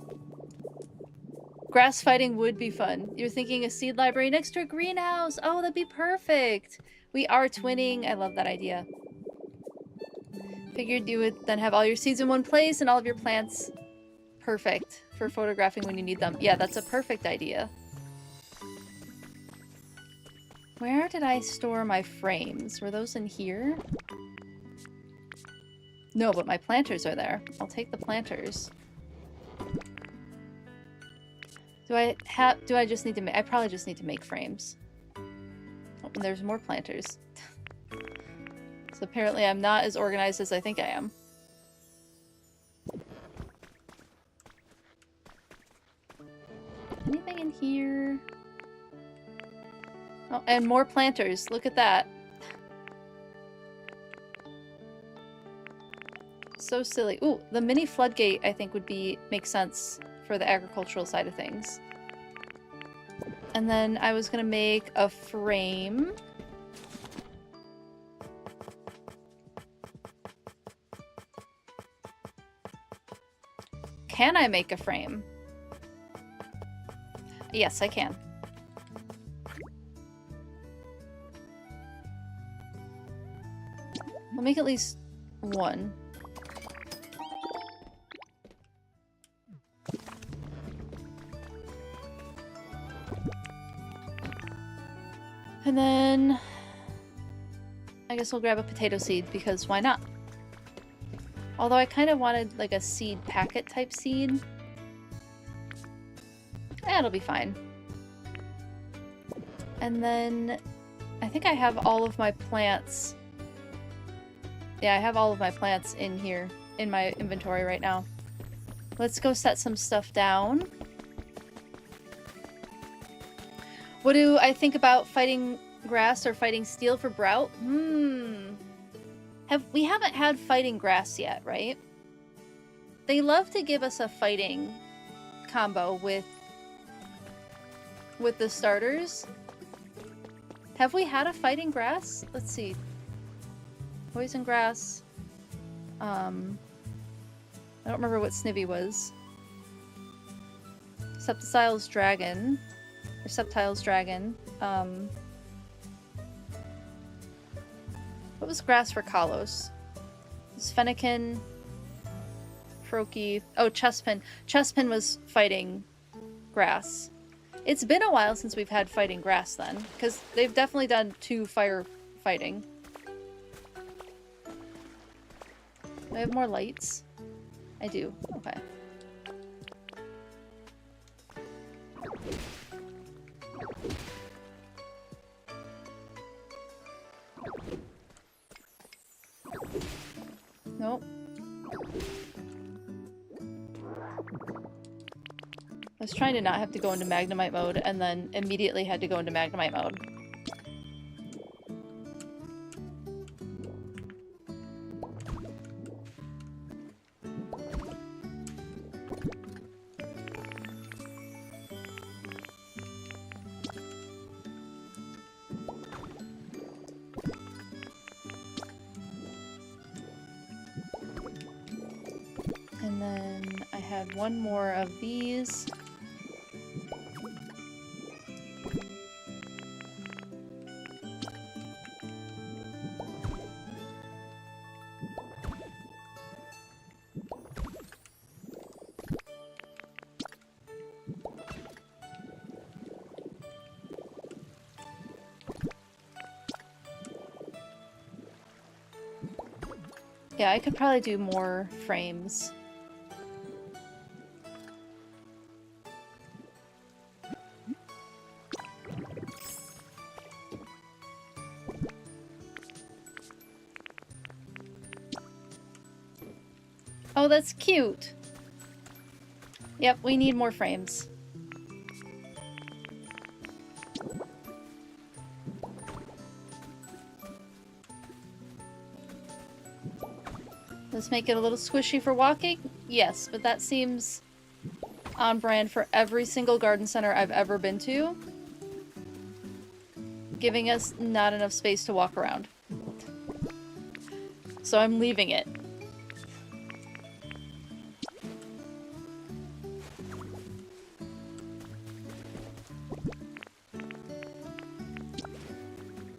Grass fighting would be fun. You're thinking a seed library next to a greenhouse. Oh, that'd be perfect. We are twinning. I love that idea. Figured you would then have all your seeds in one place and all of your plants perfect for photographing when you need them. Yeah, that's a perfect idea. Where did I store my frames? Were those in here? No, but my planters are there. I'll take the planters. Do I just need to make... I probably just need to make frames. Oh, and there's more planters. So apparently I'm not as organized as I think I am. Anything in here? Oh, and more planters. Look at that. So silly. Ooh, the mini floodgate I think would make sense for the agricultural side of things. And then I was gonna make a frame. Can I make a frame? Yes, I can. I'll make at least one. And then I guess we'll grab a potato seed because why not? Although I kind of wanted like a seed packet type seed. That'll be fine. And then I think I have all of my plants. Yeah, I have all of my plants in here in my inventory right now. Let's go set some stuff down. What do I think about fighting grass or fighting steel for Brout? We haven't had fighting grass yet, right? They love to give us a fighting combo with the starters. Have we had a fighting grass? Let's see. Poison grass. I don't remember what Snivy was. Septile's dragon. Or Septile's dragon. What was grass for Kalos? It was Fennekin, Froakie. Oh, Chespin. Chespin was fighting grass. It's been a while since we've had fighting grass then, because they've definitely done 2 fire fighting. Do I have more lights? I do. Okay. Nope. I was trying to not have to go into Magnemite mode and then immediately had to go into Magnemite mode. And then I had one more of these. Yeah, I could probably do more frames. Oh, that's cute. Yep, we need more frames. Let's make it a little squishy for walking? Yes, but that seems on brand for every single garden center I've ever been to. Giving us not enough space to walk around. So I'm leaving it.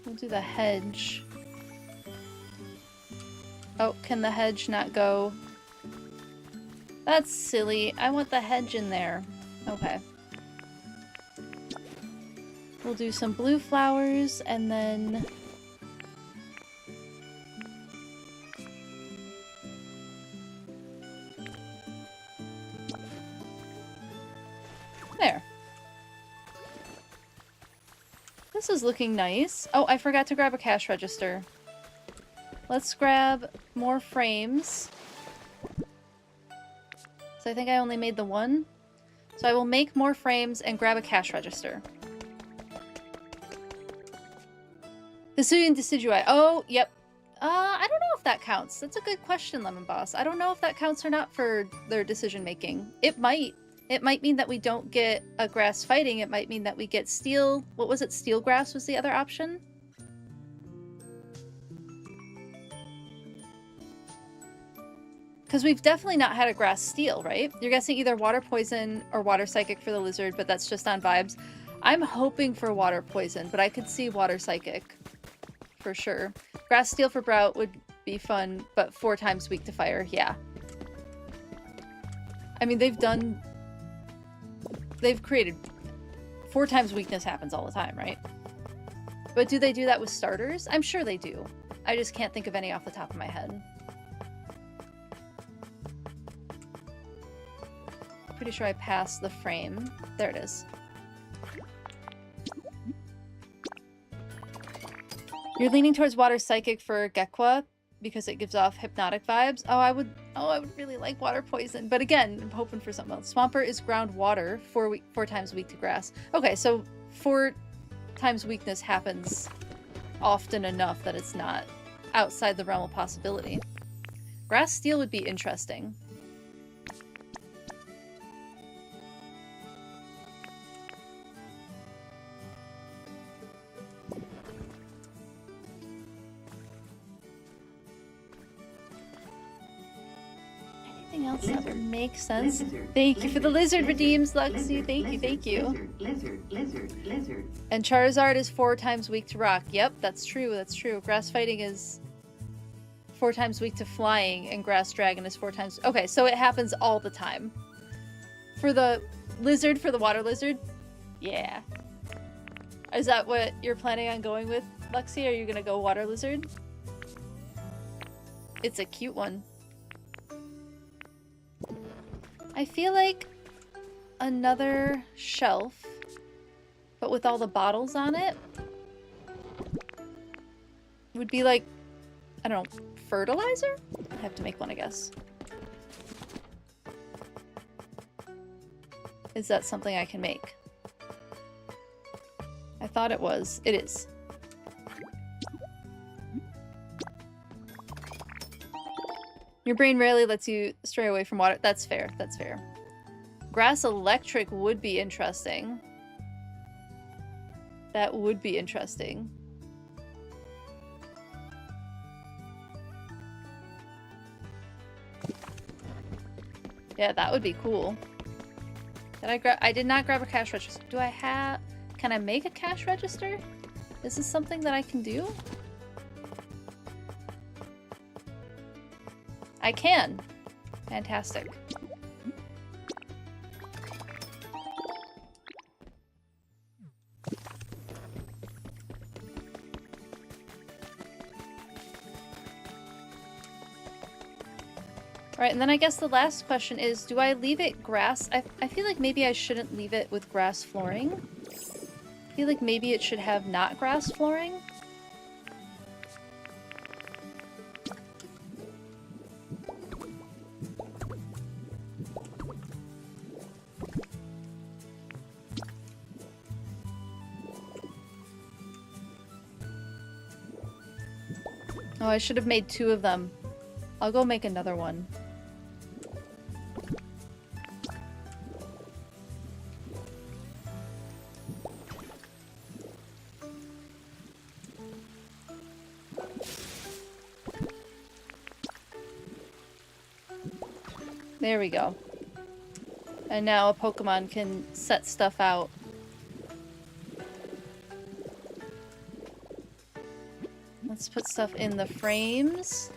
We'll do the hedge. Oh, can the hedge not go? That's silly. I want the hedge in there. Okay. We'll do some blue flowers and then... There. This is looking nice. Oh, I forgot to grab a cash register. Let's grab more frames. So I think I only made the one. So I will make more frames and grab a cash register. Hisuian Decidui. Oh, yep. I don't know if that counts. That's a good question, Lemon Boss. I don't know if that counts or not for their decision making. It might. It might mean that we don't get a grass fighting. It might mean that we get steel. What was it? Steel grass was the other option? Because we've definitely not had a grass steel, right? You're guessing either water poison or water psychic for the lizard, but that's just on vibes. I'm hoping for water poison, but I could see water psychic for sure. Grass steel for Brout would be fun, but 4 times weak to fire, yeah. I mean, they've created 4 times weakness happens all the time, right? But do they do that with starters? I'm sure they do. I just can't think of any off the top of my head. Pretty sure I passed the frame. There it is. You're leaning towards water psychic for Gekwa because it gives off hypnotic vibes. I would really like water poison. But again, I'm hoping for something else. Swampert is ground water, 4 times weak to grass. Okay, so 4 times weakness happens often enough that it's not outside the realm of possibility. Grass steel would be interesting. Else that would make sense. Thank you for the lizard redeems, Luxie. Thank you. Lizard. And Charizard is 4 times weak to rock. Yep, that's true. That's true. Grass fighting is 4 times weak to flying, and grass dragon is 4 times. Okay, so it happens all the time. For the lizard, for the water lizard, yeah. Is that what you're planning on going with, Luxie? Are you gonna go water lizard? It's a cute one. I feel like another shelf, but with all the bottles on it, would be like, I don't know, fertilizer? I have to make one, I guess. Is that something I can make? I thought it was. It is. Your brain rarely lets you stray away from water. That's fair. That's fair. Grass electric would be interesting. That would be interesting. Yeah, that would be cool. I did not grab a cash register. Do I have... Can I make a cash register? Is this something that I can do? I can. Fantastic. Alright, and then I guess the last question is, do I leave it grass? I feel like maybe I shouldn't leave it with grass flooring. I feel like maybe it should have not grass flooring. Oh, I should have made 2 of them. I'll go make another one. There we go. And now a Pokemon can set stuff out. Let's put stuff in the frames.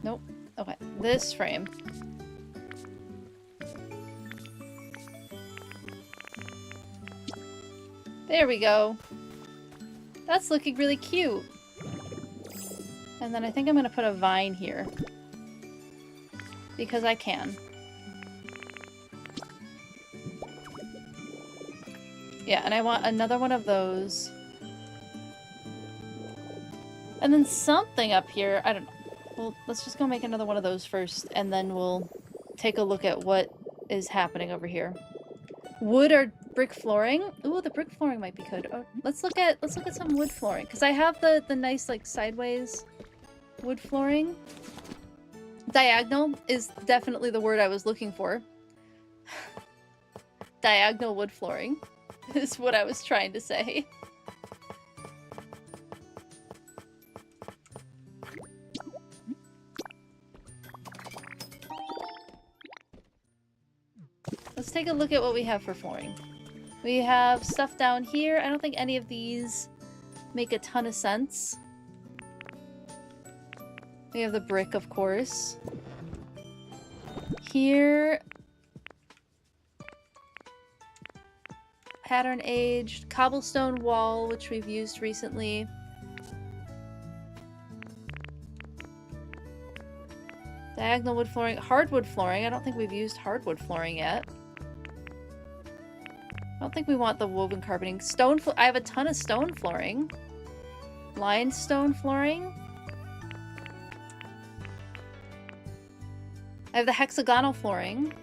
Nope. Okay, this frame. There we go. That's looking really cute. And then I think I'm gonna put a vine here. Because I can. Yeah, and I want another one of those. And then something up here, I don't know. Well, let's just go make another one of those first, and then we'll take a look at what is happening over here. Wood or brick flooring? Ooh, the brick flooring might be good. Oh, let's look at some wood flooring, because I have the nice like sideways wood flooring. Diagonal is definitely the word I was looking for. Diagonal wood flooring is what I was trying to say. Let's take a look at what we have for flooring. We have stuff down here. I don't think any of these make a ton of sense. We have the brick, of course. Here... pattern aged. Cobblestone wall, which we've used recently. Diagonal wood flooring. Hardwood flooring. I don't think we've used hardwood flooring yet. I don't think we want the woven carpeting. Stone I have a ton of stone flooring. Limestone flooring. I have the hexagonal flooring.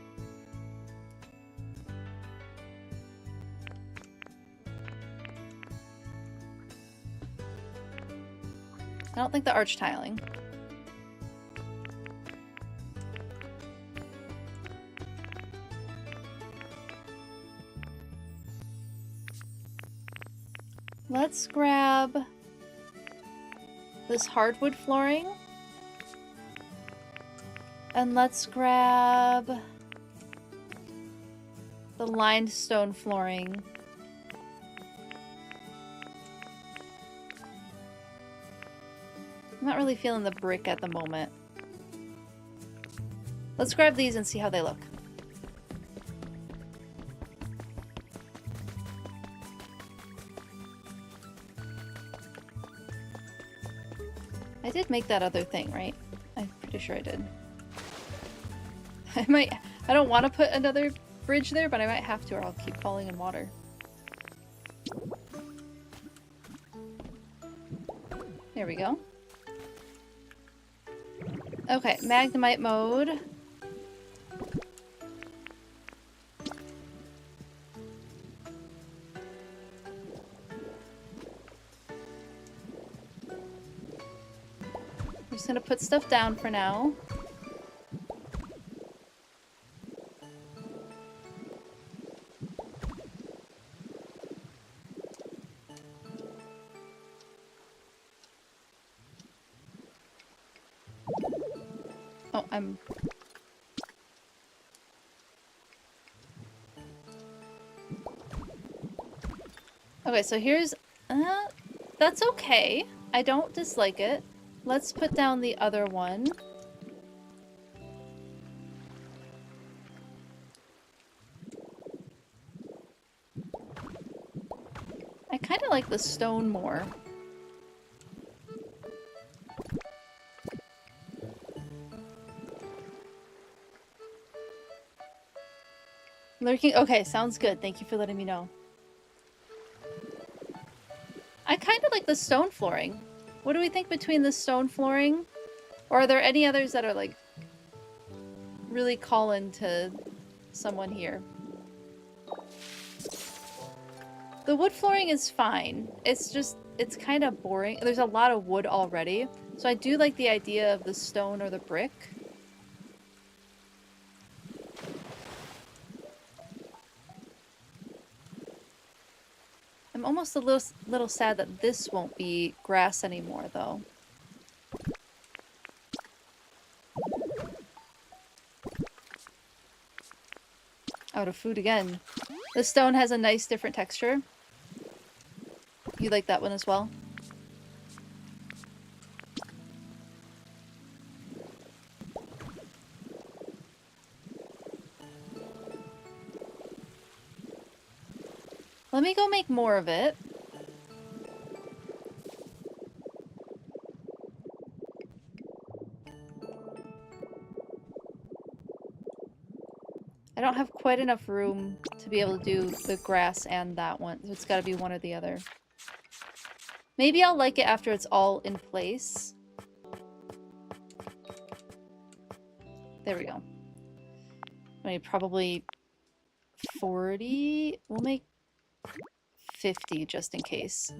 I don't think the arch tiling. Let's grab this hardwood flooring. And let's grab the limestone flooring. I'm not really feeling the brick at the moment. Let's grab these and see how they look. I did make that other thing, right? I'm pretty sure I did. I don't want to put another bridge there, but I might have to or I'll keep falling in water. There we go. Okay, Magnemite mode. I'm just gonna put stuff down for now. Oh, okay, so here's... that's okay. I don't dislike it. Let's put down the other one. I kind of like the stone more. Lurking? Okay, sounds good. Thank you for letting me know. kind of like the stone flooring. What do we think between the stone flooring? Or are there any others that are like really calling to someone here? The wood flooring is fine. It's just, it's kind of boring. There's a lot of wood already. So I do like the idea of the stone or the brick. I'm almost a little sad that this won't be grass anymore, though. Out of food again. The stone has a nice different texture. You like that one as well? Let me go make more of it. I don't have quite enough room to be able to do the grass and that one. So it's got to be one or the other. Maybe I'll like it after it's all in place. There we go. I mean, probably 40. We'll make 50 just in case.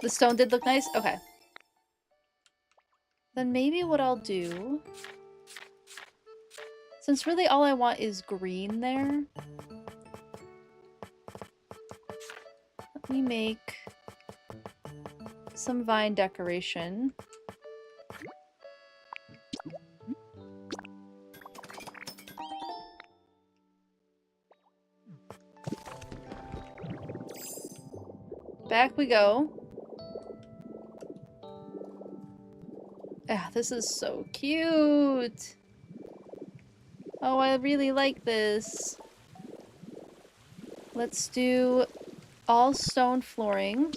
The stone did look nice? Okay. Then maybe what I'll do... Since really all I want is green there, let me make some vine decoration. Back we go. Ah, this is so cute. Oh, I really like this. Let's do all stone flooring.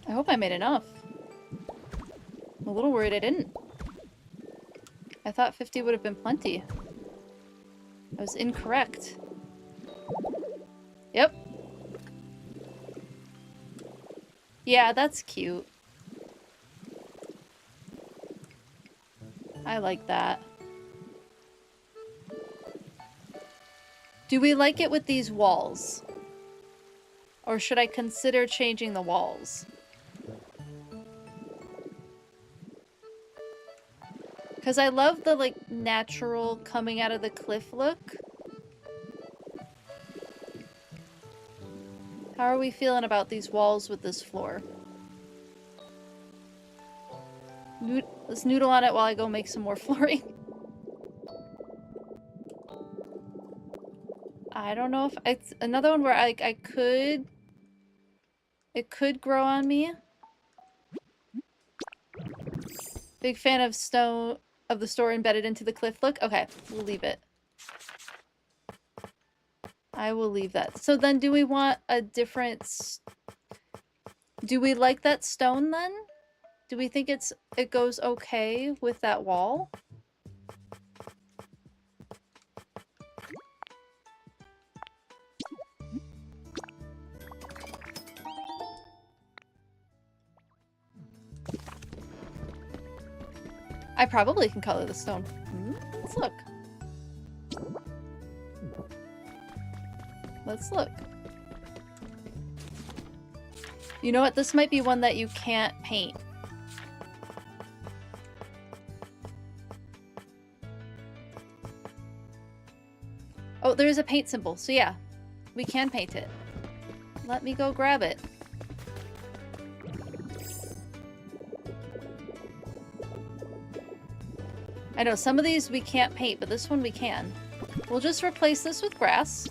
I hope I made enough. I'm a little worried I didn't. I thought 50 would have been plenty. I was incorrect. Yep. Yeah, that's cute. I like that. Do we like it with these walls? Or should I consider changing the walls? Because I love the, like, natural coming out of the cliff look. How are we feeling about these walls with this floor? Let's noodle on it while I go make some more flooring. I don't know if... It's another one where I could... It could grow on me. Big fan of stone... Of the store embedded into the cliff look? Okay, we'll leave it. I will leave that. So then do we want a different... Do we like that stone then? Do we think it goes okay with that wall? I probably can color the stone. Let's look. Let's look. You know what? This might be one that you can't paint. Oh, there is a paint symbol. So yeah, we can paint it. Let me go grab it. I know some of these we can't paint, but this one we can. We'll just replace this with grass.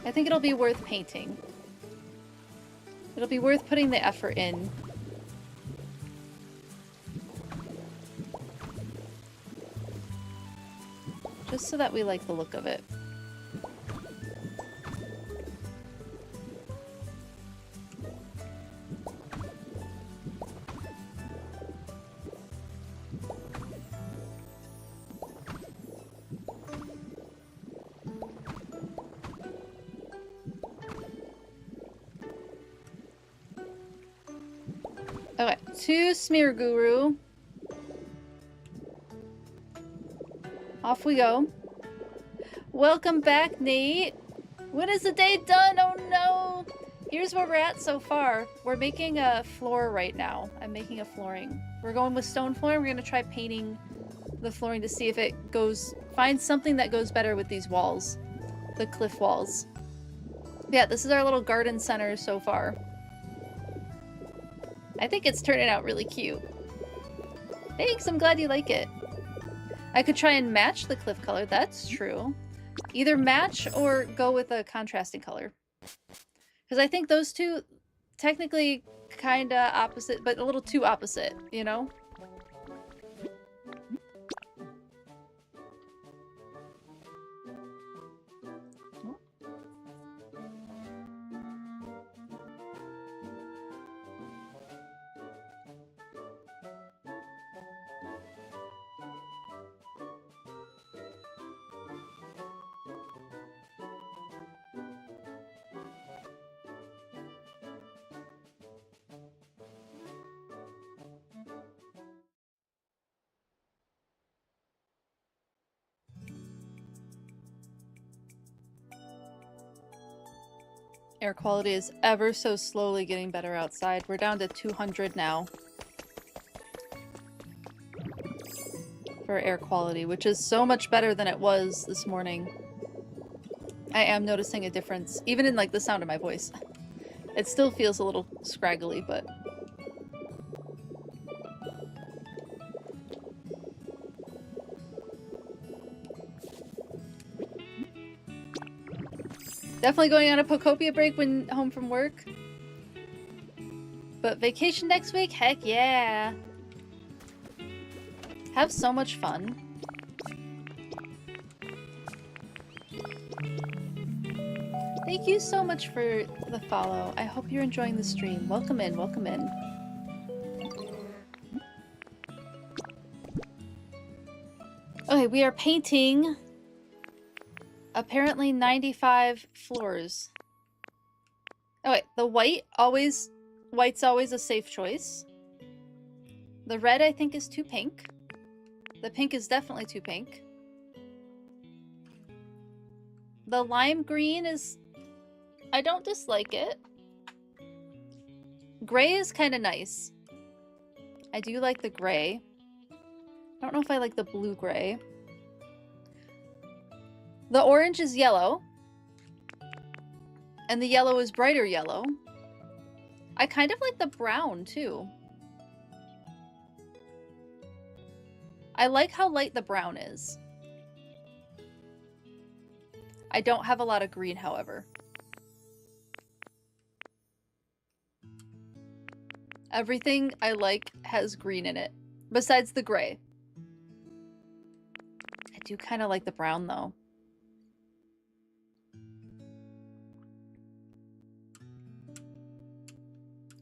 I think it'll be worth painting. It'll be worth putting the effort in. Just so that we like the look of it. Okay, to Smear Guru. Off we go. Welcome back, Nate. When is the day done? Oh no! Here's where we're at so far. We're making a floor right now. I'm making a flooring. We're going with stone flooring. We're gonna try painting the flooring to see if it goes... Find something that goes better with these walls. The cliff walls. Yeah, this is our little garden center so far. I think it's turning out really cute. Thanks, I'm glad you like it. I could try and match the cliff color, that's true. Either match or go with a contrasting color. Because I think those two, technically kinda opposite, but a little too opposite, you know? Air quality is ever so slowly getting better outside. We're down to 200 now for air quality, which is so much better than it was this morning. I am noticing a difference, even in like the sound of my voice. It still feels a little scraggly, but... Definitely going on a Pokopia break when home from work. But vacation next week? Heck yeah! Have so much fun. Thank you so much for the follow. I hope you're enjoying the stream. Welcome in, welcome in. Okay, we are painting... apparently 95 floors. Oh wait, the white's always a safe choice. The red I think is too pink. The pink is definitely too pink. The lime green is... I don't dislike it. Gray is kind of nice. I do like the gray. I don't know if I like the blue gray. The orange is yellow. And the yellow is brighter yellow. I kind of like the brown, too. I like how light the brown is. I don't have a lot of green, however. Everything I like has green in it, besides the gray. I do kind of like the brown, though.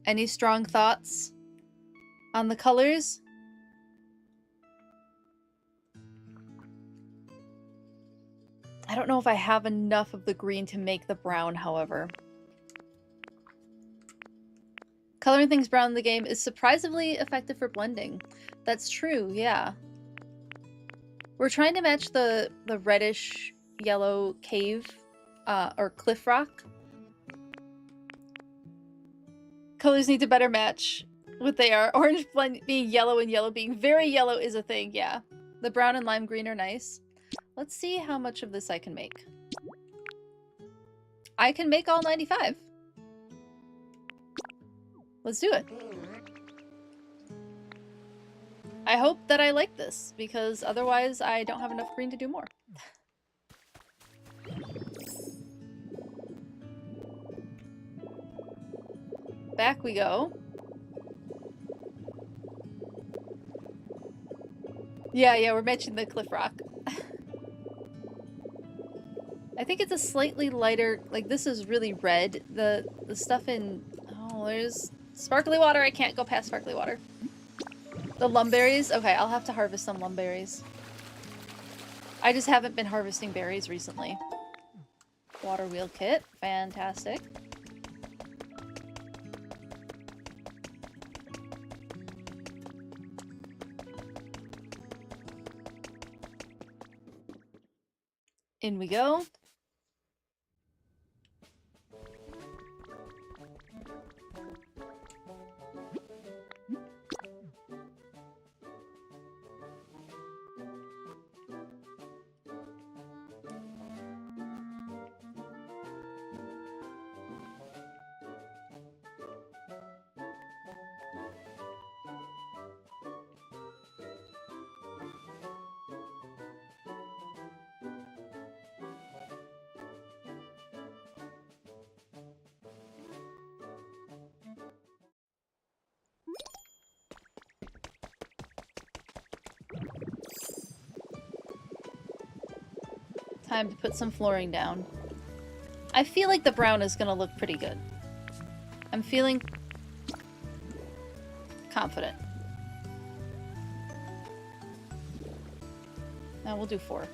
Any strong thoughts on the colors? I don't know if I have enough of the green to make the brown, however. Coloring things brown in the game is surprisingly effective for blending. That's true, yeah. We're trying to match the reddish yellow cave or cliff rock. Colors need to better match what they are. Orange blend being yellow and yellow being very yellow is a thing, yeah. The brown and lime green are nice. Let's see how much of this I can make. I can make all 95. Let's do it. I hope that I like this, because otherwise I don't have enough green to do more. Back we go. Yeah, we're matching the cliff rock. I think it's a slightly lighter, like this is really red. The stuff in, oh, there's sparkly water. I can't go past sparkly water. The lumberries, okay, I'll have to harvest some lumberries. I just haven't been harvesting berries recently. Water wheel kit, fantastic. In we go. Time to put some flooring down. I feel like the brown is gonna look pretty good. I'm feeling confident. Now we'll do 4.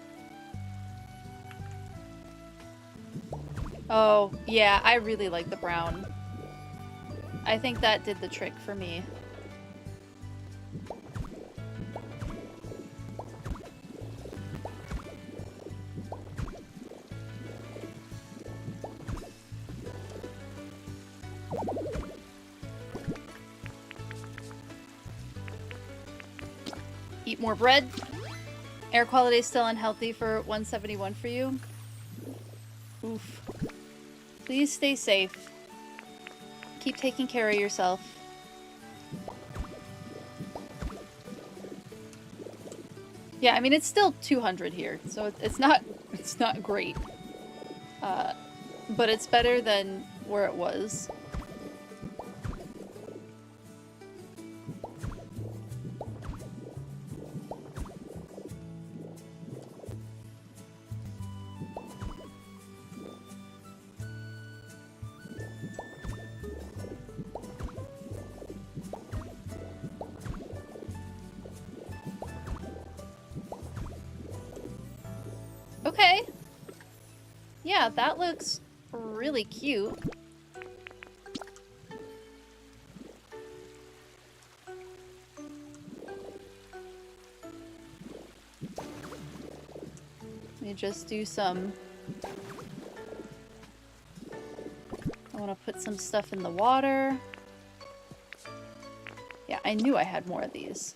Oh, yeah, I really like the brown. I think that did the trick for me. Eat more bread. Air quality is still unhealthy for 171 for you. Oof. Please stay safe. Keep taking care of yourself. Yeah, I mean it's still 200 here, so it's not great. But it's better than where it was. Okay. Yeah, that looks really cute. Let me just do some... I want to put some stuff in the water. Yeah, I knew I had more of these.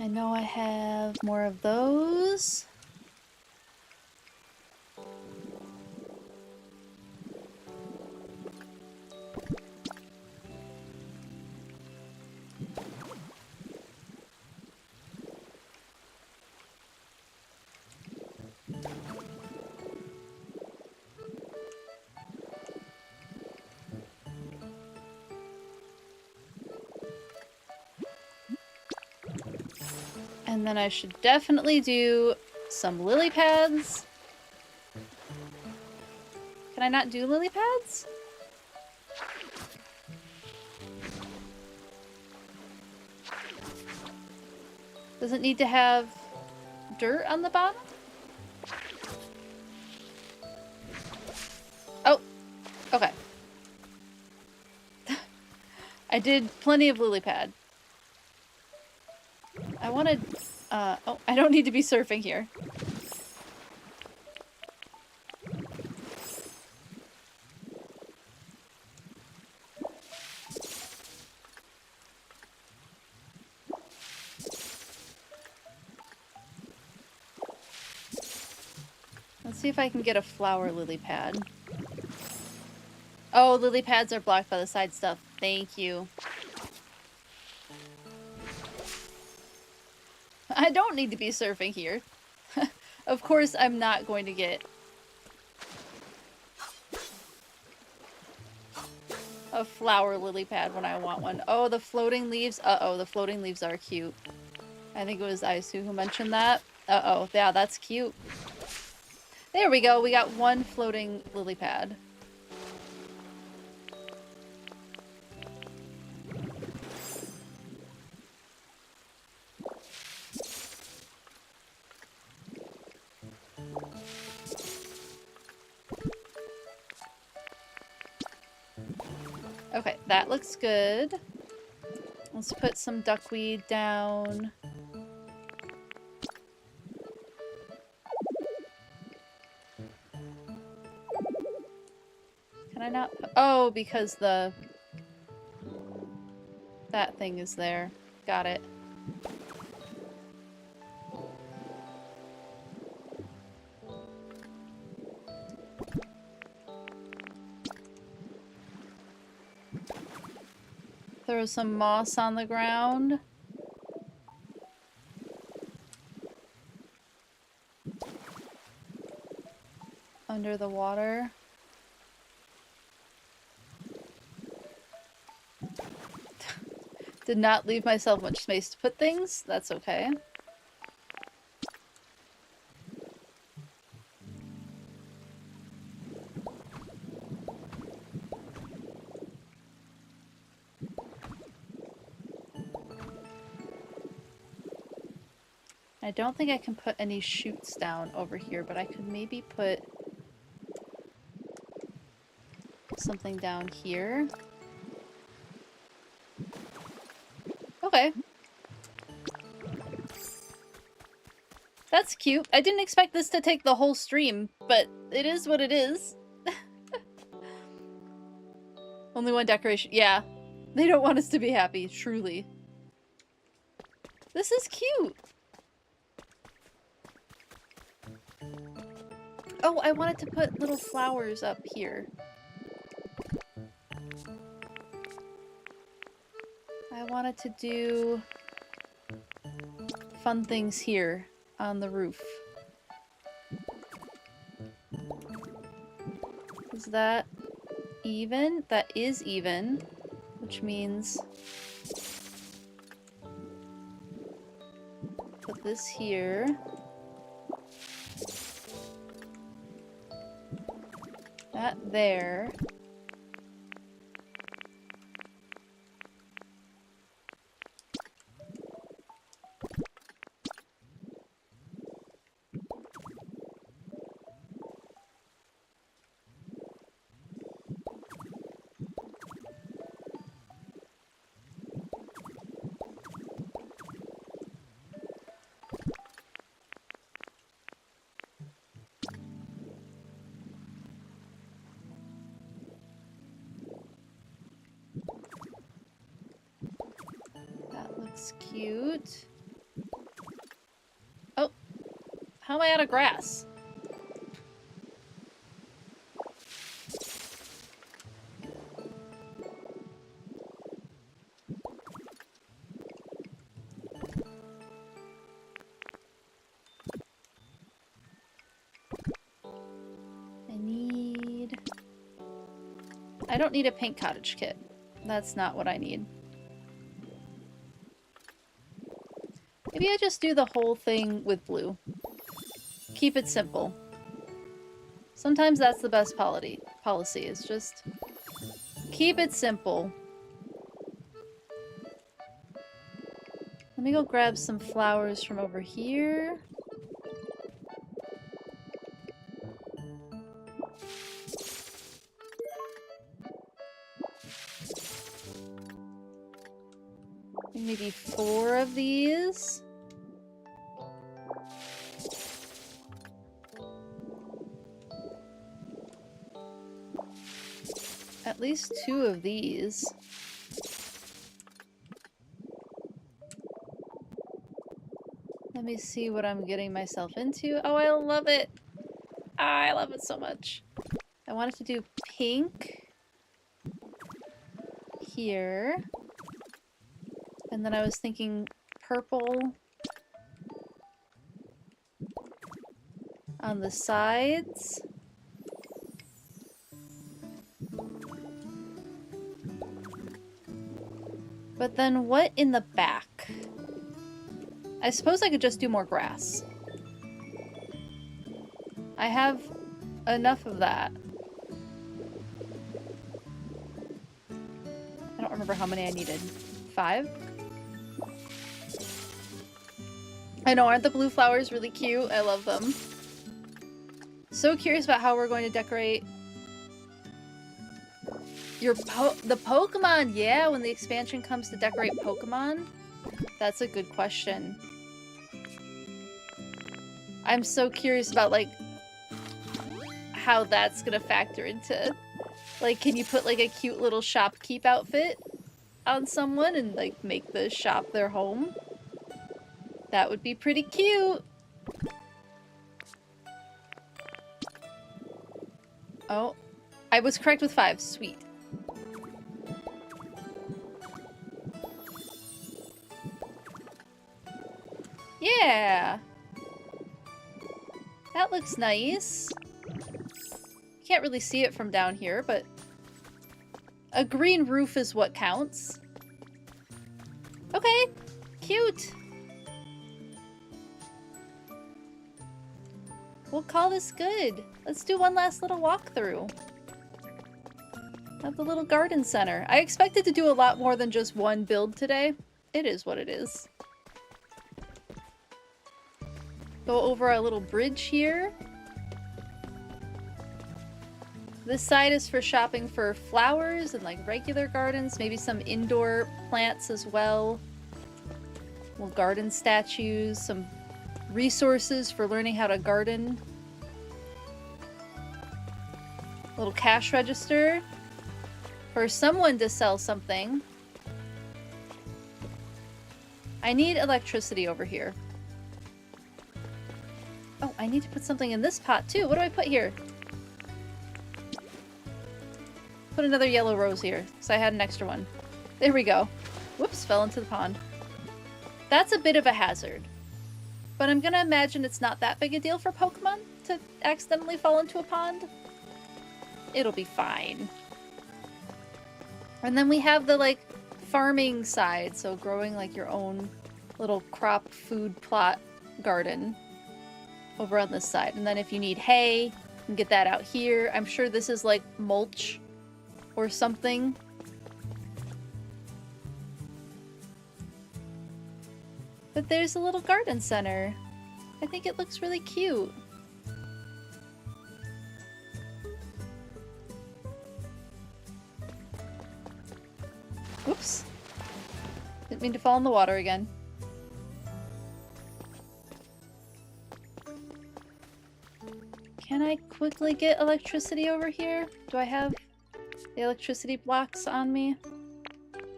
I know I have more of those. And then I should definitely do some lily pads. Can I not do lily pads? Does it need to have dirt on the bottom? Oh, I did plenty of lily pad. I wanted... oh, I don't need to be surfing here. Let's see if I can get a flower lily pad. Oh, lily pads are blocked by the side stuff. Thank you. I don't need to be surfing here. Of course, I'm not going to get a flower lily pad when I want one. Oh, the floating leaves. Uh-oh, the floating leaves are cute. I think it was Aisu who mentioned that. Uh-oh, yeah, that's cute. There we go, we got one floating lily pad. Okay, that looks good. Let's put some duckweed down. Can I not? Oh, because that thing is there. Got it. Throw some moss on the ground. Under the water. Did not leave myself much space to put things. That's okay. I don't think I can put any shoots down over here, but I could maybe put something down here. Okay. That's cute. I didn't expect this to take the whole stream, but it is what it is. Only one decoration. Yeah. They don't want us to be happy, truly. This is cute. Oh, I wanted to put little flowers up here. I wanted to do fun things here on the roof. Is that even? That is even, which means put this here. That there. Looks cute. Oh, how am I out of grass? I don't need a pink cottage kit. That's not what I need. Maybe I just do the whole thing with blue. Keep it simple. Sometimes that's the best policy, is just keep it simple. Let me go grab some flowers from over here. maybe 4 of these. At least 2 of these. Let me see what I'm getting myself into. Oh, I love it! I love it so much. I wanted to do pink here. And then I was thinking purple on the sides. But then what in the back? I suppose I could just do more grass. I have enough of that. I don't remember how many I needed. 5? I know, aren't the blue flowers really cute? I love them. So curious about how we're going to decorate the Pokemon. Yeah, when the expansion comes to decorate Pokemon. That's a good question. I'm so curious about, like, how that's gonna factor into, like, can you put, like, a cute little shopkeep outfit on someone and, like, make the shop their home? That would be pretty cute. Oh, I was correct with 5. Sweet. Yeah. That looks nice. You can't really see it from down here, but a green roof is what counts. Okay, cute. We'll call this good. Let's do one last little walkthrough of the little garden center. I expected to do a lot more than just one build today. It is what it is. Go over our little bridge here. This side is for shopping for flowers and like regular gardens, maybe some indoor plants as well. Little garden statues, some resources for learning how to garden. Little cash register for someone to sell something. I need electricity over here. Oh, I need to put something in this pot too. What do I put here? Put another yellow rose here, so I had an extra one. There we go. Whoops, fell into the pond. That's a bit of a hazard. But I'm gonna imagine it's not that big a deal for Pokemon to accidentally fall into a pond. It'll be fine. And then we have the, like, farming side, so growing, like, your own little crop food plot garden over on this side. And then if you need hay, you can get that out here. I'm sure this is, like, mulch or something. But there's a little garden center. I think it looks really cute. Oops. Didn't mean to fall in the water again. Can I quickly get electricity over here? Do I have the electricity blocks on me?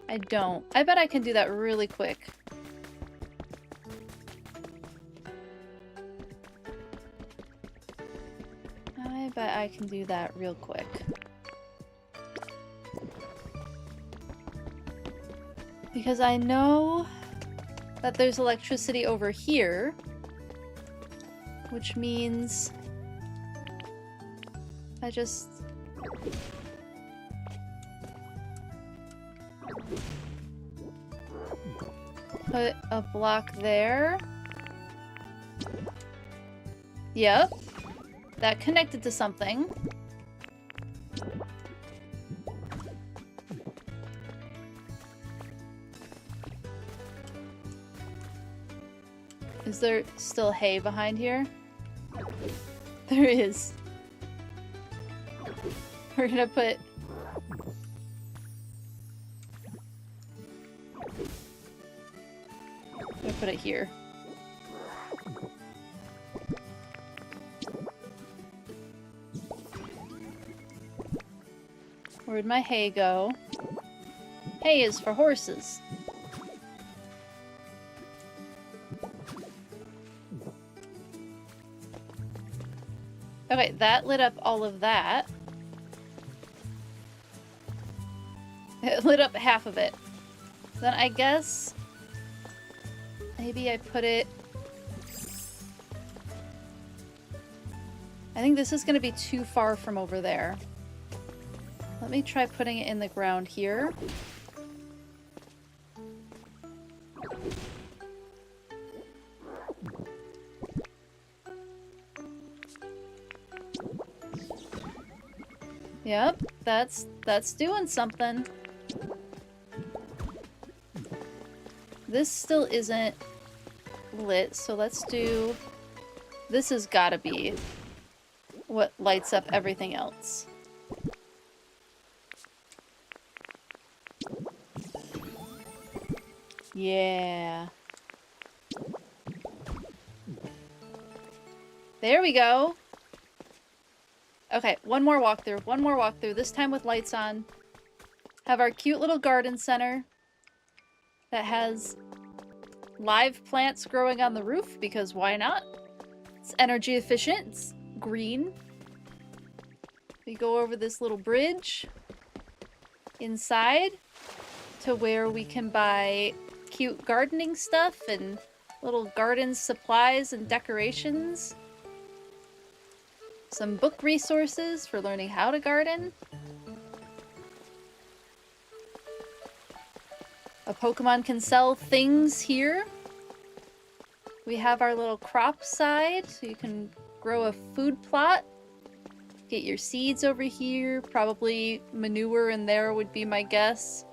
I don't. I bet I can do that really quick. I bet I can do that real quick. Because I know that there's electricity over here, which means I just put a block there. Yep. That connected to something. Is there still hay behind here? There is. We're gonna put... put it here. Where'd my hay go? Hay is for horses. Okay, that lit up all of that. It lit up half of it. Then I guess maybe I put it... I think this is going to be too far from over there. Let me try putting it in the ground here. Yep, that's doing something. This still isn't lit, so let's do... This has gotta be what lights up everything else. Yeah. There we go. Okay, one more walkthrough, this time with lights on. Have our cute little garden center that has live plants growing on the roof, because why not? It's energy efficient, it's green. We go over this little bridge inside to where we can buy cute gardening stuff and little garden supplies and decorations. Some book resources for learning how to garden. A Pokemon can sell things here. We have our little crop side, so you can grow a food plot. Get your seeds over here. Probably manure in there would be my guess.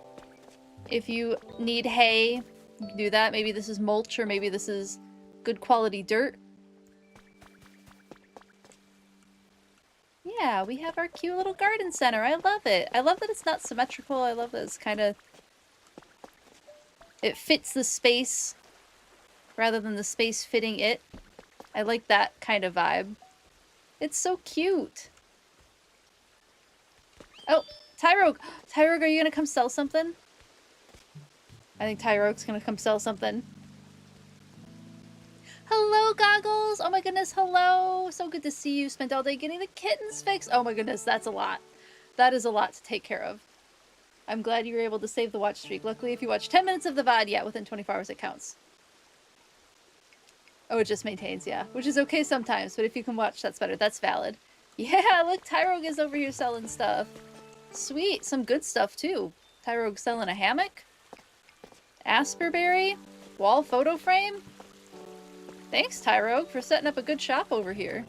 If you need hay, you can do that. Maybe this is mulch, or maybe this is good quality dirt. Yeah, we have our cute little garden center. I love it. I love that it's not symmetrical. I love that it's kind of... It fits the space rather than the space fitting it. I like that kind of vibe. It's so cute. Oh, Tyrogue! Tyrogue, are you gonna come sell something? I think Tyrogue's gonna come sell something. Hello, Goggles! Oh my goodness, hello! So good to see you. Spent all day getting the kittens fixed. Oh my goodness, that's a lot. That is a lot to take care of. I'm glad you were able to save the watch streak. Luckily, if you watch 10 minutes of the VOD, yeah, within 24 hours it counts. Oh, it just maintains, yeah. Which is okay sometimes, but if you can watch, that's better. That's valid. Yeah, look, Tyrogue is over here selling stuff. Sweet, some good stuff too. Tyrogue selling a hammock. Asperberry. Wall photo frame. Thanks, Tyrogue, for setting up a good shop over here.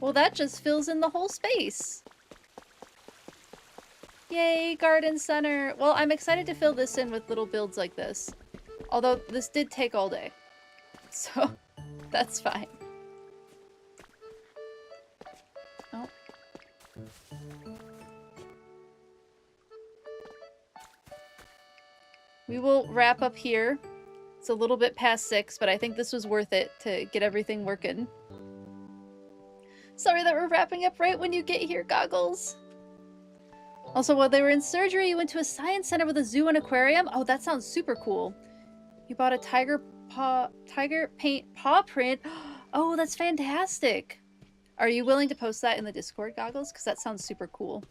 Well, that just fills in the whole space. Yay, garden center. Well, I'm excited to fill this in with little builds like this. Although, this did take all day. So, that's fine. Oh. We will wrap up here. It's a little bit past 6, but I think this was worth it to get everything working. Sorry that we're wrapping up right when you get here, Goggles. Also, while they were in surgery, you went to a science center with a zoo and aquarium. Oh, that sounds super cool. You bought a tiger paint paw print. Oh, that's fantastic. Are you willing to post that in the Discord, Goggles? Because that sounds super cool.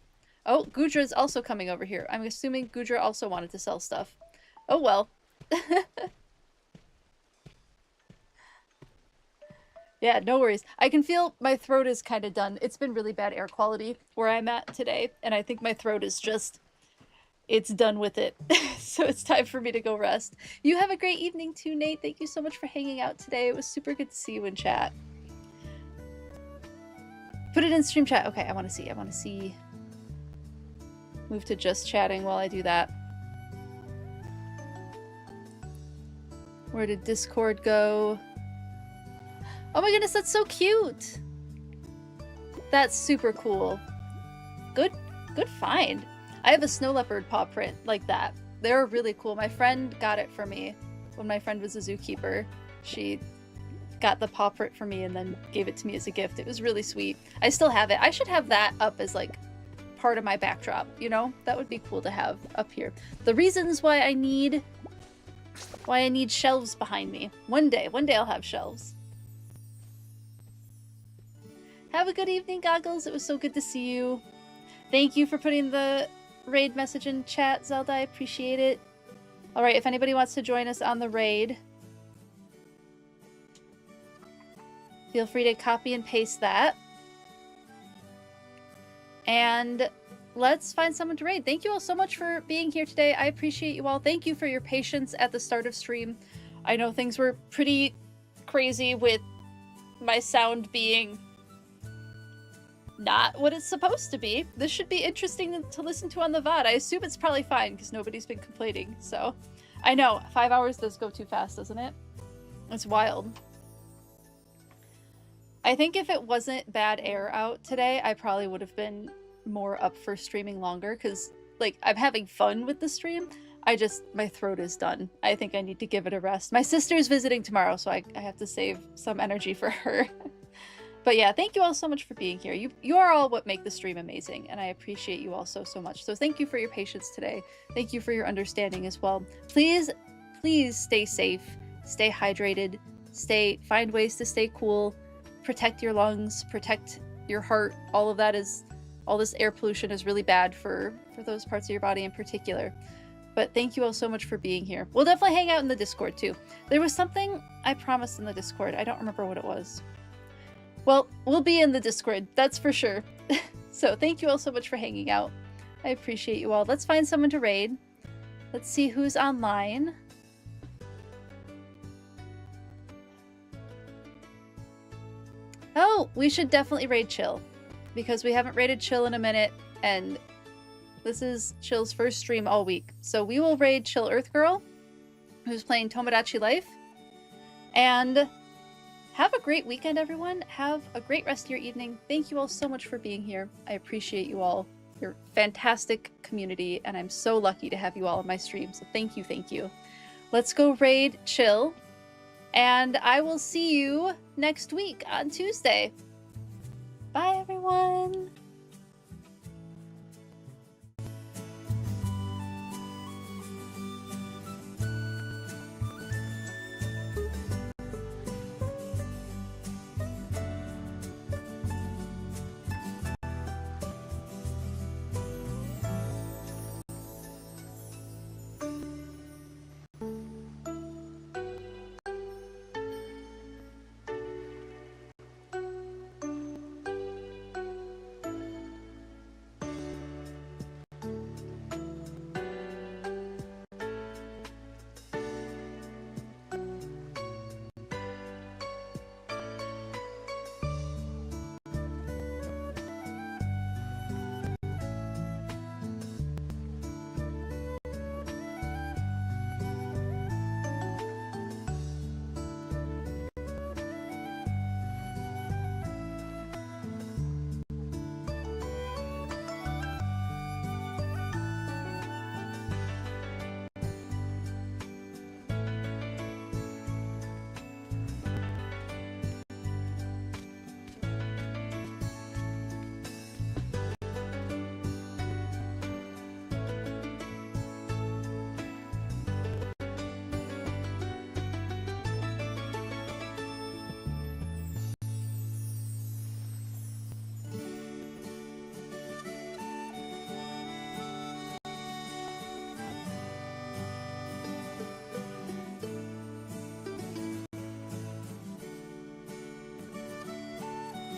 Oh, Gudra's also coming over here. I'm assuming Gudra also wanted to sell stuff. Oh, well. Yeah, no worries. I can feel my throat is kind of done. It's been really bad air quality where I'm at today, and I think my throat is just... It's done with it. So it's time for me to go rest. You have a great evening too, Nate. Thank you so much for hanging out today. It was super good to see you in chat. Put it in stream chat. Okay, I want to see. I want to see. Move to just chatting while I do that. Where did Discord go? Oh my goodness, that's so cute! That's super cool. Good find. I have a snow leopard paw print like that. They're really cool. My friend got it for me when my friend was a zookeeper. She got the paw print for me and then gave it to me as a gift. It was really sweet. I still have it. I should have that up as like part of my backdrop, you know? That would be cool to have up here. The reasons why I need shelves behind me. One day I'll have shelves. Have a good evening, Goggles. It was so good to see you. Thank you for putting the raid message in chat, Zelda. I appreciate it. All right, if anybody wants to join us on the raid, feel free to copy and paste that. And let's find someone to raid. Thank you all so much for being here today. I appreciate you all. Thank you for your patience at the start of stream. I know things were pretty crazy with my sound being not what it's supposed to be. This should be interesting to listen to on the VOD. I assume it's probably fine because nobody's been complaining. So I know 5 hours does go too fast, doesn't it? It's wild. I think if it wasn't bad air out today, I probably would have been more up for streaming longer because like I'm having fun with the stream. My throat is done. I think I need to give it a rest. My sister's visiting tomorrow, so I have to save some energy for her. But yeah, thank you all so much for being here. You are all what make the stream amazing, and I appreciate you all so much. So thank you for your patience today. Thank you for your understanding as well. Please stay safe, stay hydrated, find ways to stay cool, protect your lungs, protect your heart. All this air pollution is really bad for those parts of your body in particular. But thank you all so much for being here. We'll definitely hang out in the Discord too. There was something I promised in the Discord. I don't remember what it was. Well, we'll be in the Discord, that's for sure. So thank you all so much for hanging out. I appreciate you all. Let's find someone to raid. Let's see who's online. Oh, we should definitely raid Chill. Because we haven't raided Chill in a minute, and this is Chill's first stream all week. So we will raid Chill Earth Girl, who's playing Tomodachi Life. And have a great weekend, everyone. Have a great rest of your evening. Thank you all so much for being here. I appreciate you all. You're a fantastic community, and I'm so lucky to have you all on my stream. So thank you, thank you. Let's go raid Chill, and I will see you next week on Tuesday. Bye, everyone.